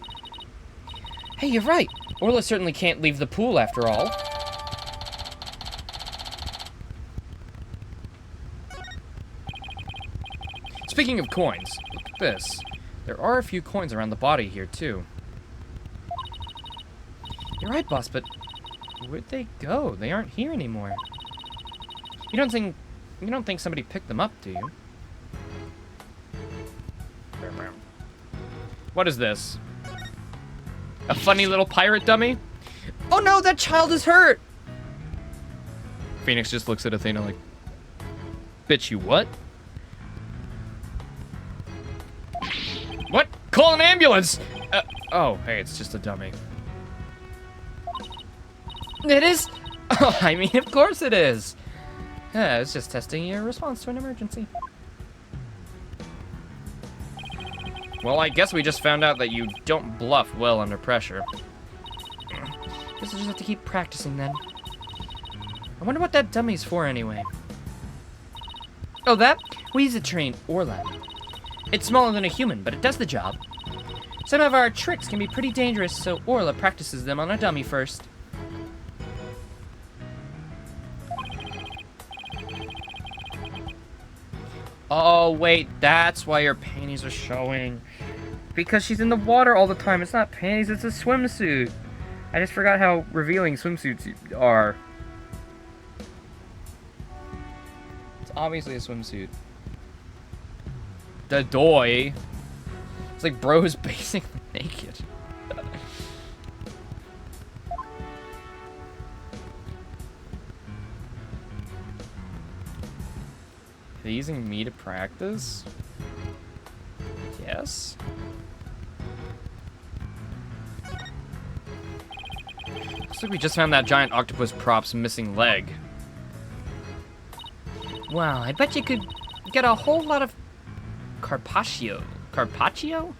Hey, you're right. Orla certainly can't leave the pool after all. Speaking of coins, look at this. There are a few coins around the body here, too. You're right, boss, but where'd they go? They aren't here anymore. You don't think somebody picked them up, do you? What is this? A funny little pirate dummy? Oh no, that child is hurt! Phoenix just looks at Athena like, bitch, you what? What? Call an ambulance! Oh, hey, it's just a dummy. It is? Oh, I mean, of course it is. I was just testing your response to an emergency. Well, I guess we just found out that you don't bluff well under pressure. Guess I'll just have to keep practicing then. I wonder what that dummy's for anyway. Oh, that? We use a train Orla. It's smaller than a human, but it does the job. Some of our tricks can be pretty dangerous, so Orla practices them on a dummy first. Oh, wait, that's why your panties are showing. Because she's in the water all the time. It's not panties, it's a swimsuit. I just forgot how revealing swimsuits are. It's obviously a swimsuit. The doy. It's like bro is basically naked. Are they using me to practice? Yes. Looks like we just found that giant octopus prop's missing leg. Wow, I bet you could get a whole lot of carpaccio. Carpaccio?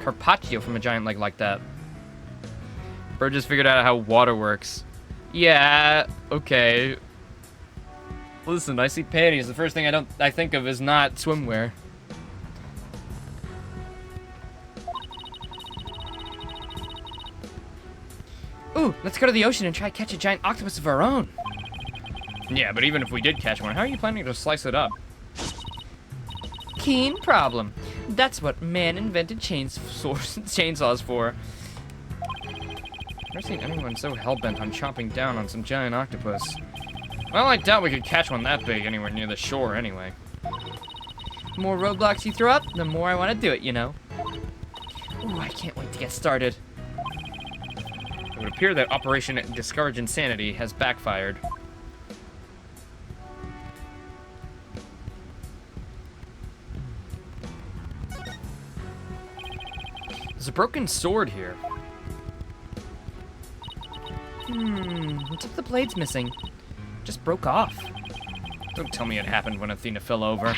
Carpaccio from a giant leg like that. Bird just figured out how water works. Yeah, okay. Listen, I see panties. The first thing I think of is not swimwear. Ooh, let's go to the ocean and try to catch a giant octopus of our own. Yeah, but even if we did catch one, how are you planning to slice it up? Keen problem. That's what man invented chainsaws for. Never seen anyone so hell-bent on chopping down on some giant octopus. Well, I doubt we could catch one that big anywhere near the shore anyway. The more roadblocks you throw up, the more I want to do it, you know. Ooh, I can't wait to get started. It would appear that Operation Discourage Insanity has backfired. There's a broken sword here. What's up the blade's missing? Just broke off. Don't tell me it happened when Athena fell over.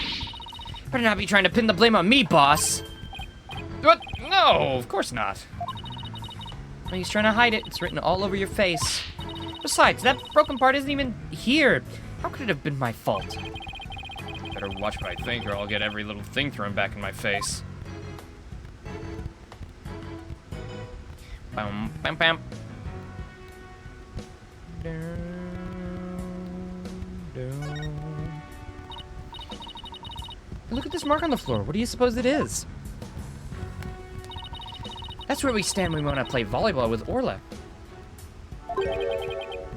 Better not be trying to pin the blame on me, boss. What? No, of course not. Well, he's trying to hide it. It's written all over your face. Besides, that broken part isn't even here. How could it have been my fault? Better watch what I think or I'll get every little thing thrown back in my face. Bam, bam, bam. Look at this mark on the floor. What do you suppose it is? That's where we stand when we want to play volleyball with Orla.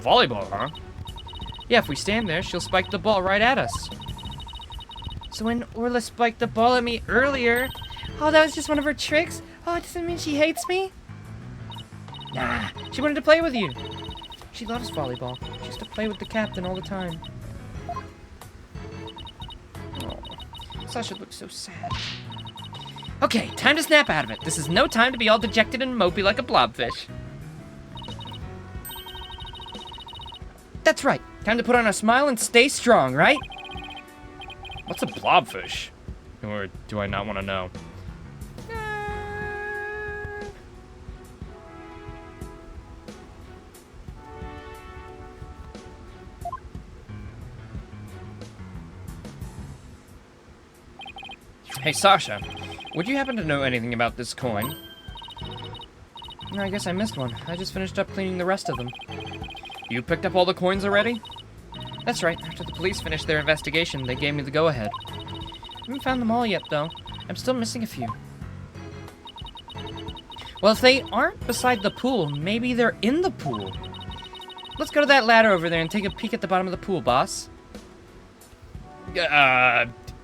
Volleyball, huh? Yeah, if we stand there, she'll spike the ball right at us. So when Orla spiked the ball at me earlier, oh, that was just one of her tricks? Oh, it doesn't mean she hates me? Nah, she wanted to play with you. She loves volleyball. She used to play with the captain all the time. Oh, Sasha looks so sad. Okay, time to snap out of it. This is no time to be all dejected and mopey like a blobfish. That's right. Time to put on a smile and stay strong, right? What's a blobfish? Or do I not want to know? Hey, Sasha, would you happen to know anything about this coin? No, I guess I missed one. I just finished up cleaning the rest of them. You picked up all the coins already? That's right. After the police finished their investigation, they gave me the go-ahead. Haven't found them all yet, though. I'm still missing a few. Well, if they aren't beside the pool, maybe they're in the pool. Let's go to that ladder over there and take a peek at the bottom of the pool, boss.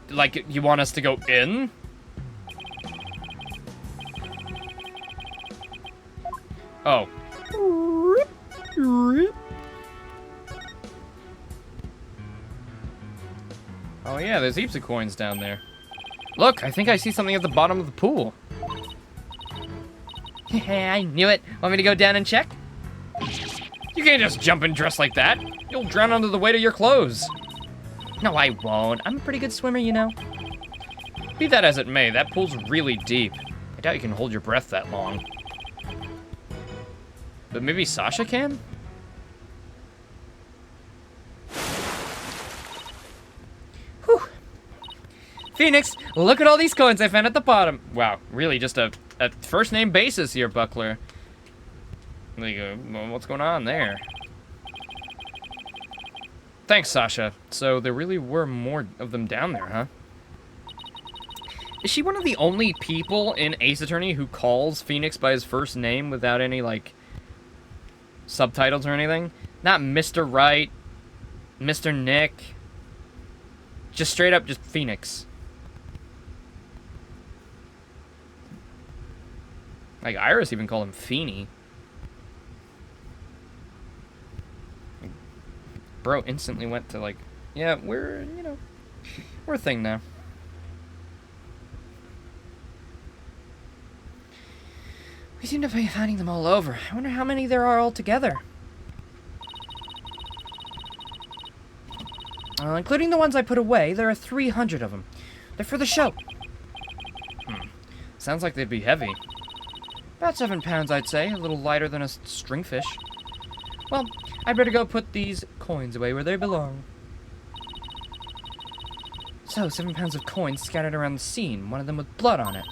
Like, you want us to go in? Oh. Oh yeah, there's heaps of coins down there. Look, I think I see something at the bottom of the pool. I knew it. Want me to go down and check? You can't just jump and dress like that. You'll drown under the weight of your clothes. No, I won't. I'm a pretty good swimmer, you know. Be that as it may, that pool's really deep. I doubt you can hold your breath that long. But maybe Sasha can? Whew. Phoenix, look at all these coins I found at the bottom. Wow, really just a first name basis here, Buckler. Like, what's going on there? Thanks, Sasha. So there really were more of them down there, huh? Is she one of the only people in Ace Attorney who calls Phoenix by his first name without any, like, subtitles or anything? Not Mr. Wright, Mr. Nick. Just straight up just Phoenix. Like, Iris even called him Feeny. Bro instantly went to, like, yeah, we're, you know, we're a thing now. We seem to be finding them all over. I wonder how many there are altogether. Including the ones I put away, there are 300 of them. They're for the show. Sounds like they'd be heavy. About 7 pounds, I'd say. A little lighter than a stringfish. Well, I'd better go put these coins away where they belong. So, 7 pounds of coins scattered around the scene, one of them with blood on it.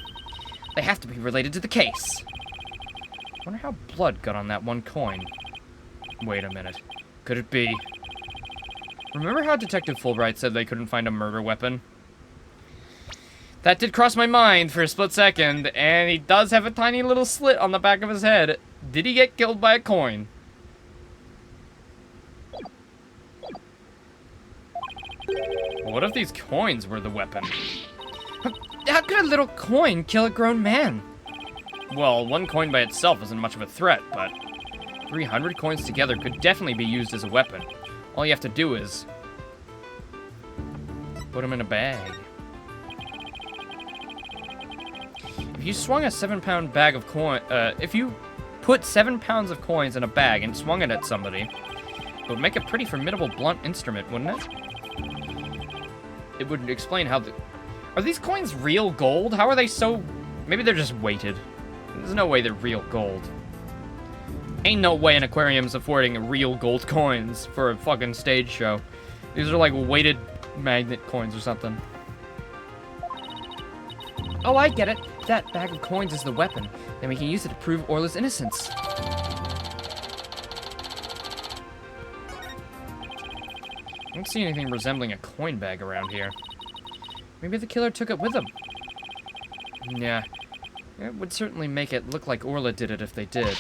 They have to be related to the case. Wonder how blood got on that one coin. Wait a minute. Could it be... Remember how Detective Fulbright said they couldn't find a murder weapon? That did cross my mind for a split second, and he does have a tiny little slit on the back of his head. Did he get killed by a coin? What if these coins were the weapon? How could a little coin kill a grown man? Well, one coin by itself isn't much of a threat, but 300 coins together could definitely be used as a weapon. All you have to do is put them in a bag. If you swung a 7-pound bag of coin, if you put 7 pounds of coins in a bag and swung it at somebody, it would make a pretty formidable blunt instrument, wouldn't it? It would explain how the... Are these coins real gold? How are they so... Maybe they're just weighted. There's no way they're real gold. Ain't no way an aquarium's affording real gold coins for a fucking stage show. These are like weighted magnet coins or something. Oh, I get it. That bag of coins is the weapon. Then we can use it to prove Orla's innocence. I don't see anything resembling a coin bag around here. Maybe the killer took it with him. Yeah, it would certainly make it look like Orla did it if they did. You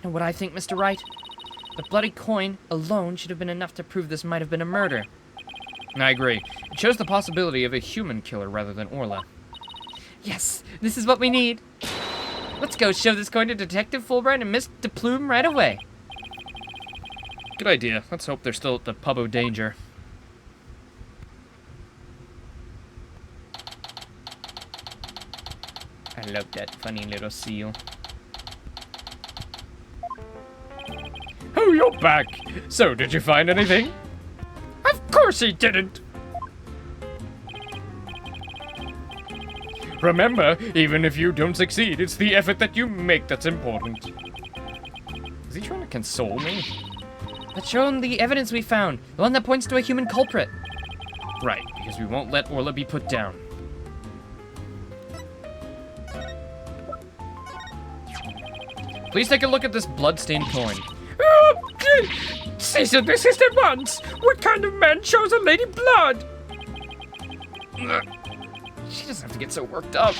know what I think, Mr. Wright? The bloody coin alone should have been enough to prove this might have been a murder. I agree. It shows the possibility of a human killer rather than Orla. Yes, this is what we need. Let's go show this coin to Detective Fulbright and Miss DePlume right away. Good idea. Let's hope they're still at the Pub o' Danger. I love that funny little seal. Oh, you're back! So, did you find anything? Of course he didn't. Remember, even if you don't succeed, it's the effort that you make that's important. Is he trying to console me? Let's show him the evidence we found. The one that points to a human culprit. Right, because we won't let Orla be put down. Please take a look at this blood-stained coin. Cease and desist at once. What kind of man shows a lady blood? She doesn't have to get so worked up.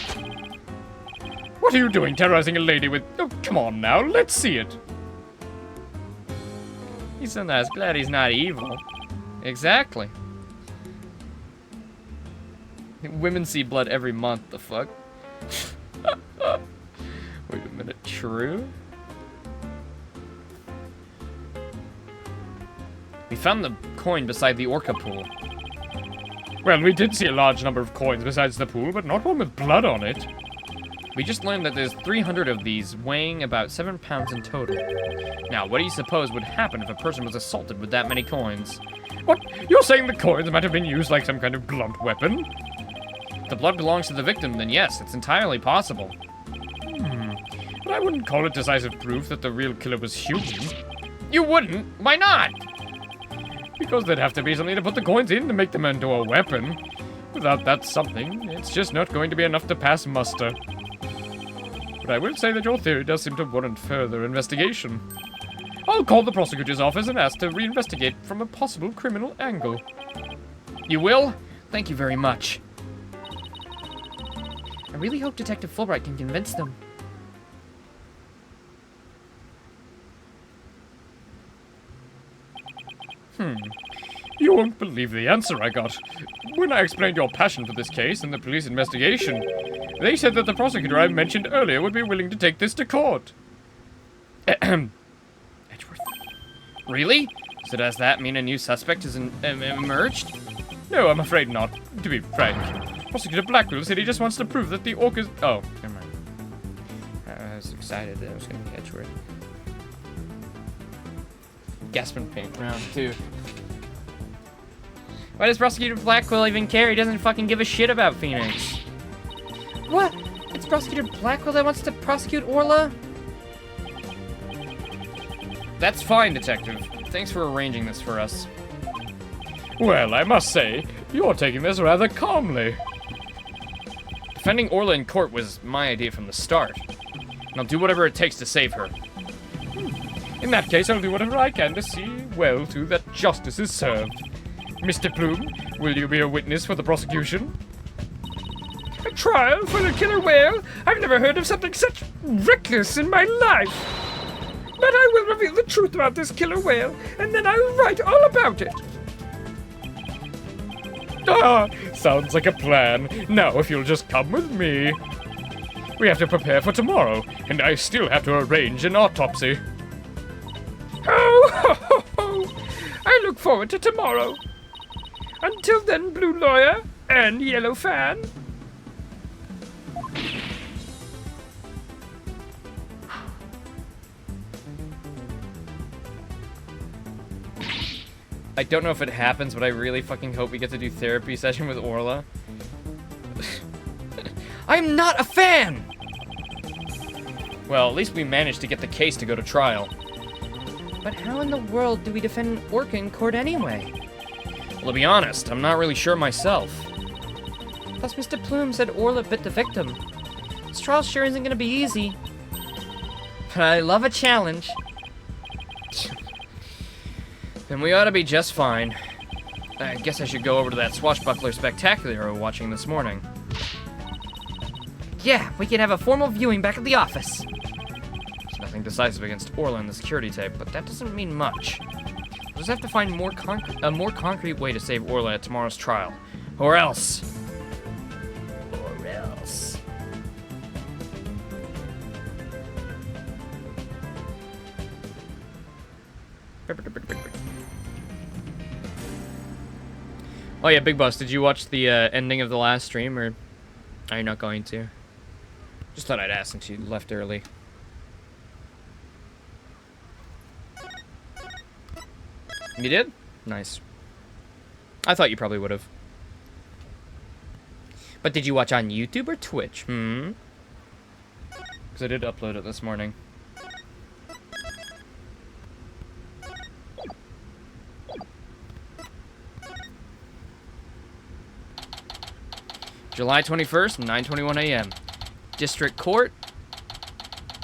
What are you doing, terrorizing a lady with... Oh, come on now, let's see it. He's so nice. Glad he's not evil. Exactly. Women see blood every month, the fuck? Wait a minute, true? We found the coin beside the orca pool. Well, we did see a large number of coins besides the pool, but not one with blood on it. We just learned that there's 300 of these, weighing about 7 pounds in total. Now, what do you suppose would happen if a person was assaulted with that many coins? What? You're saying the coins might have been used like some kind of blunt weapon? If the blood belongs to the victim, then yes, it's entirely possible. But I wouldn't call it decisive proof that the real killer was human. You wouldn't? Why not? Because there'd have to be something to put the coins in to make them into a weapon. Without that something, it's just not going to be enough to pass muster. But I will say that your theory does seem to warrant further investigation. I'll call the prosecutor's office and ask to reinvestigate from a possible criminal angle. You will? Thank you very much. I really hope Detective Fulbright can convince them. You won't believe the answer I got. When I explained your passion for this case and the police investigation, they said that the prosecutor I mentioned earlier would be willing to take this to court. Edgeworth. Really? So does that mean a new suspect has emerged? No, I'm afraid not, to be frank. Prosecutor Blackwell said he just wants to prove that the orcas... Oh, Never mind. I was excited that it was going to be Edgeworth. Gasping paint round 2. Why does Prosecutor Blackwell even care? He doesn't fucking give a shit about Phoenix. What? It's Prosecutor Blackwell that wants to prosecute Orla? That's fine, Detective. Thanks for arranging this for us. well, I must say, you're taking this rather calmly. Defending Orla in court was my idea from the start. And I'll do whatever it takes to save her. In that case, I'll do whatever I can to see, well, to that justice is served. Mr. Plume, will you be a witness for the prosecution? A trial for the killer whale? I've never heard of something such reckless in my life. But I will reveal the truth about this killer whale, and then I'll write all about it. Ah, sounds like a plan. Now, if you'll just come with me. We have to prepare for tomorrow, and I still have to arrange an autopsy. Oh, ho, ho, ho. I look forward to tomorrow. Until then, Blue Lawyer and Yellow Fan. I don't know if it happens, but I really fucking hope we get to do therapy session with Orla. I'm not a fan! Well, at least we managed to get the case to go to trial. But how in the world do we defend an orca in court anyway? Well, to be honest, I'm not really sure myself. Plus, Mr. Plume said Orla bit the victim. This trial sure isn't gonna be easy. But I love a challenge. Then we ought to be just fine. I guess I should go over to that Swashbuckler Spectacular we were watching this morning. Yeah, we can have a formal viewing back at the office. There's nothing decisive against Orla in the security tape, but that doesn't mean much. We'll just have to find a more concrete way to save Orla at tomorrow's trial. Or else. Or else. Oh yeah, Big Boss, did you watch the ending of the last stream, or are you not going to? Just thought I'd ask since you left early. You did? Nice. I thought you probably would have. But did you watch on YouTube or Twitch? Because I did upload it this morning. July 21st, 9:21 a.m. District Court.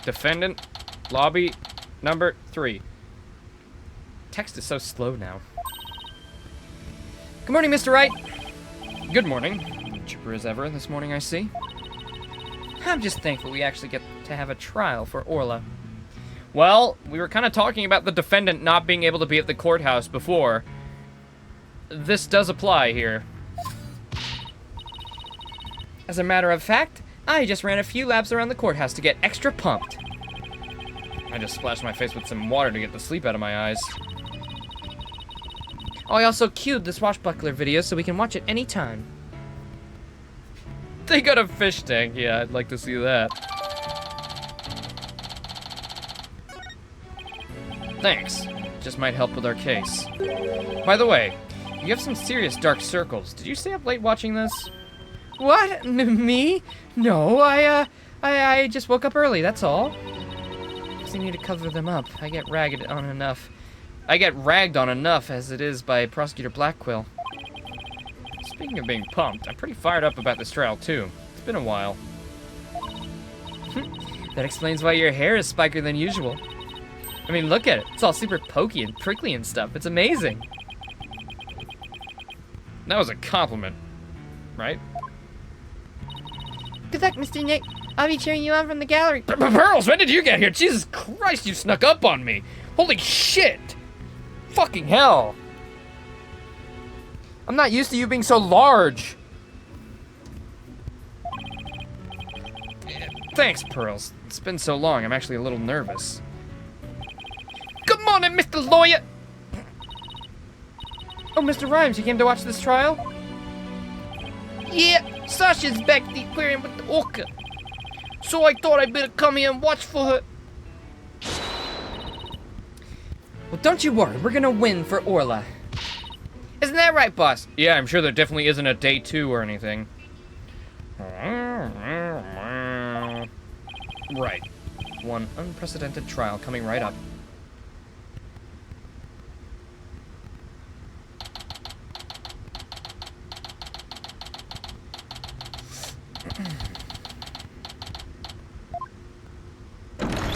Defendant. Lobby number 3. Text is so slow now. Good morning, Mr. Wright. Good morning. chipper as ever this morning, I see. I'm just thankful we actually get to have a trial for Orla. Well, we were kind of talking about the defendant not being able to be at the courthouse before. This does apply here. As a matter of fact, I just ran a few laps around the courthouse to get extra pumped. I just splashed my face with some water to get the sleep out of my eyes. Oh, I also queued the Swashbuckler video so we can watch it anytime. They got a fish tank. Yeah, I'd like to see that. Thanks. Just might help with our case. By the way, you have some serious dark circles. Did you stay up late watching this? What? Me? No, I just woke up early, that's all. Because I need to cover them up. I get ragged on enough. I get ragged on enough as it is by Prosecutor Blackquill. Speaking of being pumped, I'm pretty fired up about this trial, too. It's been a while. That explains why your hair is spikier than usual. I mean, look at it. It's all super pokey and prickly and stuff. It's amazing. That was a compliment, right? Good luck, Mr. Nick. I'll be cheering you on from the gallery. Pearls, when did you get here? Jesus Christ, you snuck up on me. Holy shit. Fucking hell. I'm not used to you being so large. Thanks, Pearls. It's been so long, I'm actually a little nervous. Good morning, Mr. Lawyer. Oh, Mr. Rhymes, you came to watch this trial? Yeah, Sasha's back at the aquarium with the orca. So I thought I'd better come here and watch for her. Well, don't you worry. We're gonna win for Orla. Isn't that right, boss? Yeah, I'm sure there definitely isn't a day 2 or anything. Right. One unprecedented trial coming right up.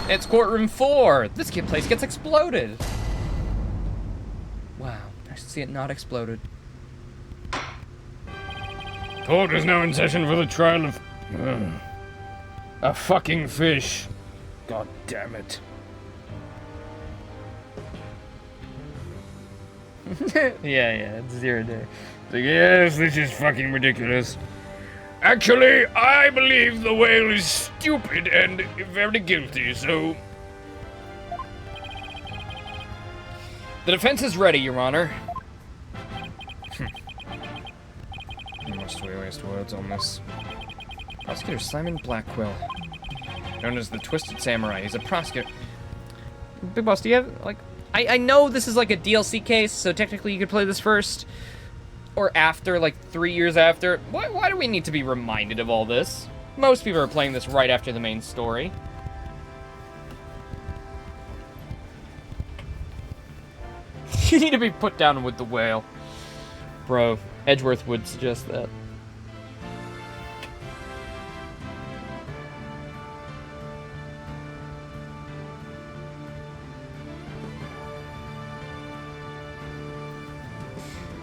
It's courtroom 4. This place gets exploded. Wow, I should see it not exploded. Court is now in session for the trial of a fucking fish. God damn it. yeah, it's 0 day. So yes, this is fucking ridiculous. Actually, I believe the whale is stupid and very guilty, so... The defense is ready, Your Honor. Must we waste words on this? Prosecutor Simon Blackquill. Known as the Twisted Samurai. He's a prosecutor. Big Boss, do you have, like... I know this is like a DLC case, so technically you could play this first. Or after, like 3 years after. Why do we need to be reminded of all this? Most people are playing this right after the main story. You need to be put down with the whale. Bro, Edgeworth would suggest that.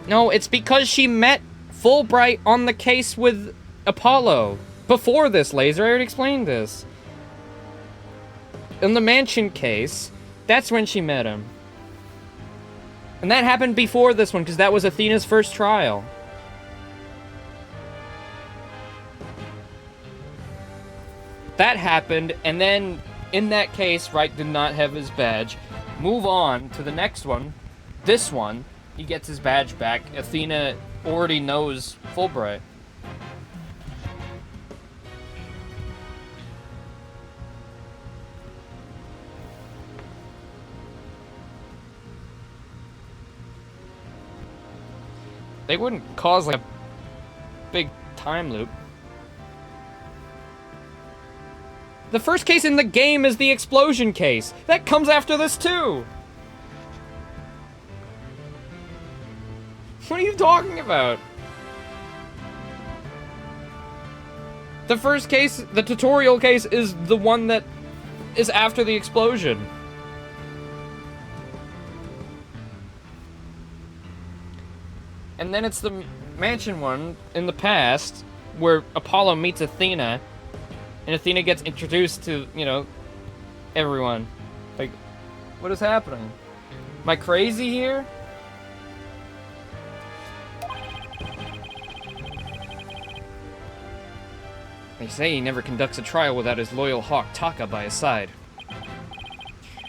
No, it's because she met Fulbright on the case with Apollo. Before this, Laser, I already explained this. In the mansion case, that's when she met him. And that happened before this one, because that was Athena's first trial. That happened, and then, in that case, Wright did not have his badge. Move on to the next one. This one, he gets his badge back. Athena already knows Fulbright. They wouldn't cause like a big time loop. The first case in the game is the explosion case. That comes after this too. What are you talking about? The first case, the tutorial case, is the one that is after the explosion. And then it's the mansion one in the past, where Apollo meets Athena, and Athena gets introduced to, you know, everyone. Like, what is happening? Am I crazy here? They say he never conducts a trial without his loyal hawk Taka by his side.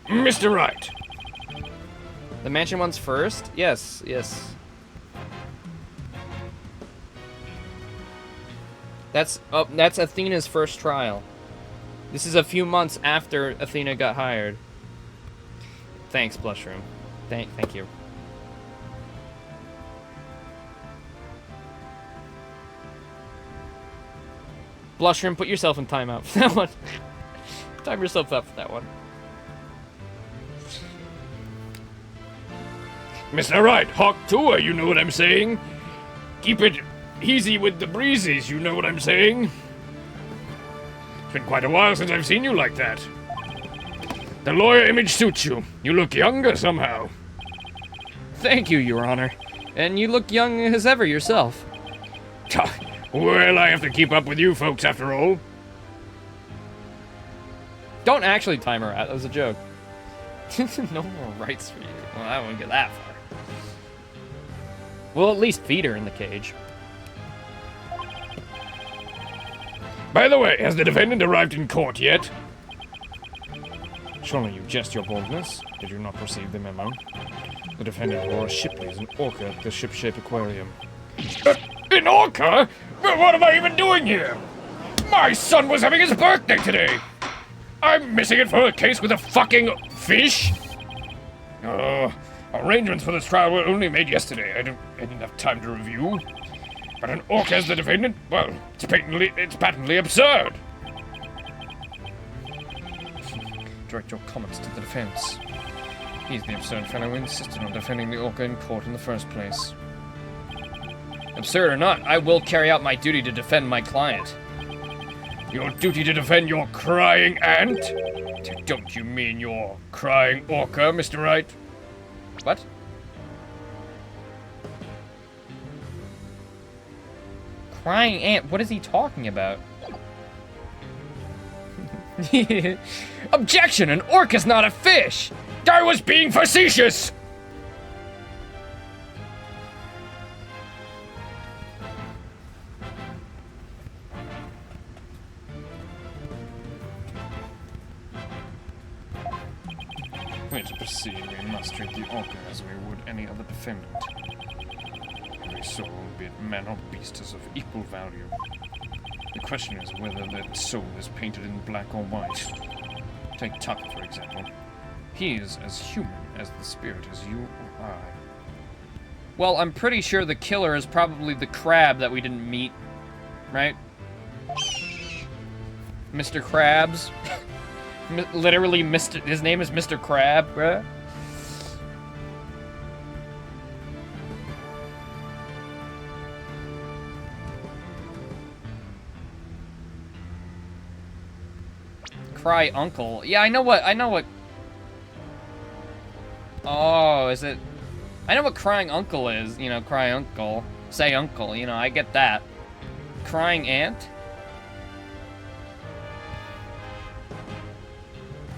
Mr. Wright. The mansion one's first? Yes, yes. That's Athena's first trial. This is a few months after Athena got hired. Thanks, Blushroom. Thank you. Blushroom, put yourself in timeout for that one. Time yourself up for that one. Mr. Wright, Hawk Tour, you know what I'm saying? Keep it easy with the breezes, you know what I'm saying? It's been quite a while since I've seen you like that. The lawyer image suits you. You look younger somehow. Thank you, Your Honor. And you look young as ever yourself. Well, I have to keep up with you folks after all. Don't actually time her out. That was a joke. No more rights for you. Well, I won't get that far. We'll at least feed her in the cage. By the way, has the defendant arrived in court yet? Surely you jest your boldness. Did you not receive the memo? The defendant wore Shipley's an orca at the ship-shape aquarium. An orca? But what am I even doing here? My son was having his birthday today! I'm missing it for a case with a fucking fish? Arrangements for this trial were only made yesterday. I didn't have time to review. But an orca as the defendant? Well, it's patently absurd. Direct your comments to the defense. He's the absurd fellow who insisted on defending the orca in court in the first place. Absurd or not, I will carry out my duty to defend my client. Your duty to defend your crying ant? Don't you mean your crying orca, Mr. Wright? What? Crying ant? What is he talking about? Objection! An orca's not a fish! I was being facetious! Way to proceed, we must treat the orca as we would any other defendant. Every soul, be it man or beast, is of equal value. The question is whether that soul is painted in black or white. Take Tuck, for example. He is as human as the spirit as you or I. Well, I'm pretty sure the killer is probably the crab that we didn't meet, right? Mr. Krabs. Literally, his name is Mr. Crab, bruh. Cry Uncle. Yeah, I know what. Oh, is it? I know what Crying Uncle is. You know, Cry Uncle. Say Uncle. You know, I get that. Crying Ant?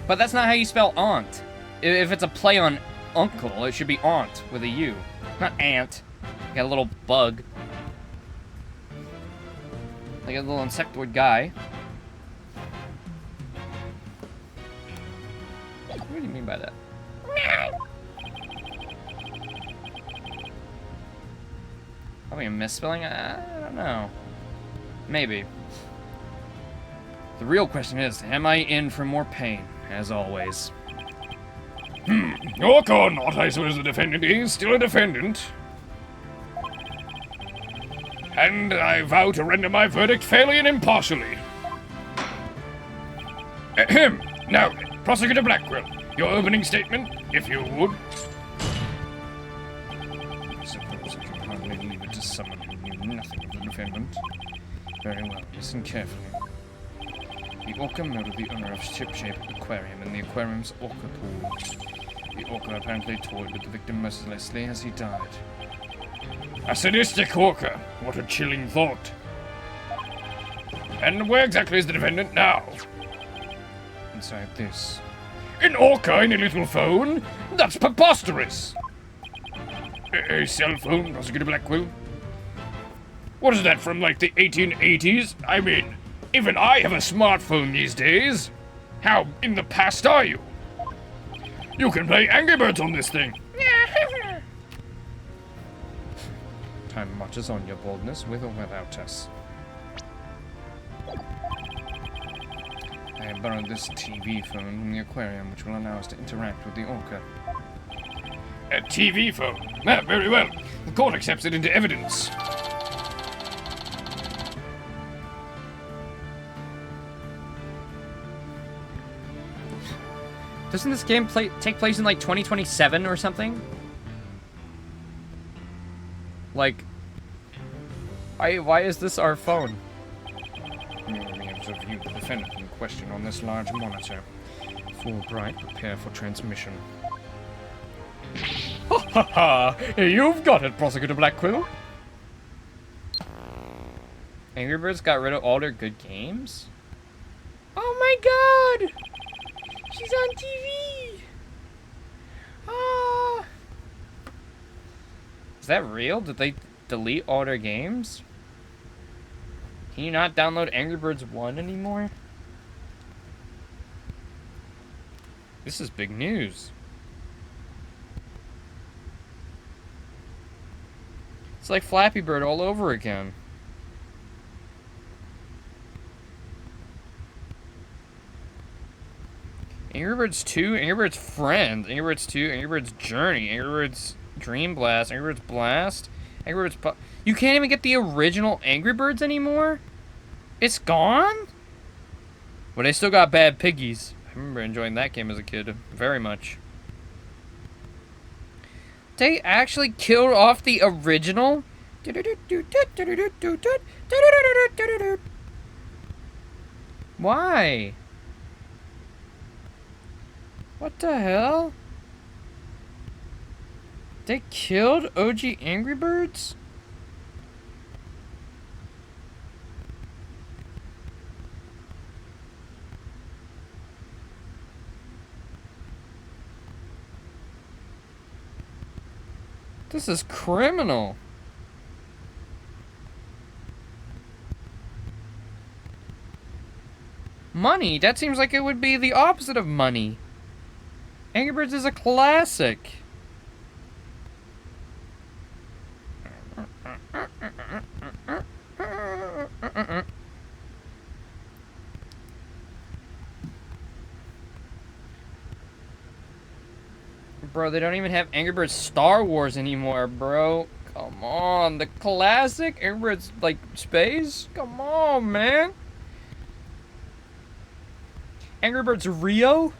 But that's not how you spell aunt. If it's a play on uncle, it should be aunt with a U. Not ant. Like a little bug. Like a little insectoid guy. What do you mean by that? Probably a misspelling? I don't know. Maybe. The real question is, am I in for more pain? As always. Orca or not, I suppose the defendant is still a defendant. And I vow to render my verdict fairly and impartially. Ahem. Now, Prosecutor Blackwell, your opening statement, if you would. I suppose I can hardly leave it to someone who knew nothing of the defendant. Very well, listen carefully. The orca murdered the owner of Ship-Shape Aquarium in the aquarium's orca pool. The orca apparently toyed with the victim mercilessly as he died. A sadistic orca. What a chilling thought. And where exactly is the defendant now? Inside this. An orca in a little phone? That's preposterous! A cell phone, Prosecutor Blackwell? What is that, from like the 1880s? I mean, even I have a smartphone these days. How in the past are you? You can play Angry Birds on this thing. Time marches on, your boldness, with or without us. I have borrowed this TV phone from the aquarium, which will allow us to interact with the orca. A TV phone? Ah, very well. The court accepts it into evidence. Doesn't this game take place in like 2027 or something? Like, why is this our phone? We have to view the defendant in question on this large monitor. Full bright, prepare for transmission. Ha ha ha! You've got it, Prosecutor Blackquill. Angry Birds got rid of all their good games? Oh my god! She's on TV! Ah! Is that real? Did they delete all their games? Can you not download Angry Birds 1 anymore? This is big news. It's like Flappy Bird all over again. Angry Birds 2, Angry Birds Friends, Angry Birds 2, Angry Birds Journey, Angry Birds Dream Blast, Angry Birds Blast, Angry Birds You can't even get the original Angry Birds anymore? It's gone? But they still got Bad Piggies. I remember enjoying that game as a kid very much. They actually killed off the original? Why? What the hell? They killed OG Angry Birds? This is criminal. Money? That seems like it would be the opposite of money. Angry Birds is a classic. Bro, they don't even have Angry Birds Star Wars anymore, bro. Come on, the classic Angry Birds, like, Space? Come on, man. Angry Birds Rio?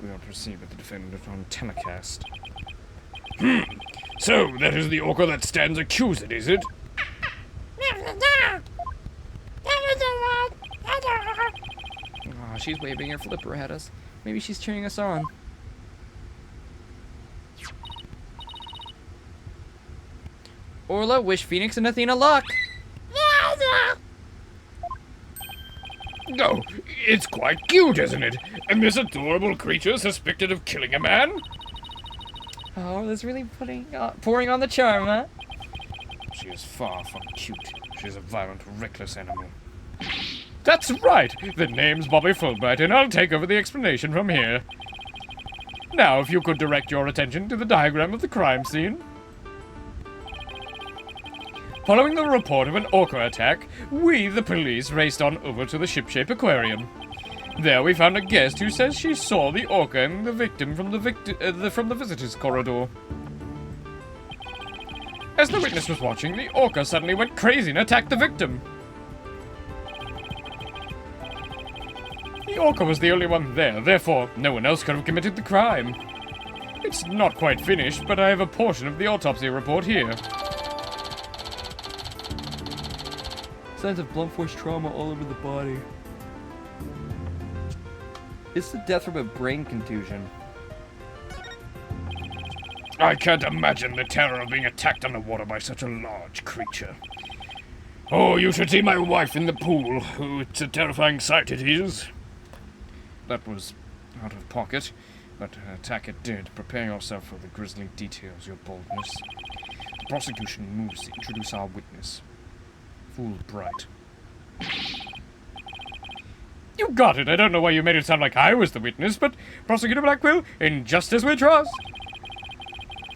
We will proceed with the defendant on telecast. So, that is the orca that stands accused, is it? Aw, she's waving her flipper at us. Maybe she's cheering us on. Orla, wish Phoenix and Athena luck. Oh, it's quite cute, isn't it? And this adorable creature suspected of killing a man? Oh, Orla's really pouring on the charm, huh? She is far from cute. She is a violent, reckless animal. That's right! The name's Bobby Fulbright, and I'll take over the explanation from here. Now, if you could direct your attention to the diagram of the crime scene. Following the report of an orca attack, we, the police, raced on over to the ship-shape aquarium. There we found a guest who says she saw the orca and the victim from the visitors' corridor. As the witness was watching, the orca suddenly went crazy and attacked the victim. The orca was the only one there, therefore no one else could have committed the crime. It's not quite finished, but I have a portion of the autopsy report here. Signs of blunt force trauma all over the body. It's the death from a brain contusion. I can't imagine the terror of being attacked underwater by such a large creature. Oh, you should see my wife in the pool. Oh, it's a terrifying sight, it is. That was out of pocket, but attack it did. Prepare yourself for the grisly details, your boldness. The prosecution moves to introduce our witness. Fool Bright. You got it. I don't know why you made it sound like I was the witness, but Prosecutor Blackwell, in justice we trust.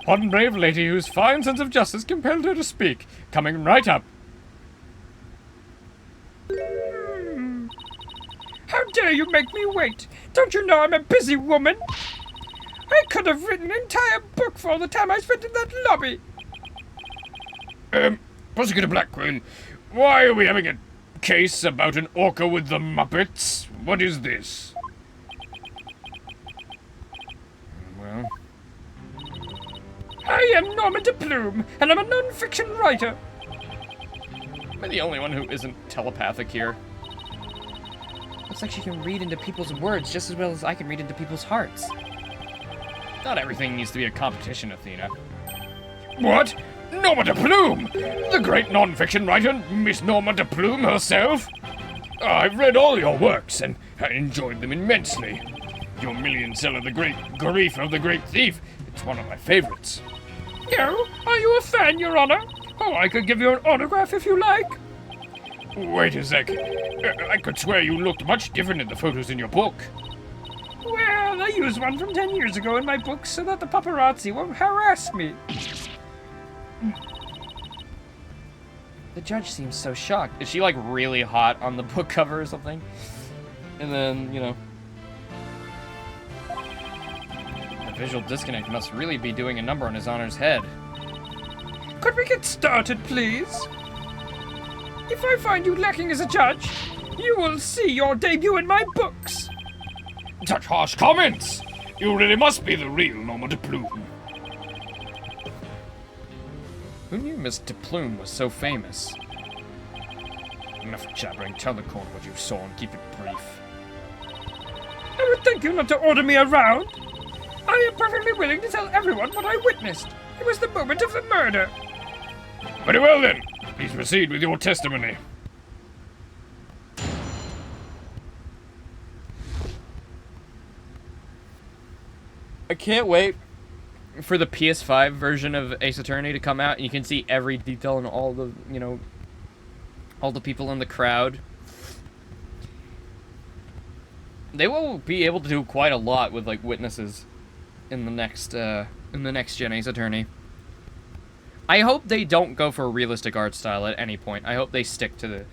One brave lady whose fine sense of justice compelled her to speak, coming right up. How dare you make me wait? Don't you know I'm a busy woman? I could have written an entire book for all the time I spent in that lobby. Prosecutor Blackwell, why are we having a case about an orca with the Muppets? What is this? Well... I am Norman de Plume, and I'm a non-fiction writer. Am I the only one who isn't telepathic here? Looks like she can read into people's words just as well as I can read into people's hearts. Not everything needs to be a competition, Athena. What? Norma de Plume! The great non-fiction writer, Miss Norma de Plume herself? I've read all your works, and I enjoyed them immensely. Your million seller, The Great Grief of the Great Thief, it's one of my favorites. Oh, are you a fan, Your Honor? Oh, I could give you an autograph if you like. Wait a sec. I could swear you looked much different in the photos in your book. Well, I used one from 10 years ago in my book so that the paparazzi won't harass me. The judge seems so shocked. Is she, like, really hot on the book cover or something? And then, you know... The visual disconnect must really be doing a number on His Honor's head. Could we get started, please? If I find you lacking as a judge, you will see your debut in my books. Such harsh comments! You really must be the real Norma de Plume. Who knew Miss de Plume was so famous? Enough jabbering. Tell the court what you saw and keep it brief. I would thank you not to order me around. I am perfectly willing to tell everyone what I witnessed. It was the moment of the murder. Very well then. Please proceed with your testimony. I can't wait for the PS5 version of Ace Attorney to come out, and you can see every detail and all the, you know, all the people in the crowd. They will be able to do quite a lot with, like, witnesses in the next gen Ace Attorney. I hope they don't go for a realistic art style at any point. I hope they stick to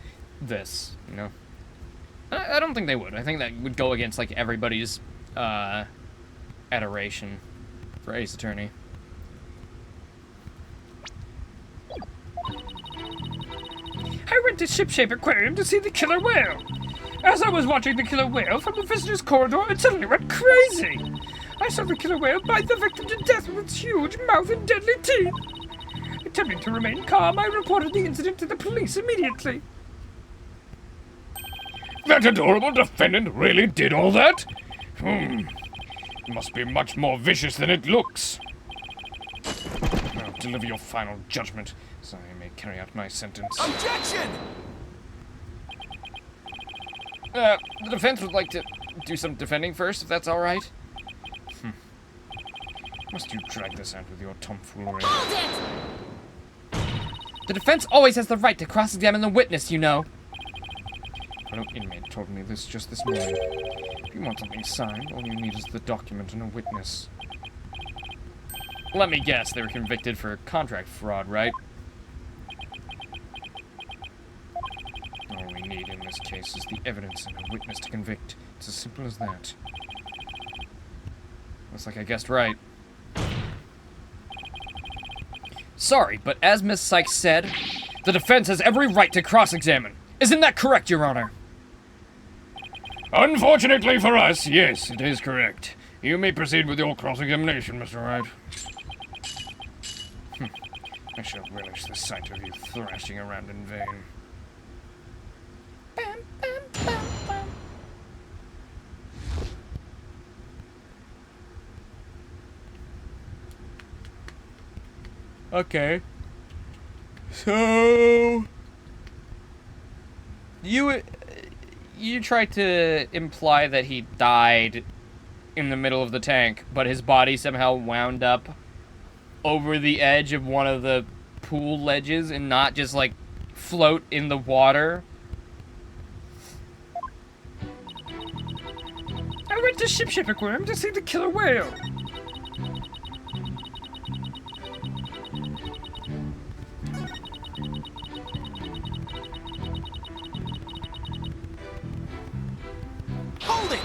this, you know. I don't think they would. I think that would go against, like, everybody's adoration for Ace Attorney. I went to Shipshape Aquarium to see the killer whale. As I was watching the killer whale from the visitor's corridor, it suddenly went crazy. I saw the killer whale bite the victim to death with its huge mouth and deadly teeth. Attempting to remain calm, I reported the incident to the police immediately. That adorable defendant really did all that? It must be much more vicious than it looks. Now deliver your final judgment, so I may carry out my sentence. Objection! The defense would like to do some defending first, if that's alright. Must you drag this out with your tomfoolery? Hold it! The defense always has the right to cross-examine the witness, you know. A fellow inmate told me this just this morning. If you want something signed, all you need is the document and a witness. Let me guess, they were convicted for contract fraud, right? All we need in this case is the evidence and a witness to convict. It's as simple as that. Looks like I guessed right. Sorry, but as Miss Sykes said, the defense has every right to cross-examine. Isn't that correct, Your Honor? Unfortunately for us, yes, it is correct. You may proceed with your cross-examination, Mr. Wright. I shall relish the sight of you thrashing around in vain. Bam, bam, bam, bam. Okay. So you tried to imply that he died in the middle of the tank, but his body somehow wound up over the edge of one of the pool ledges and not just like float in the water. I went to Ship Aquarium to see the killer whale. Hold it!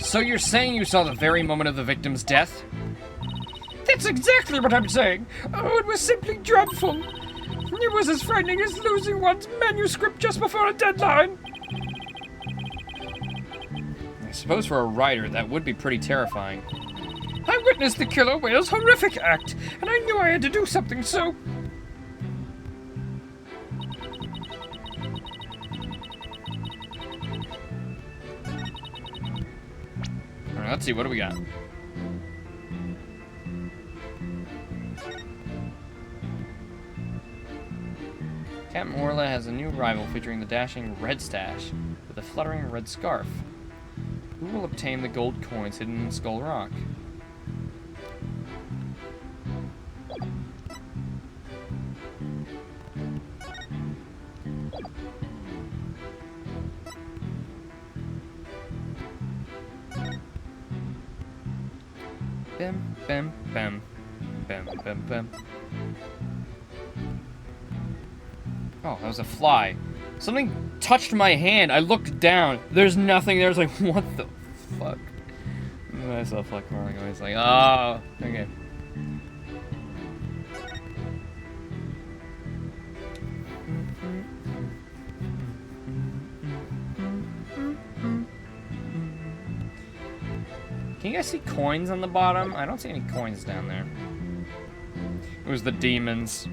So you're saying you saw the very moment of the victim's death? That's exactly what I'm saying. Oh, it was simply dreadful. It was as frightening as losing one's manuscript just before a deadline. I suppose for a writer, that would be pretty terrifying. I witnessed the killer whale's horrific act, and I knew I had to do something, so... Alright, let's see, what do we got? Captain Orla has a new rival featuring the dashing Red Stash with a fluttering red scarf. Who will obtain the gold coins hidden in Skull Rock? Bam, bam, bam. Bam, bam, bam. Oh, that was a fly. Something touched my hand. I looked down. There's nothing there. I was like, what the fuck? And I saw a fly crawling away. It's like, oh, okay. Can you guys see coins on the bottom? I don't see any coins down there. It was the demons.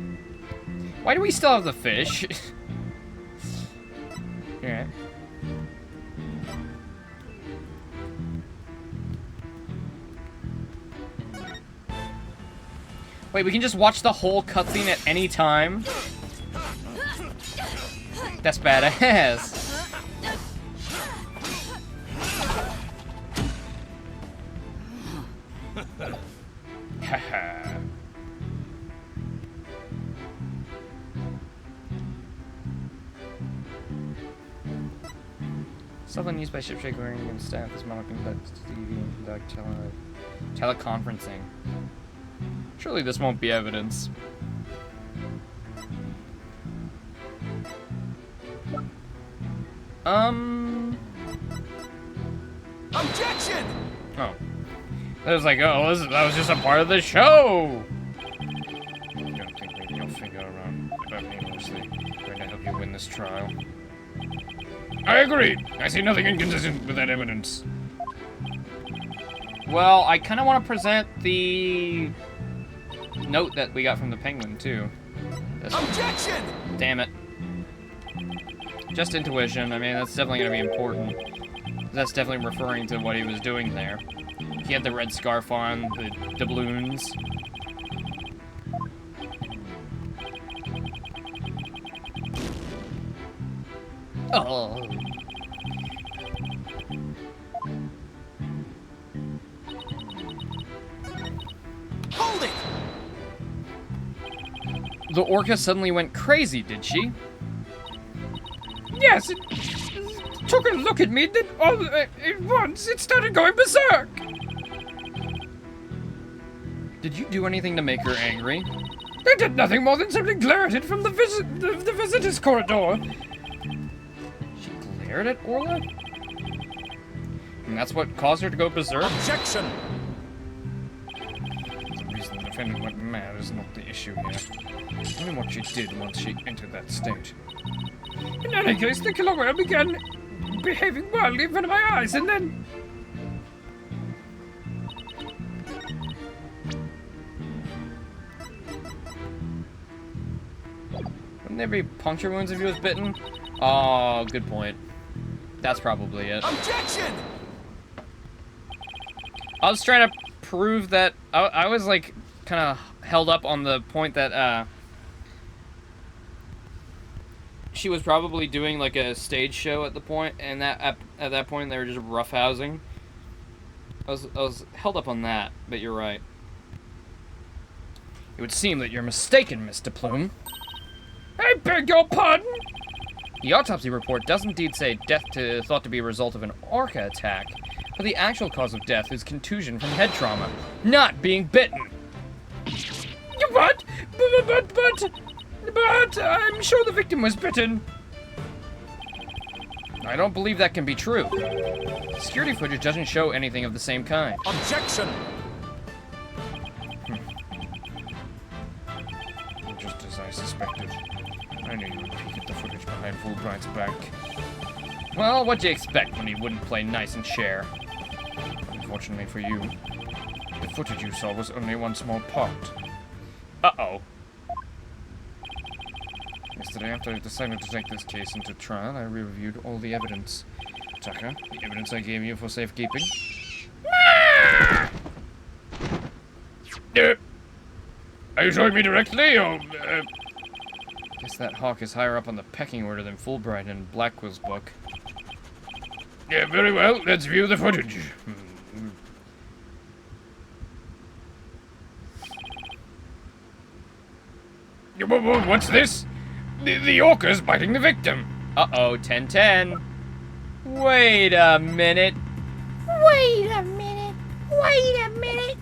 Why do we still have the fish? Alright. Wait, we can just watch the whole cutscene at any time? That's badass. Haha. Something used by shipshape wearing and staff is monitoring text TV and conduct teleconferencing. Surely this won't be evidence. Objection! Oh. It was like, oh, that was just a part of the show! I don't think maybe you'll figure out aimlessly trying to help you win this trial. I agree. I see nothing inconsistent with that evidence. Well, I kind of want to present the note that we got from the Penguin, too. Objection! Damn it. Just intuition. I mean, that's definitely going to be important. That's definitely referring to what he was doing there. He had the red scarf on, the doubloons. Oh. Hold it! The orca suddenly went crazy, did she? Yes, it took a look at me, then all at once it started going berserk. Did you do anything to make her angry? I did nothing more than simply glare at it from the visitors corridor. She glared at Orla? And that's what caused her to go berserk? Objection! The reason the defendant went mad is not the issue here. Only what she did once she entered that state. In any case, the killer whale began behaving wildly in front of my eyes, and then... Wouldn't there be puncture wounds if he was bitten? Oh, good point. That's probably it. Objection! I was trying to prove that I was like kind of held up on the point that she was probably doing like a stage show at the point, and at that point they were just roughhousing. I was held up on that, but you're right. It would seem that you're mistaken, Mr. Plume. I beg your pardon? The autopsy report does indeed say death thought to be a result of an orca attack, but the actual cause of death is contusion from head trauma, not being bitten. What? But I'm sure the victim was bitten. I don't believe that can be true. Security footage doesn't show anything of the same kind. Objection! Just as I suspected. I knew you would peek at the footage behind Fulbright's back. Well, what'd you expect when he wouldn't play nice and share? Unfortunately for you, the footage you saw was only one small part. Uh-oh. Yesterday, after I decided to take this case into trial, I reviewed all the evidence. Tucker, the evidence I gave you for safekeeping. Are you showing me directly, or... Guess that hawk is higher up on the pecking order than Fulbright in Blackwell's book. Yeah, very well. Let's view the footage. What's this? The orca's biting the victim. Uh-oh, 10-10. Wait a minute. Wait a minute. Wait a minute.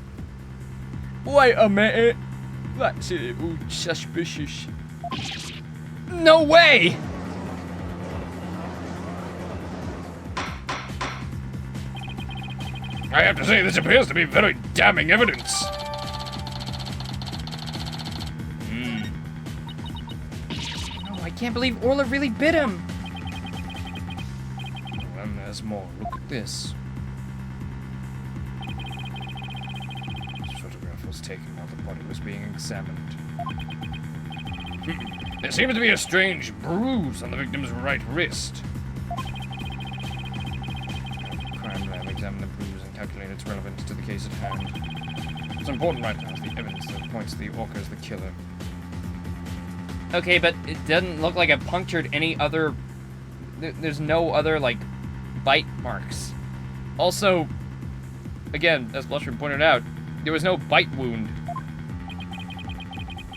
Wait a minute. That's a little suspicious. No way! I have to say, this appears to be very damning evidence. Oh, I can't believe Orla really bit him. And there's more. Look at this. This photograph was taken while the body was being examined. There seems to be a strange bruise on the victim's right wrist. Crime lab examined the bruise and calculated its relevance to the case at hand. What's important right now is the evidence that points to the orca as the killer. Okay, but it doesn't look like it punctured any other... There's no other, like, bite marks. Also, again, as Blushford pointed out, there was no bite wound.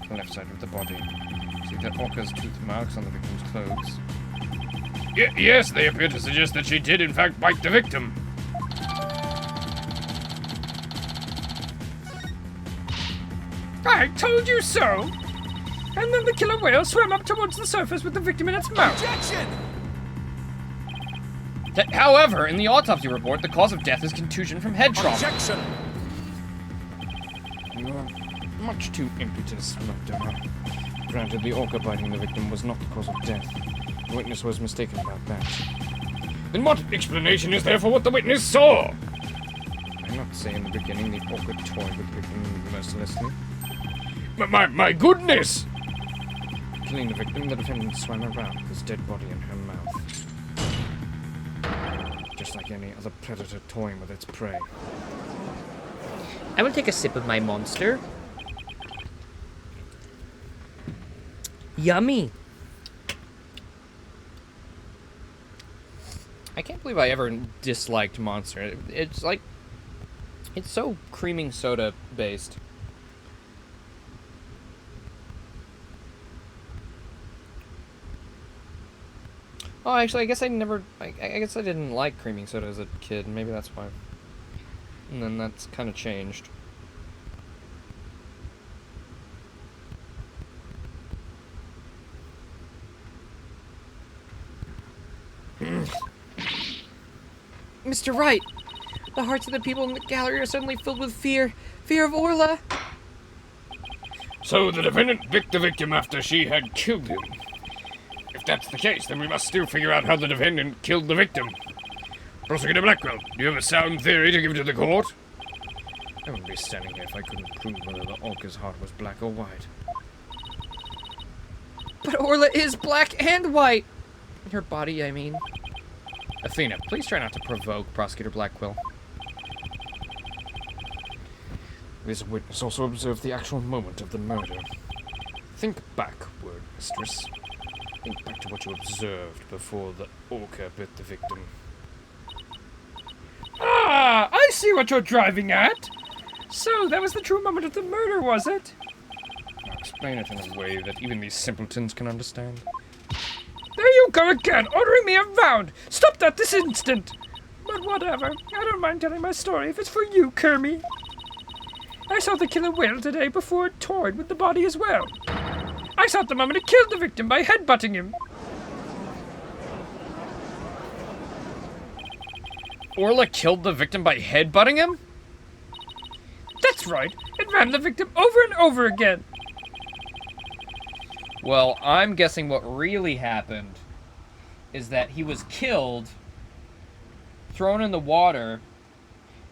The left side of the body. See the orca's tooth marks on the victim's clothes. Yes, they appear to suggest that she did in fact bite the victim. I told you so! And then the killer whale swam up towards the surface with the victim in its mouth. Objection! However, in the autopsy report, the cause of death is contusion from head trauma. Objection! You are much too impetuous, Dr. Granted, the orca biting the victim was not the cause of death. The witness was mistaken about that. Then what explanation is there for what the witness saw? I'm not saying in the beginning the orca toyed with the victim mercilessly. My goodness! Killing the victim, the defendant swam around with his dead body in her mouth. Just like any other predator toying with its prey. I will take a sip of my monster. Yummy. I can't believe I ever disliked Monster. It's like... It's so creaming soda based. Oh, actually, I guess I never... I guess I didn't like creaming soda as a kid. Maybe that's why. And then that's kind of changed. Mr. Wright! The hearts of the people in the gallery are suddenly filled with fear. Fear of Orla! So the defendant bit the victim after she had killed him. If that's the case, then we must still figure out how the defendant killed the victim. Prosecutor Blackwell, do you have a sound theory to give to the court? I wouldn't be standing here if I couldn't prove whether the orca's heart was black or white. But Orla is black and white! Her body, I mean. Athena, please try not to provoke Prosecutor Blackwell. This witness also observed the actual moment of the murder. Think backward, mistress. Think back to what you observed before the orca bit the victim. Ah, I see what you're driving at. So, that was the true moment of the murder, was it? Now explain it in a way that even these simpletons can understand. There you go again, ordering me around! Stop that this instant! But whatever, I don't mind telling my story if it's for you, Kermie. I saw the killer whale today before it toyed with the body as well. I saw it the moment it killed the victim by headbutting him. Orla killed the victim by headbutting him? That's right, it ran the victim over and over again. Well, I'm guessing what really happened is that he was killed, thrown in the water,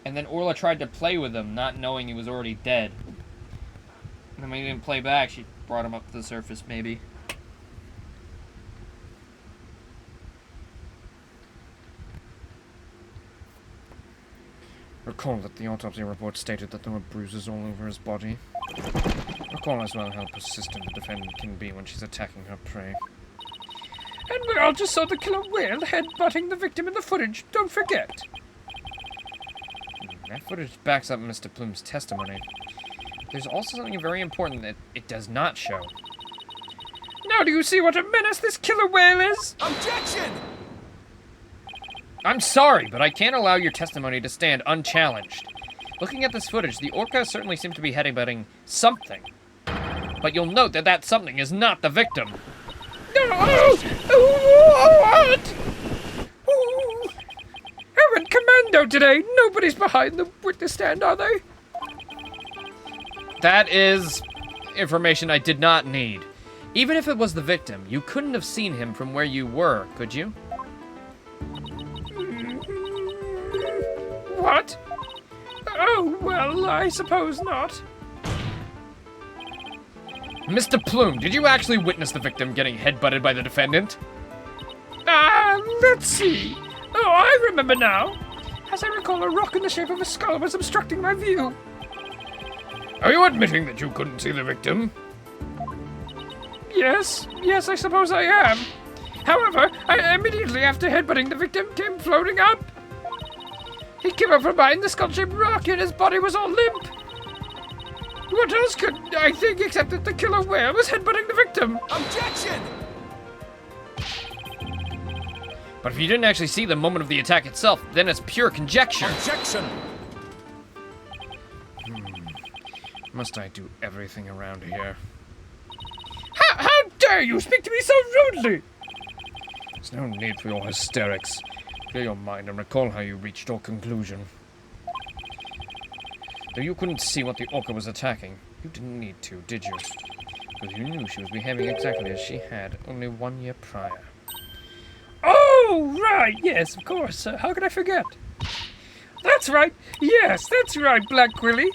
and then Orla tried to play with him, not knowing he was already dead. And then when he didn't play back, she brought him up to the surface, maybe. Recall that the autopsy report stated that there were bruises all over his body. Recall as well how persistent the defendant can be when she's attacking her prey. And we all just saw the killer whale headbutting the victim in the footage, don't forget. That footage backs up Mr. Plume's testimony. There's also something very important that it does not show. Now do you see what a menace this killer whale is? Objection! I'm sorry, but I can't allow your testimony to stand unchallenged. Looking at this footage, the orca certainly seemed to be headbutting something. But you'll note that that something is not the victim. No! What? Ooh. I went commando today. Nobody's behind the witness stand, are they? That is information I did not need. Even if it was the victim, you couldn't have seen him from where you were, could you? What? Oh, well, I suppose not. Mr. Plume, did you actually witness the victim getting headbutted by the defendant? Let's see. Oh, I remember now. As I recall, a rock in the shape of a skull was obstructing my view. Are you admitting that you couldn't see the victim? Yes, I suppose I am. However, I immediately after headbutting the victim came floating up. He came up from behind the skull-shaped rock and his body was all limp. What else could I think except that the killer whale was headbutting the victim? Objection! But if you didn't actually see the moment of the attack itself, then it's pure conjecture. Objection! Must I do everything around here? How dare you speak to me so rudely? There's no need for your hysterics. Clear your mind and recall how you reached your conclusion. Though you couldn't see what the orca was attacking, you didn't need to, did you? Because you knew she was behaving exactly as she had only 1 year prior. Oh, right, yes, of course. How could I forget? That's right. Yes, that's right, Black Willy.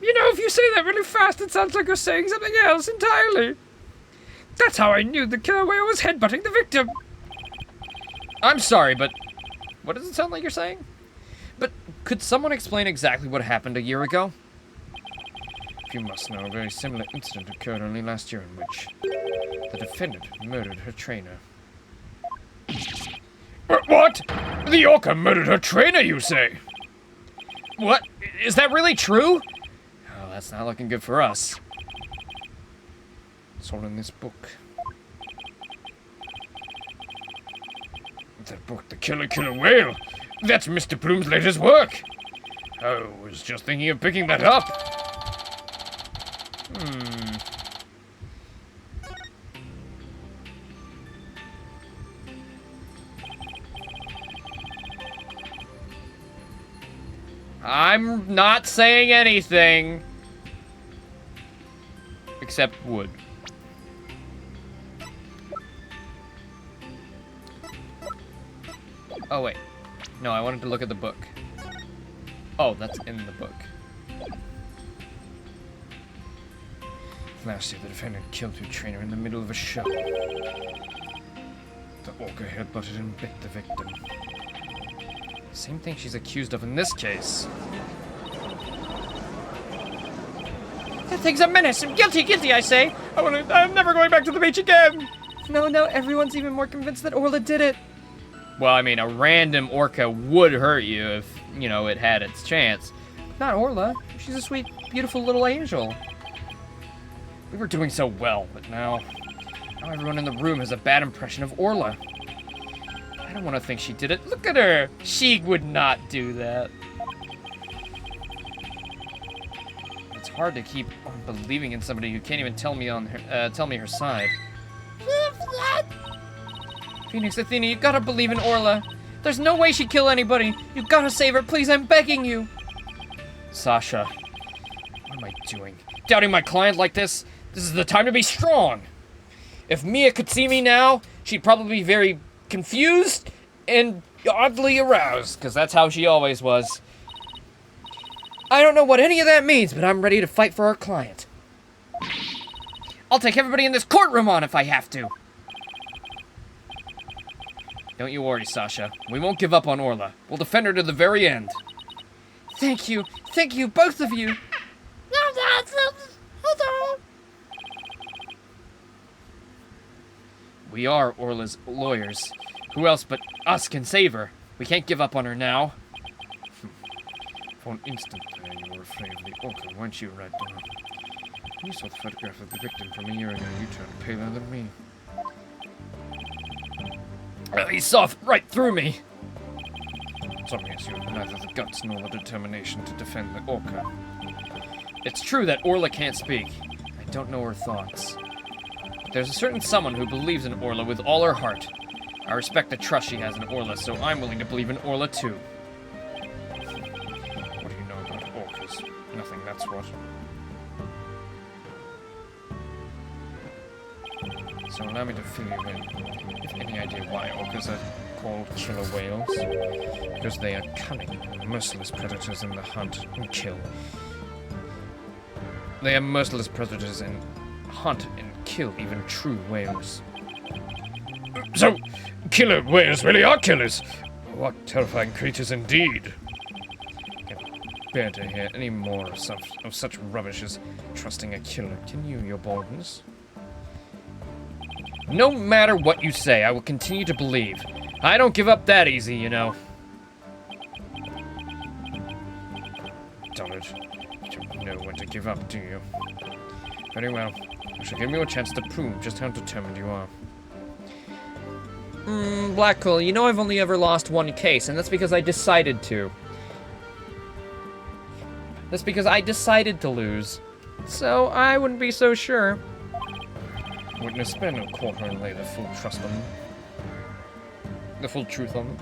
You know, if you say that really fast, it sounds like you're saying something else entirely. That's how I knew the killer whale was headbutting the victim. I'm sorry, but what does it sound like you're saying? But could someone explain exactly what happened a year ago? If you must know, a very similar incident occurred only last year in which the defendant murdered her trainer. What? The orca murdered her trainer, you say? What? Is that really true? Oh, that's not looking good for us. It's all in this book. That book, The Killer Whale? That's Mr. Plume's latest work. I was just thinking of picking that up. I'm not saying anything. Except wood. Oh, wait. No, I wanted to look at the book. Oh, that's in the book. Last year, the defendant killed her trainer in the middle of a show. The orca headbutted and bit the victim. Same thing she's accused of in this case. That thing's a menace. Guilty, guilty, I say. I'm never going back to the beach again. No, everyone's even more convinced that Orla did it. Well, I mean, a random orca would hurt you if, you know, it had its chance. Not Orla. She's a sweet, beautiful little angel. We were doing so well, but now everyone in the room has a bad impression of Orla. I don't want to think she did it. Look at her. She would not do that. It's hard to keep on believing in somebody who can't even tell me her side. Phoenix Athena, you gotta believe in Orla. There's no way she'd kill anybody. You gotta save her, please, I'm begging you. Sasha, what am I doing? Doubting my client like this? This is the time to be strong. If Mia could see me now, she'd probably be very confused and oddly aroused, because that's how she always was. I don't know what any of that means, but I'm ready to fight for our client. I'll take everybody in this courtroom on if I have to. Don't you worry, Sasha. We won't give up on Orla. We'll defend her to the very end. Thank you, both of you. We are Orla's lawyers. Who else but us can save her? We can't give up on her now. For an instant there, you were afraid of the orca, weren't you, Red Dog? When you saw the photograph of the victim from a year ago, you turned paler than me. He saw right through me. It's obvious you have neither the guts nor the determination to defend the orca. It's true that Orla can't speak. I don't know her thoughts. But there's a certain someone who believes in Orla with all her heart. I respect the trust she has in Orla, so I'm willing to believe in Orla too. What do you know about orcas? Nothing, that's what. So allow me to fill you in. If any idea why orcas are called killer whales? Because they are cunning and merciless predators in the hunt and kill. They are merciless predators and hunt and kill even true whales. So, killer whales really are killers! What terrifying creatures indeed! I can't bear to hear any more of such rubbish as trusting a killer. Continue your boldness. No matter what you say, I will continue to believe. I don't give up that easy, you know. Dullard, you don't know when to give up, do you? Very well. I shall give you a chance to prove just how determined you are. Blackquill, you know I've only ever lost one case, and that's because I decided to. That's because I decided to lose. So I wouldn't be so sure. Witness spare no quarter and lay the full trust on them. The full truth on them.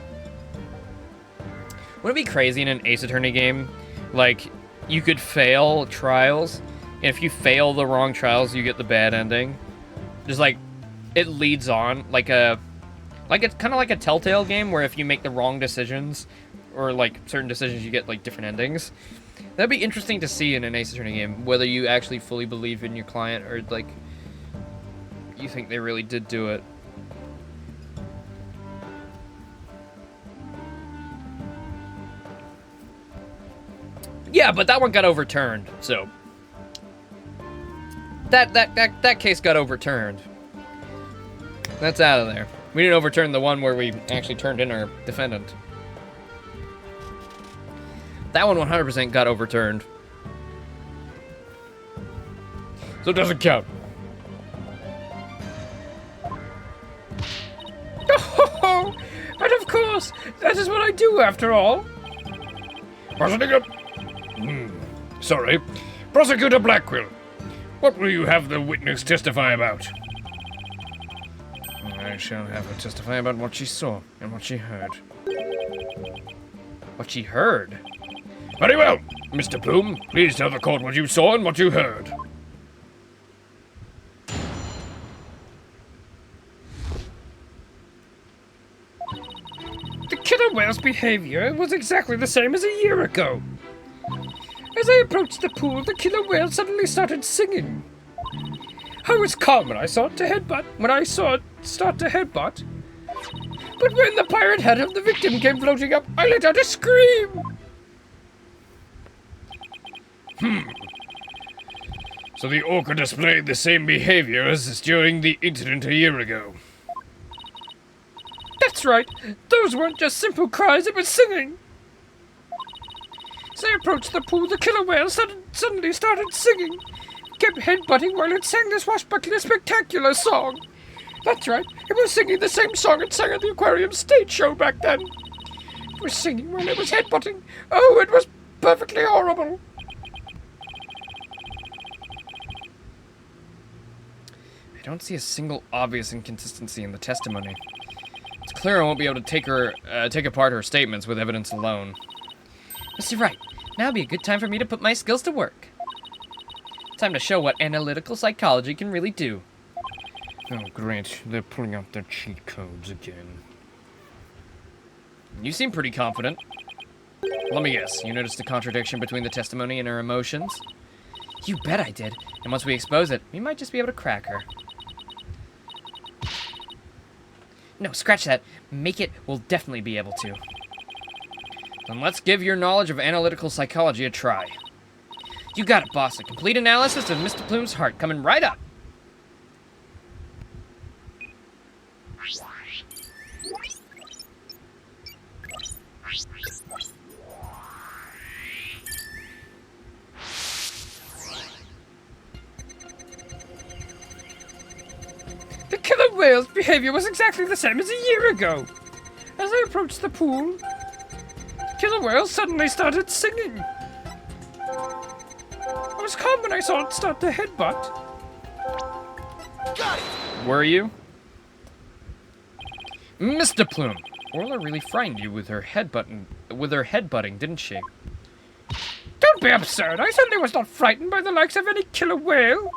Wouldn't it be crazy in an Ace Attorney game? Like, you could fail trials, and if you fail the wrong trials, you get the bad ending. Just like, it leads on, it's kind of like a Telltale game, where if you make the wrong decisions, or like certain decisions, you get like different endings. That'd be interesting to see in an Ace Attorney game, whether you actually fully believe in your client, or like, you think they really did do it. Yeah, but that one got overturned, so that case got overturned. That's out of there. We didn't overturn the one where we actually turned in our defendant. That one 100% got overturned. So it doesn't count. Oh, and of course, that is what I do after all. Prosecutor... Sorry. Prosecutor Blackquill, what will you have the witness testify about? I shall have her testify about what she saw and what she heard. What she heard? Very well. Mr. Bloom, please tell the court what you saw and what you heard. The killer whale's behavior was exactly the same as a year ago. As I approached the pool, the killer whale suddenly started singing. I was calm when I saw it start to headbutt. But when the pirate head of the victim came floating up, I let out a scream. So the orca displayed the same behavior as during the incident a year ago. That's right. Those weren't just simple cries, it was singing. As I approached the pool, the killer whale suddenly started singing. It kept headbutting while it sang this swashbuckling spectacular song. That's right, it was singing the same song it sang at the aquarium stage show back then. It was singing while it was headbutting. Oh, it was perfectly horrible. I don't see a single obvious inconsistency in the testimony. It's clear I won't be able to take apart her statements with evidence alone. Mr. Wright, now would be a good time for me to put my skills to work. Time to show what analytical psychology can really do. Oh, great. They're pulling out their cheat codes again. You seem pretty confident. Let me guess, you noticed a contradiction between the testimony and her emotions? You bet I did. And once we expose it, we might just be able to crack her. No, scratch that. Make it, we'll definitely be able to. Then let's give your knowledge of analytical psychology a try. You got it, boss. A complete analysis of Mr. Plume's heart coming right up. The killer whale's behavior was exactly the same as a year ago. As I approached the pool, the killer whale suddenly started singing. I was calm when I saw it start to headbutt. Were you? Mr. Plume, Orla really frightened you with her headbutting, didn't she? Don't be absurd. I certainly was not frightened by the likes of any killer whale.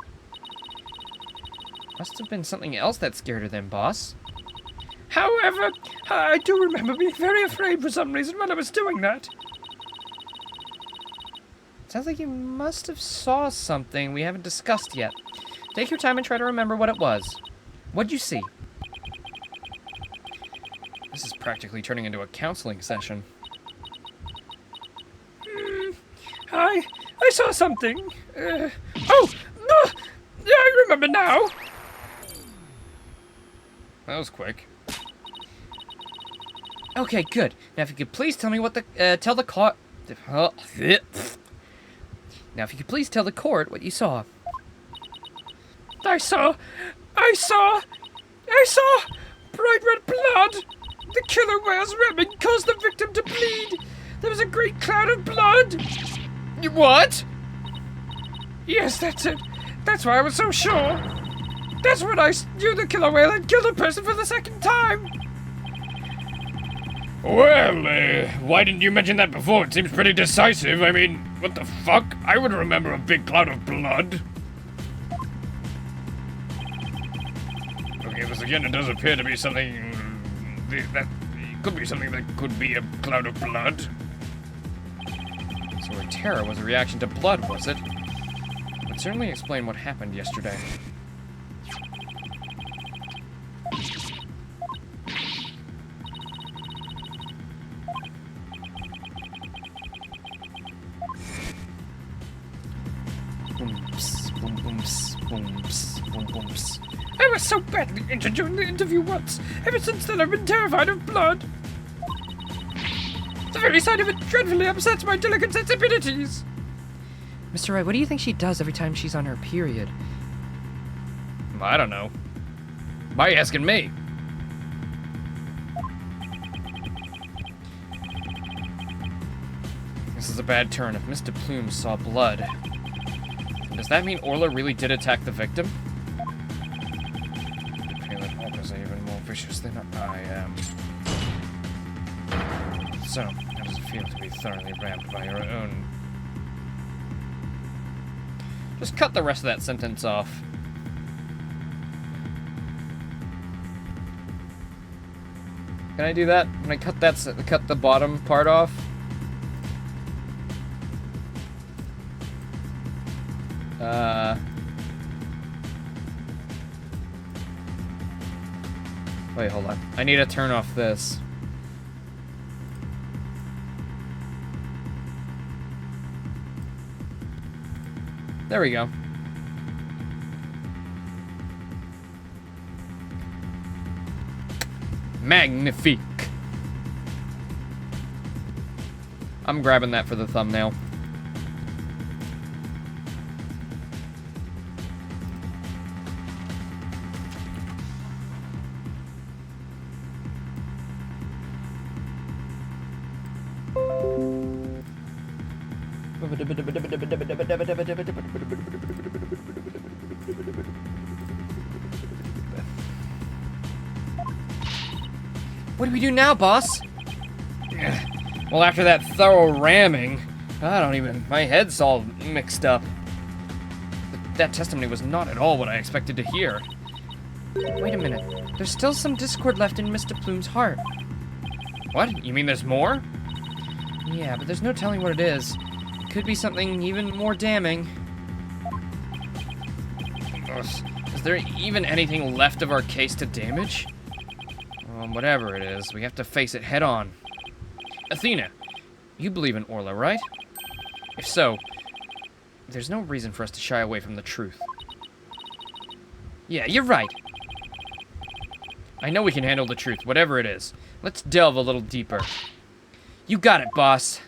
Must have been something else that scared her then, boss. However, I do remember being very afraid for some reason when I was doing that. Sounds like you must have saw something we haven't discussed yet. Take your time and try to remember what it was. What'd you see? This is practically turning into a counseling session. I saw something. Oh, no! Yeah, I remember now. That was quick. Okay, good. Now, if you could please tell me what tell the court. Now, if you could please tell the court what you saw. I saw bright red blood. The killer whale's ramming caused the victim to bleed. There was a great cloud of blood. What? Yes, that's it. That's why I was so sure. That's when I knew the killer whale had killed a person for the second time. Well, why didn't you mention that before? It seems pretty decisive. I mean, what the fuck? I would remember a big cloud of blood. Looking at this again, it does appear to be something that could be something that could be a cloud of blood. So her terror was a reaction to blood, was it? Would certainly explain what happened yesterday. Boom-ps, boom-booms, boom-ps, boom-booms. I was so badly injured during the interview once. Ever since then, I've been terrified of blood. The very sight of it dreadfully upsets my delicate sensibilities. Mr. Wright, what do you think she does every time she's on her period? I don't know. Why are you asking me? This is a bad turn. If Mr. Plume saw blood, does that mean Orla really did attack the victim? I feel that orcas are even more vicious than I am. So, how does it feel to be thoroughly rammed by your own? Just cut the rest of that sentence off. Can I do that? Can I cut the bottom part off? Wait, hold on. I need to turn off this. There we go. Magnifique. I'm grabbing that for the thumbnail. What do we do now, boss? Well, after that thorough ramming, my head's all mixed up. That testimony was not at all what I expected to hear. Wait a minute. There's still some discord left in Mr. Plume's heart. What? You mean there's more? Yeah, but there's no telling what it is. It could be something even more damning. Ugh. Is there even anything left of our case to damage? Well, whatever it is, we have to face it head on. Athena, you believe in Orla, right? If so, there's no reason for us to shy away from the truth. Yeah, you're right. I know we can handle the truth, whatever it is. Let's delve a little deeper. You got it, boss.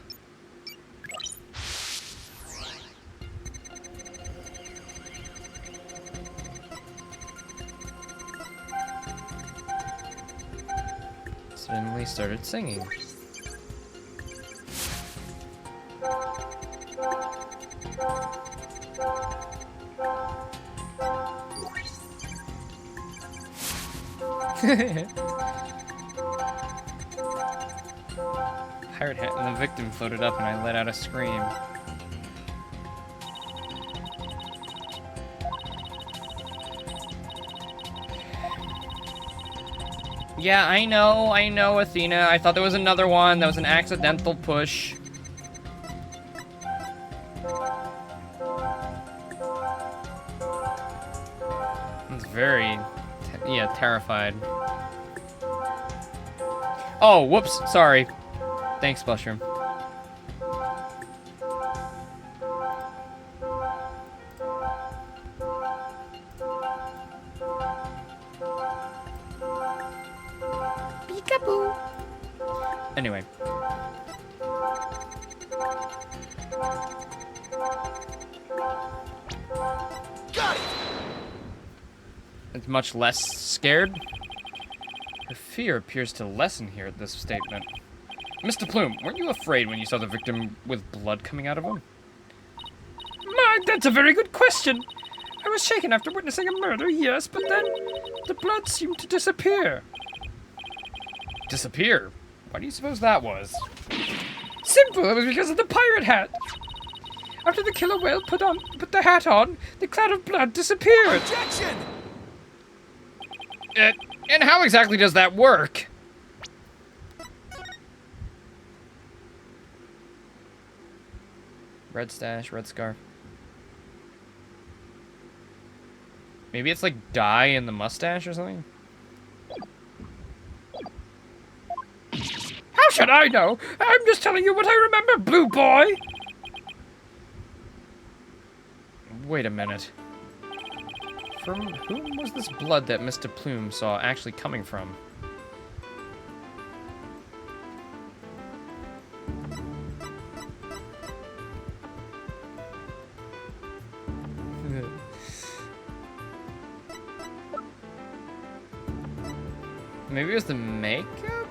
Suddenly started singing. Pirate hat and the victim floated up and I let out a scream. Yeah, I know, Athena. I thought there was another one. That was an accidental push. It's very, terrified. Oh, whoops, sorry. Thanks, Mushroom. Peekaboo. Anyway. Got it! It's much less scared. Her fear appears to lessen here at this statement. Mr. Plume, weren't you afraid when you saw the victim with blood coming out of him? My, that's a very good question. I was shaken after witnessing a murder, yes, but then the blood seemed to disappear. Disappear? Why do you suppose that was? Simple, it was because of the pirate hat. After the killer whale put the hat on, the cloud of blood disappeared. Objection! And how exactly does that work? Red stash, red scarf. Maybe it's like dye in the mustache or something? How should I know? I'm just telling you what I remember, Blue Boy. Wait a minute. From whom was this blood that Mr. Plume saw actually coming from? Maybe it was the makeup?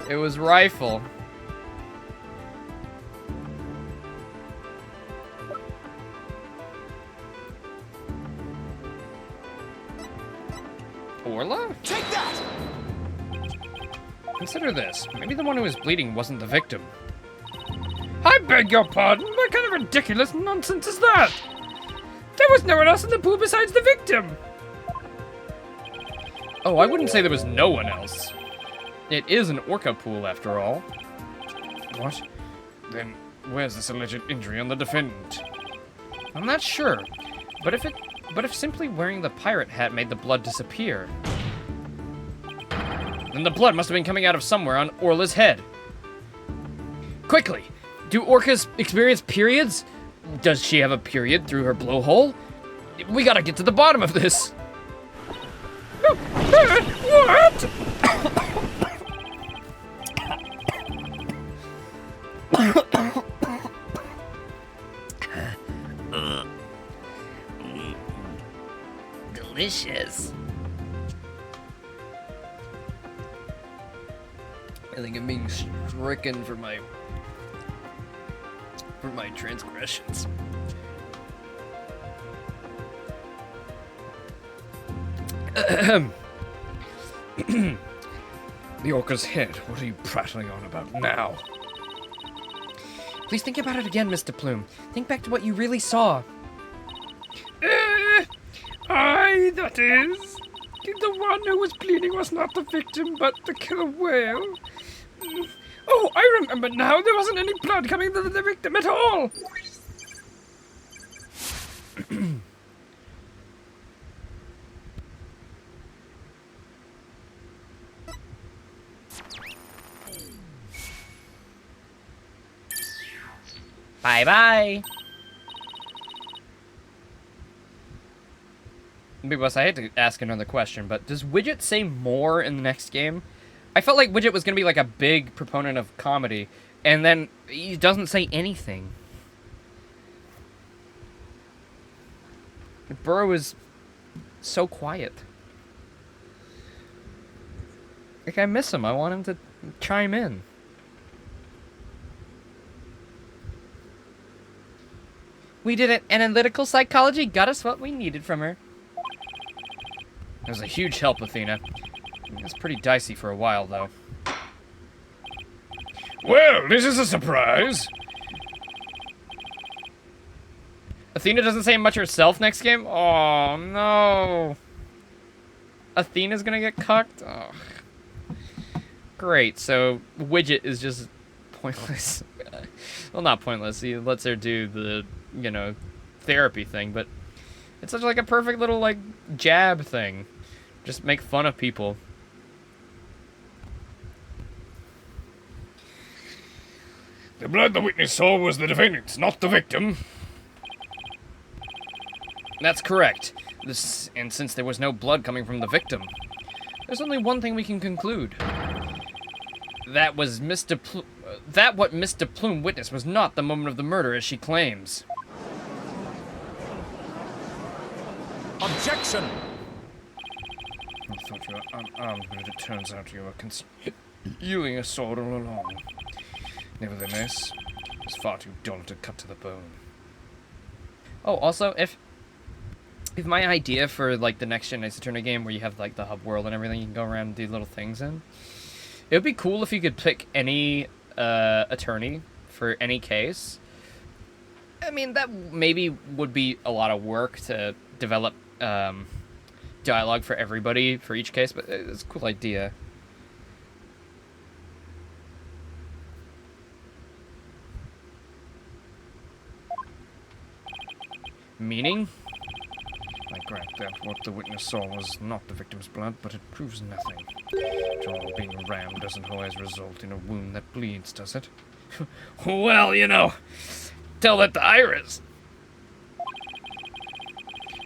It was Rifle. Orla? Take that! Consider this. Maybe the one who was bleeding wasn't the victim. I beg your pardon? What kind of ridiculous nonsense is that? There was no one else in the pool besides the victim. Oh, I wouldn't say there was no one else. It is an orca pool, after all. What? Then where's this alleged injury on the defendant? I'm not sure, but if it But if simply wearing the pirate hat made the blood disappear, then the blood must have been coming out of somewhere on Orla's head. Quickly! Do orcas experience periods? Does she have a period through her blowhole? We gotta get to the bottom of this. What? Delicious. I think I'm being stricken for my transgressions. The orca's head. What are you prattling on about now? Please think about it again, Mr. Plume. Think back to what you really saw. That is. The one who was bleeding was not the victim, but the killer whale. Oh, I remember now. There wasn't any blood coming to the victim at all. Bye-bye. Big Boss, I hate to ask another question, but does Widget say more in the next game? I felt like Widget was going to be like a big proponent of comedy, and then he doesn't say anything. Burrow is so quiet. Like, I miss him. I want him to chime in. We did it. Analytical psychology got us what we needed from her. It was a huge help, Athena. It was pretty dicey for a while, though. Well, this is a surprise. Athena doesn't say much herself next game? Oh, no. Athena's gonna get cucked? Oh. Great, so Widget is just pointless. Well, not pointless. He lets her do the, you know, therapy thing, but it's such like a perfect little, like, jab thing. Just make fun of people. The blood the witness saw was the defendant, not the victim. That's correct. And since there was no blood coming from the victim, there's only one thing we can conclude. That what Mr. Plume witnessed was not the moment of the murder as she claims. Objection! I thought you were unarmed, but it turns out you were concealing a sword all along. Nevertheless, it was far too dull to cut to the bone. Oh, also, if my idea for, like, the next gen Ace Attorney game where you have, like, the hub world and everything you can go around and do little things in, it would be cool if you could pick any attorney for any case. I mean, that maybe would be a lot of work to develop dialogue for everybody for each case, but it's a cool idea. Meaning? I grant that what the witness saw was not the victim's blood, but it proves nothing. After all, being rammed doesn't always result in a wound that bleeds, does it? Well, you know, tell that to Iris.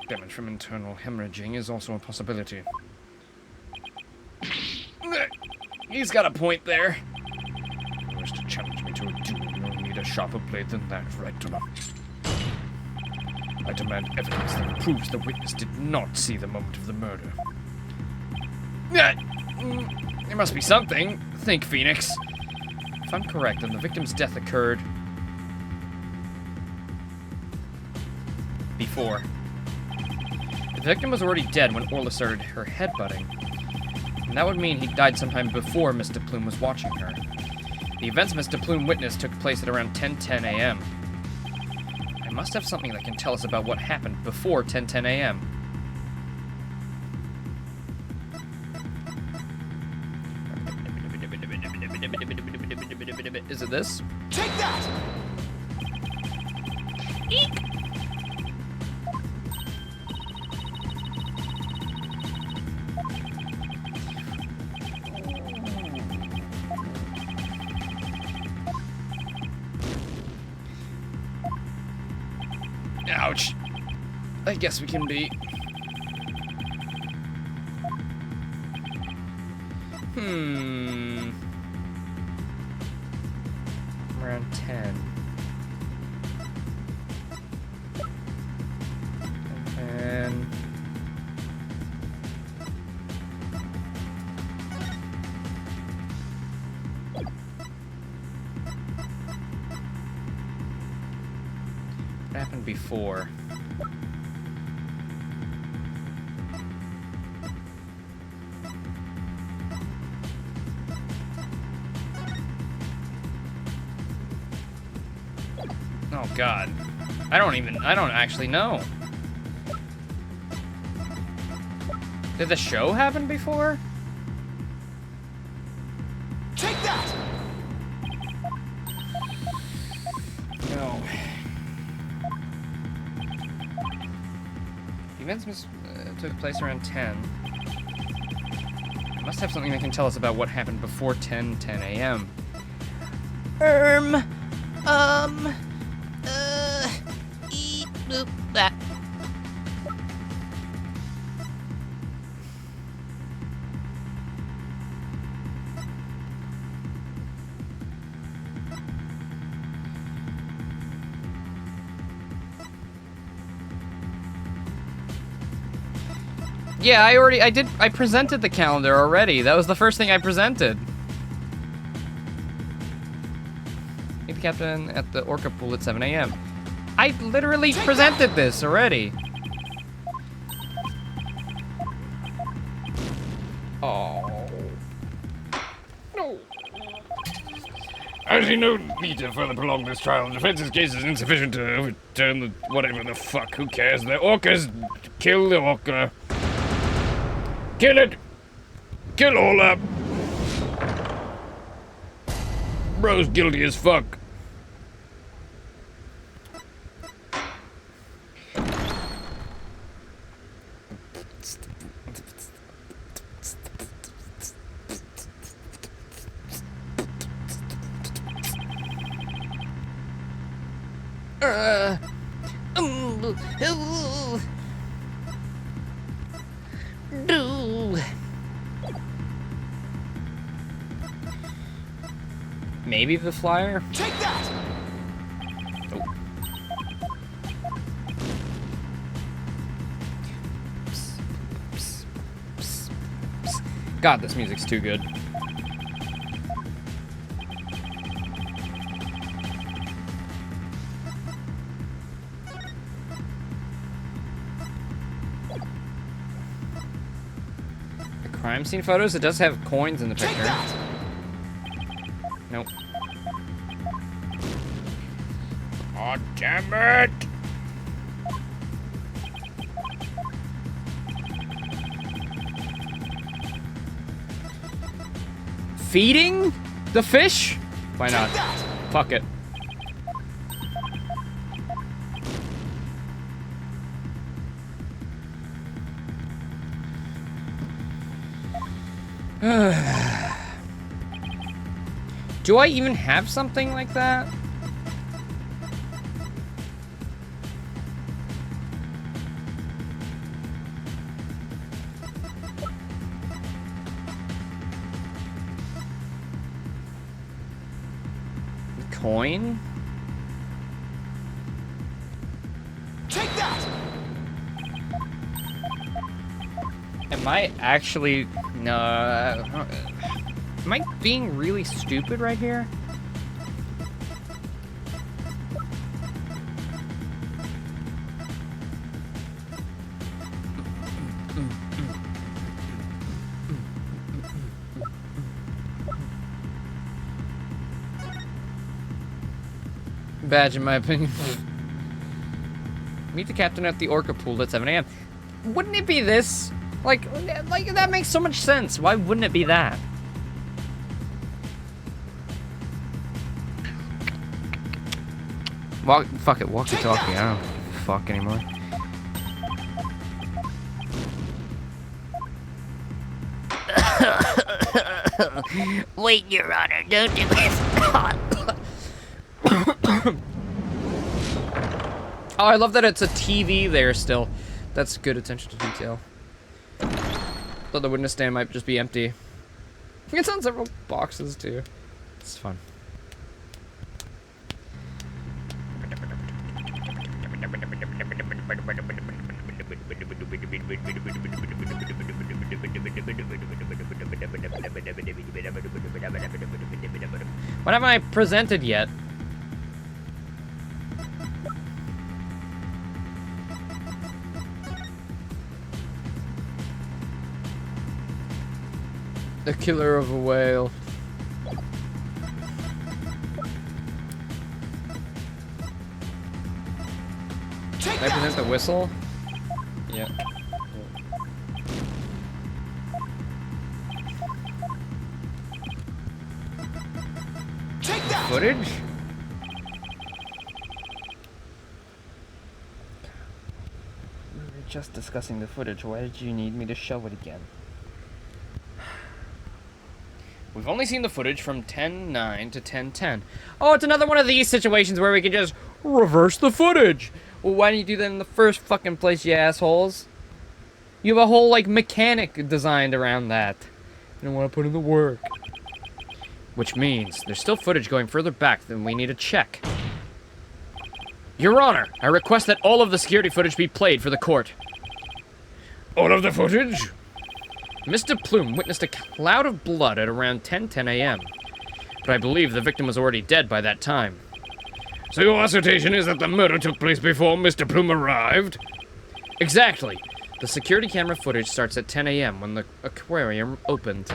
Damage from internal hemorrhaging is also a possibility. He's got a point there. If you wish to challenge me to a duel, you'll need a sharper blade than that, Rector. I demand evidence that proves the witness did not see the moment of the murder. There must be something. Think, Phoenix. If I'm correct, then the victim's death occurred before. The victim was already dead when Orla started her headbutting. And that would mean he died sometime before Mr. Plume was watching her. The events Mr. Plume witnessed took place at around 10:10 a.m. I must have something that can tell us about what happened before 10:10 a.m. Is it this? Take that! Eek! Ouch. I guess we can be. Around 10. And what happened before? Oh God. I don't actually know. Did the show happen before? Take that! No. Events took place around 10. I must have something that can tell us about what happened before 10 a.m. Boop, that. Yeah, I presented the calendar already. That was the first thing I presented. Meet the captain at the Orca pool at 7 a.m. I literally presented this already. Oh. No. I see no need to further prolong this trial. The defense's case is insufficient to overturn the whatever the fuck. Who cares? The orcas. Kill the orca. Kill it. Kill all up. Bro's guilty as fuck. Maybe the flyer? Take that! Oh. God, this music's too good. The crime scene photos, it does have coins in the picture. Nope. Oh, damn it! Feeding the fish? Why not? Fuck it. Do I even have something like that? Coin? Take that! Am I actually... No... Am I being really stupid right here? Badge, in my opinion. Meet the captain at the Orca pool at 7 a.m. Wouldn't it be this? Like, that makes so much sense. Why wouldn't it be that? Fuck it, walkie-talkie. I don't fuck anymore. Wait, Your Honor, don't do it. Oh, I love that it's a TV there still. That's good attention to detail. Though the witness stand might just be empty. It's on several boxes too. It's fun. What haven't I presented yet? The killer of a whale. Can I present the whistle? Yeah. Take that! Footage? We were just discussing the footage. Why did you need me to show it again? We've only seen the footage from 10:09 to 10:10. Oh, it's another one of these situations where we can just reverse the footage. Well, why didn't you do that in the first fucking place, you assholes? You have a whole, like, mechanic designed around that. You don't want to put in the work. Which means there's still footage going further back than we need to check. Your Honor, I request that all of the security footage be played for the court. All of the footage? Mr. Plume witnessed a cloud of blood at around 10:10 a.m. But I believe the victim was already dead by that time. So your assertion is that the murder took place before Mr. Plume arrived? Exactly. The security camera footage starts at 10 a.m. when the aquarium opened.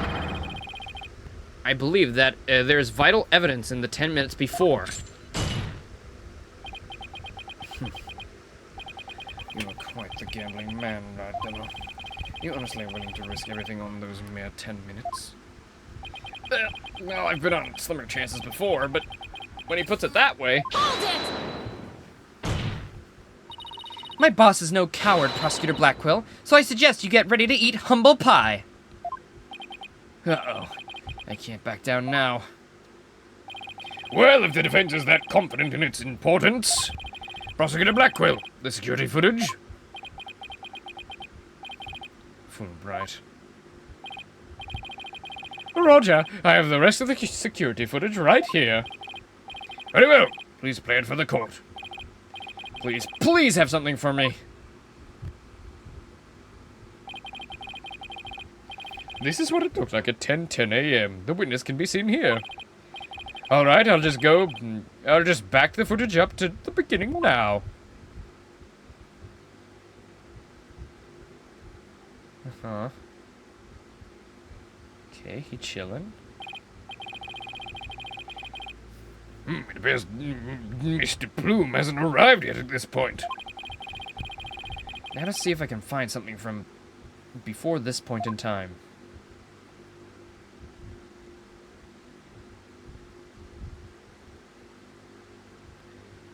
I believe that there is vital evidence in the 10 minutes before. You are quite the gambling man, Radilla. You honestly willing to risk everything on those mere 10 minutes? Well, I've been on slimmer chances before, but when he puts it that way... Hold it! My boss is no coward, Prosecutor Blackwell, so I suggest you get ready to eat humble pie. Uh-oh. I can't back down now. Well, if the defense is that confident in its importance... Prosecutor Blackwell, the security footage? Fulbright. Roger, I have the rest of the security footage right here. Very well. Please play it for the court. Please, please have something for me. This is what it looked like at 10:10 a.m. The witness can be seen here. Alright, I'll just back the footage up to the beginning now. Uh-huh. Okay, he chillin'. It appears Mr. Plume hasn't arrived yet at this point. Now to see if I can find something from before this point in time.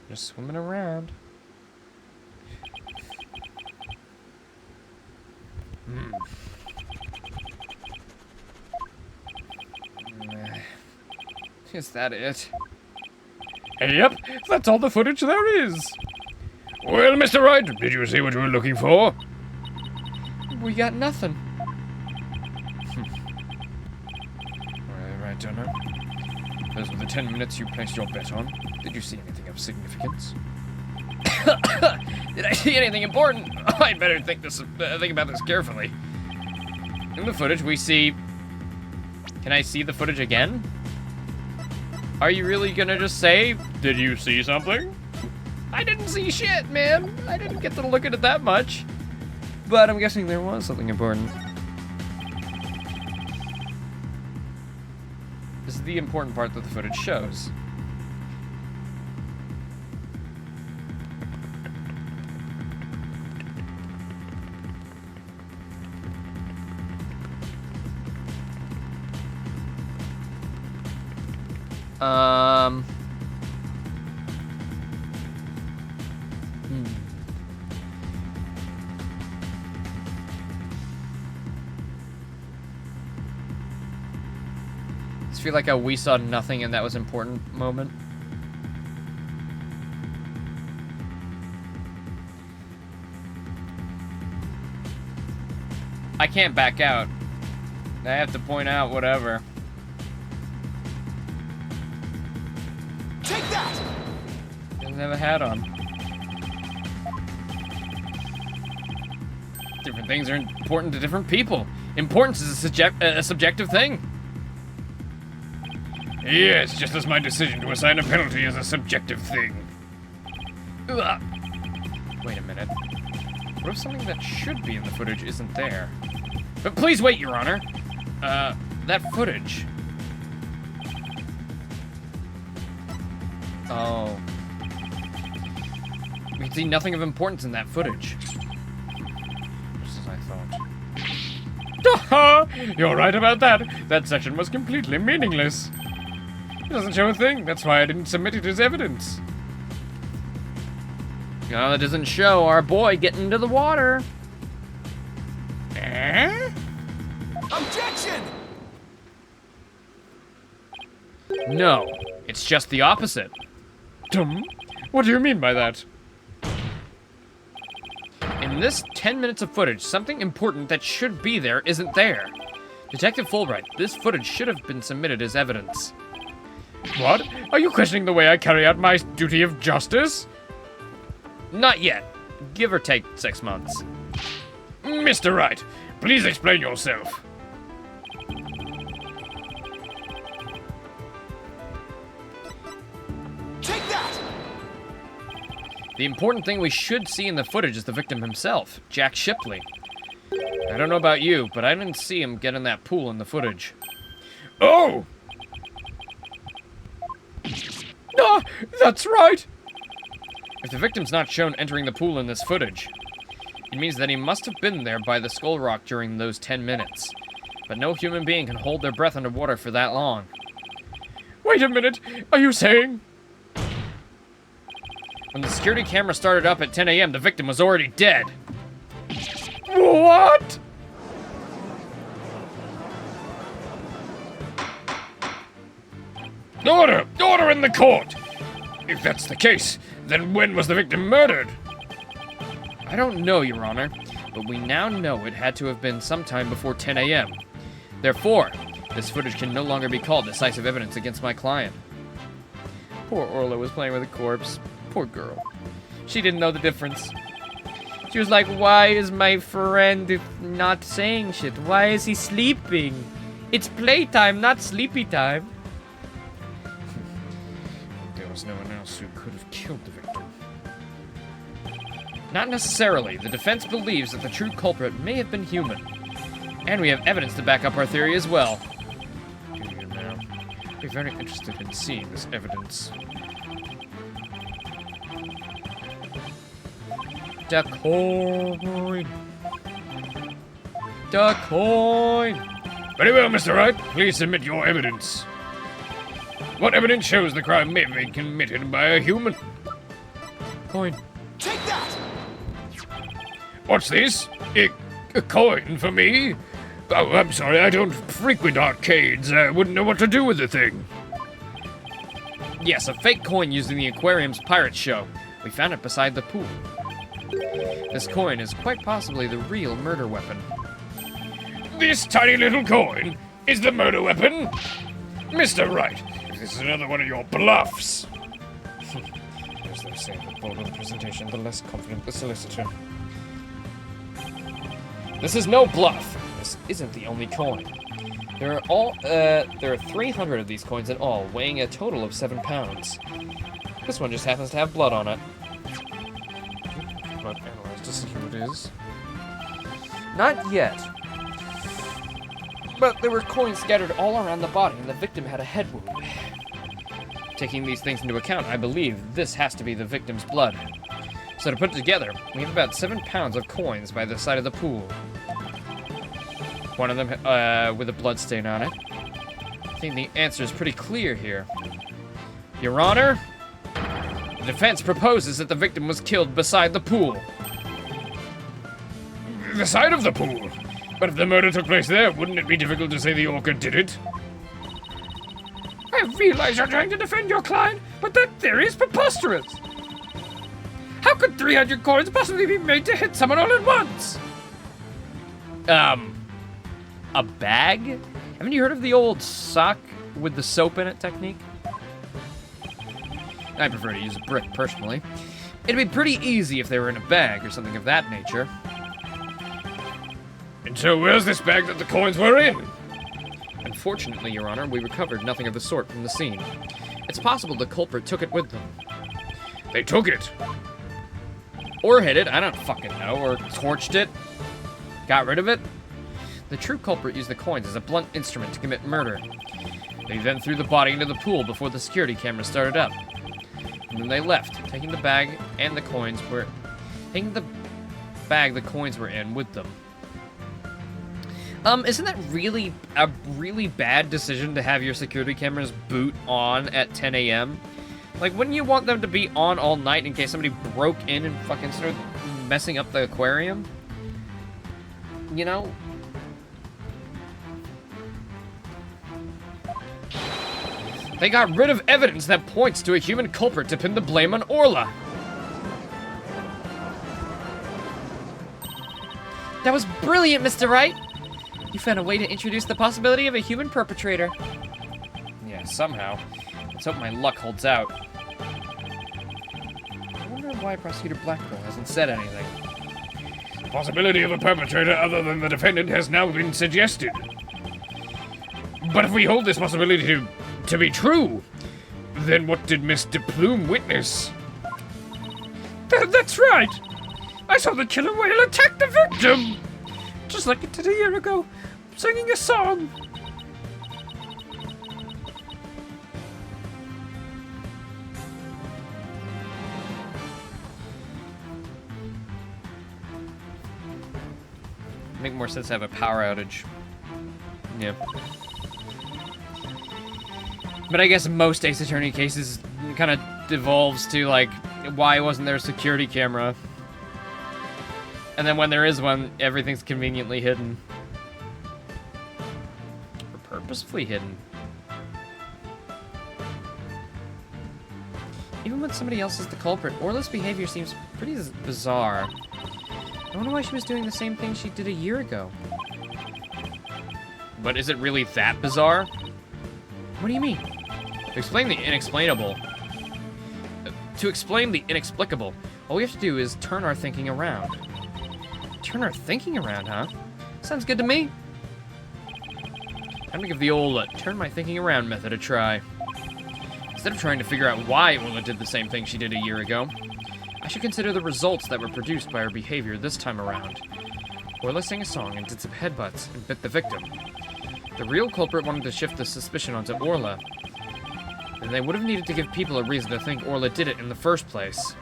Just swimming around. Is that it? Yep, that's all the footage there is. Well, Mr. Wright, did you see what you were looking for? We got nothing. Right, Donner. Those were the 10 minutes you placed your bet on. Did you see anything of significance? Did I see anything important? Oh, I'd better think about this carefully. In the footage, we see... Can I see the footage again? Are you really gonna just say, Did you see something? I didn't see shit, man. I didn't get to look at it that much. But I'm guessing there was something important. This is the important part that the footage shows. I just feel like we saw nothing and that was important moment. I can't back out. I have to point out whatever. Take that! Doesn't have a hat on. Different things are important to different people. Importance is a subjective thing. Yes, just as my decision to assign a penalty is a subjective thing. Ugh. Wait a minute. What if something that should be in the footage isn't there? But please wait, Your Honor. That footage. Oh. We can see nothing of importance in that footage. Just as I thought. You're right about that. That section was completely meaningless. It doesn't show a thing. That's why I didn't submit it as evidence. No, that doesn't show our boy getting into the water. Objection! No, it's just the opposite. What do you mean by that? In this 10 minutes of footage, something important that should be there isn't there. Detective Fulbright, this footage should have been submitted as evidence. What? Are you questioning the way I carry out my duty of justice? Not yet. Give or take 6 months. Mr. Wright, please explain yourself. Take that! The important thing we should see in the footage is the victim himself, Jack Shipley. I don't know about you, but I didn't see him get in that pool in the footage. Oh! Ah, that's right! If the victim's not shown entering the pool in this footage, it means that he must have been there by the skull rock during those 10 minutes. But no human being can hold their breath underwater for that long. Wait a minute, are you saying? When the security camera started up at 10 a.m., the victim was already dead. What? Order! Order in the court! If that's the case, then when was the victim murdered? I don't know, Your Honor, but we now know it had to have been sometime before 10 a.m. Therefore, this footage can no longer be called decisive evidence against my client. Poor Orla was playing with a corpse. Poor girl. She didn't know the difference. She was like, why is my friend not saying shit? Why is he sleeping? It's playtime, not sleepy time. There was no one else who could have killed the victim. Not necessarily. The defense believes that the true culprit may have been human. And we have evidence to back up our theory as well. Do you now? I'd be very interested in seeing this evidence. The coin. The coin. Very well, Mr. Wright. Please submit your evidence. What evidence shows the crime may have been committed by a human? Coin. Take that! What's this? A coin for me? Oh, I'm sorry, I don't frequent arcades. I wouldn't know what to do with the thing. Yes, a fake coin used in the aquarium's pirate show. We found it beside the pool. This coin is quite possibly the real murder weapon. This tiny little coin is the murder weapon? Mr. Wright, if this is another one of your bluffs. As they say, the bolder the presentation, the less confident the solicitor. This is no bluff. This isn't the only coin. There are 300 of these coins in all, weighing a total of 7 pounds. This one just happens to have blood on it. But analyze to see who it is. Not yet. But there were coins scattered all around the body, and the victim had a head wound. Taking these things into account, I believe this has to be the victim's blood. So to put it together, we have about 7 pounds of coins by the side of the pool. One of them with a blood stain on it. I think the answer is pretty clear here. Your Honor, the defense proposes that the victim was killed beside the pool. The side of the pool? But if the murder took place there, wouldn't it be difficult to say the orca did it? I realize you're trying to defend your client, but that theory is preposterous. How could 300 coins possibly be made to hit someone all at once? A bag? Haven't you heard of the old sock with the soap in it technique? I prefer to use a brick, personally. It'd be pretty easy if they were in a bag or something of that nature. And so where's this bag that the coins were in? Unfortunately, Your Honor, we recovered nothing of the sort from the scene. It's possible the culprit took it with them. They took it. Or hid it, I don't fucking know, or torched it. Got rid of it. The true culprit used the coins as a blunt instrument to commit murder. They then threw the body into the pool before the security camera started up. And then they left, taking the bag and the coins were... Taking the bag the coins were in with them. Isn't that really a really bad decision to have your security cameras boot on at 10 a.m.? Like, wouldn't you want them to be on all night in case somebody broke in and fucking started messing up the aquarium? You know? They got rid of evidence that points to a human culprit to pin the blame on Orla. That was brilliant, Mr. Wright. You found a way to introduce the possibility of a human perpetrator. Yeah, somehow. Let's hope my luck holds out. I wonder why Prosecutor Blackwell hasn't said anything. The possibility of a perpetrator other than the defendant has now been suggested. But if we hold this possibility to be true, then what did Mr. Plume witness? That's right. I saw the killer whale attack the victim, just like it did a year ago, singing a song. Make more sense to have a power outage. Yeah. But I guess most Ace Attorney cases kind of devolves to, like, why wasn't there a security camera? And then when there is one, everything's conveniently hidden. Or purposefully hidden. Even when somebody else is the culprit, Orla's behavior seems pretty bizarre. I wonder why she was doing the same thing she did a year ago. But is it really that bizarre? What do you mean? To explain the inexplainable... To explain the inexplicable, all we have to do is turn our thinking around. Turn our thinking around, huh? Sounds good to me. Time to give the old turn my thinking around method a try. Instead of trying to figure out why Orla did the same thing she did a year ago, I should consider the results that were produced by her behavior this time around. Orla sang a song and did some headbutts and bit the victim. The real culprit wanted to shift the suspicion onto Orla. And they would have needed to give people a reason to think Orla did it in the first place.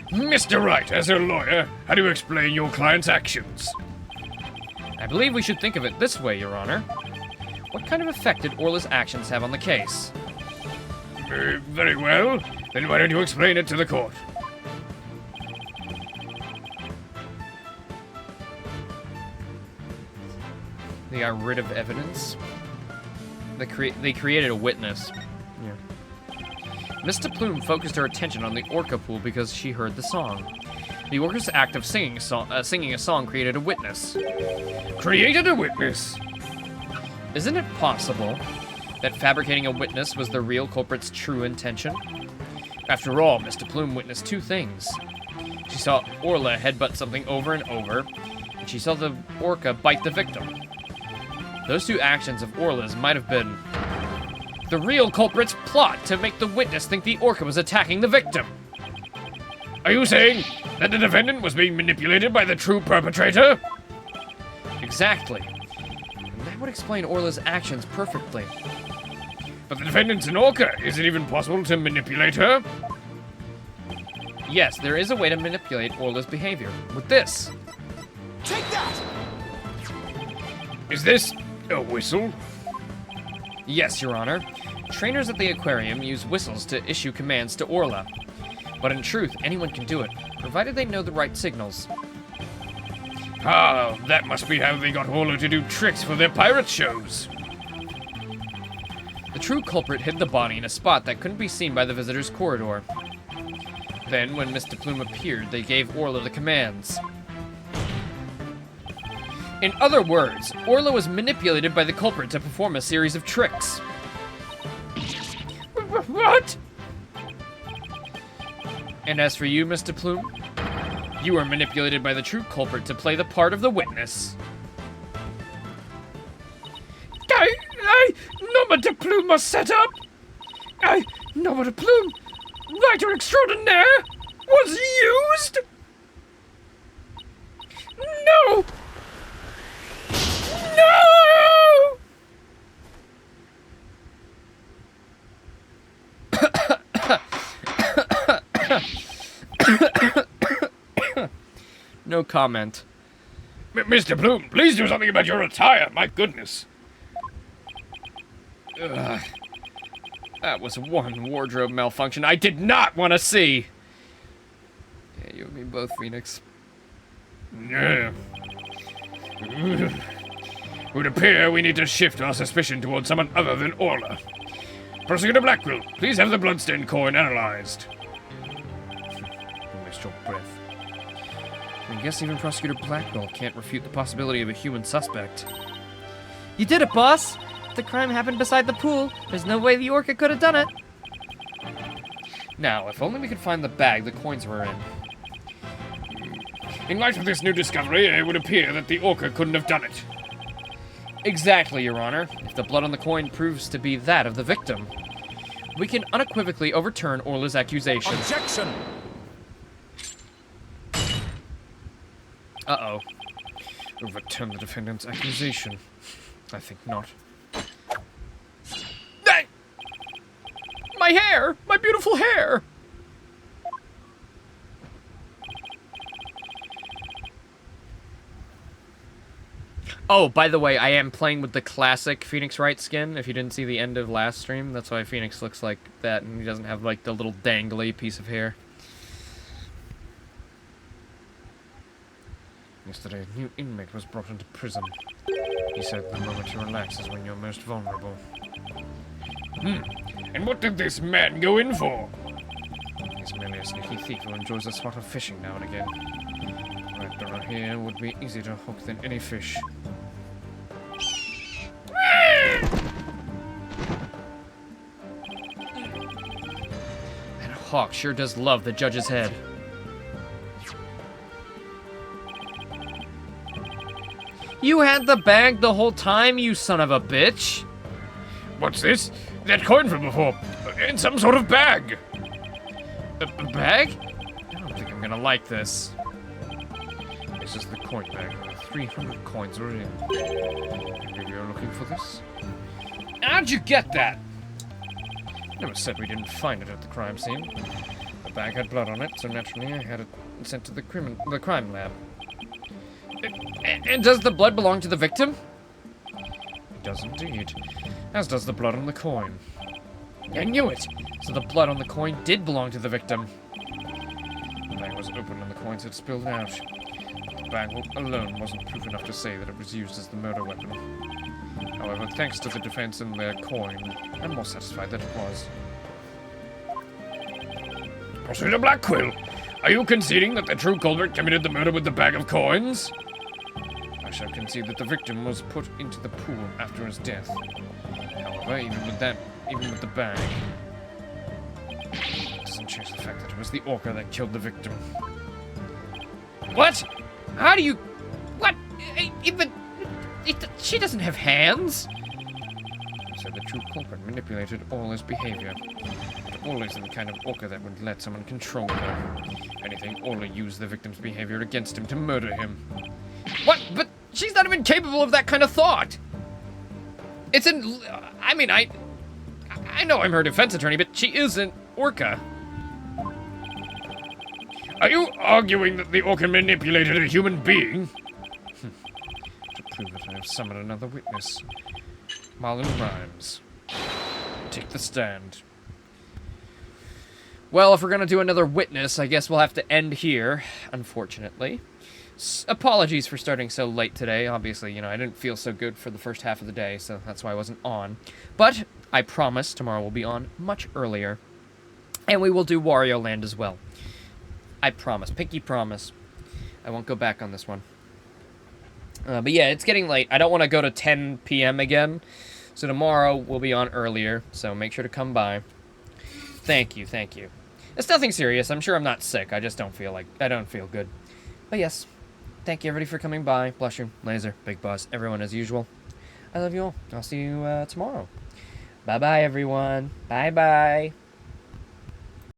Mr. Wright, as a lawyer, how do you explain your client's actions? I believe we should think of it this way, Your Honor. What kind of effect did Orla's actions have on the case? Very well. Then why don't you explain it to the court? They got rid of evidence. They created a witness. Yeah. Mr. Plume focused her attention on the orca pool because she heard the song. The orca's act of singing a song created a witness. Created a witness? Isn't it possible that fabricating a witness was the real culprit's true intention? After all, Mr. Plume witnessed two things. She saw Orla headbutt something over and over, and she saw the orca bite the victim. Those two actions of Orla's might have been the real culprit's plot to make the witness think the orca was attacking the victim. Are you saying that the defendant was being manipulated by the true perpetrator? Exactly. And that would explain Orla's actions perfectly. But the defendant's an orca. Is it even possible to manipulate her? Yes, there is a way to manipulate Orla's behavior. With this. Take that! Is this a whistle? Yes, Your Honor. Trainers at the aquarium use whistles to issue commands to Orla. But in truth, anyone can do it, provided they know the right signals. Ah, that must be how they got Orla to do tricks for their pirate shows. The true culprit hid the body in a spot that couldn't be seen by the visitor's corridor. Then, when Mr. Plume appeared, they gave Orla the commands. In other words, Orla was manipulated by the culprit to perform a series of tricks. What? And as for you, Mr. Plume, you were manipulated by the true culprit to play the part of the witness. Number de Plume must set up. Number de Plume, writer extraordinaire, was used. No! No! No comment. Mr. Plume, please do something about your attire. My goodness. Ugh. That was one wardrobe malfunction I did not want to see. Yeah, you and me both, Phoenix. Yeah. It would appear we need to shift our suspicion towards someone other than Orla. Prosecutor Blackwell, please have the bloodstained coin analyzed. Don't waste your breath. I guess even Prosecutor Blackwell can't refute the possibility of a human suspect. You did it, boss! The crime happened beside the pool. There's no way the orca could have done it. Now, if only we could find the bag the coins were in. In light of this new discovery, it would appear that the orca couldn't have done it. Exactly, Your Honor. If the blood on the coin proves to be that of the victim, we can unequivocally overturn Orla's accusation. Objection! Uh-oh. Overturn the defendant's accusation. I think not. Hey! My hair! My beautiful hair! Oh, by the way, I am playing with the classic Phoenix Wright skin. If you didn't see the end of last stream, that's why Phoenix looks like that, and he doesn't have, like, the little dangly piece of hair. Yesterday, a new inmate was brought into prison. He said the moment you relax is when you're most vulnerable. And what did this man go in for? He's merely a sneaky thief who enjoys a spot of fishing now and again. Right down here would be easier to hook than any fish. That hawk sure does love the judge's head. You had the bag the whole time, you son of a bitch! What's this? That coin from before. In some sort of bag. A bag? I don't think I'm gonna like this. This is the coin bag. 300 coins are in. Maybe you're looking for this? How'd you get that? Never said we didn't find it at the crime scene. The bag had blood on it, so naturally I had it sent to the crime lab. And does the blood belong to the victim? It does indeed. As does the blood on the coin. I knew it! So the blood on the coin did belong to the victim. The bag was open and the coins had spilled out. The bag alone wasn't proof enough to say that it was used as the murder weapon. However, thanks to the defense and their coin, I'm more satisfied that it was. Prosecutor Blackquill, are you conceding that the true culprit committed the murder with the bag of coins? I shall concede that the victim was put into the pool after his death. However, even with the bag, it doesn't change the fact that it was the orca that killed the victim. What? How do you... What? She doesn't have hands. So the true culprit manipulated Orla's behavior. But Orla isn't the kind of orca that would let someone control her. If anything, Orla used the victim's behavior against him to murder him. What? But she's not even capable of that kind of thought. It's an... I mean, I know I'm her defense attorney, but she is an orca. Are you arguing that the orca manipulated a human being? To prove it, I have summoned another witness. Marlon Rhymes. Take the stand. Well, if we're gonna do another witness, I guess we'll have to end here, unfortunately. Apologies for starting so late today. Obviously, you know, I didn't feel so good for the first half of the day, so that's why I wasn't on. But I promise tomorrow we'll be on much earlier. And we will do Wario Land as well. I promise. Pinky promise. I won't go back on this one. But yeah, it's getting late. I don't want to go to 10 p.m. again. So tomorrow we'll be on earlier. So make sure to come by. Thank you, thank you. It's nothing serious. I'm sure I'm not sick. I just don't feel good. But yes, thank you everybody for coming by. Bless you, Laser, Big Boss, everyone as usual. I love you all. I'll see you tomorrow. Bye-bye, everyone. Bye-bye.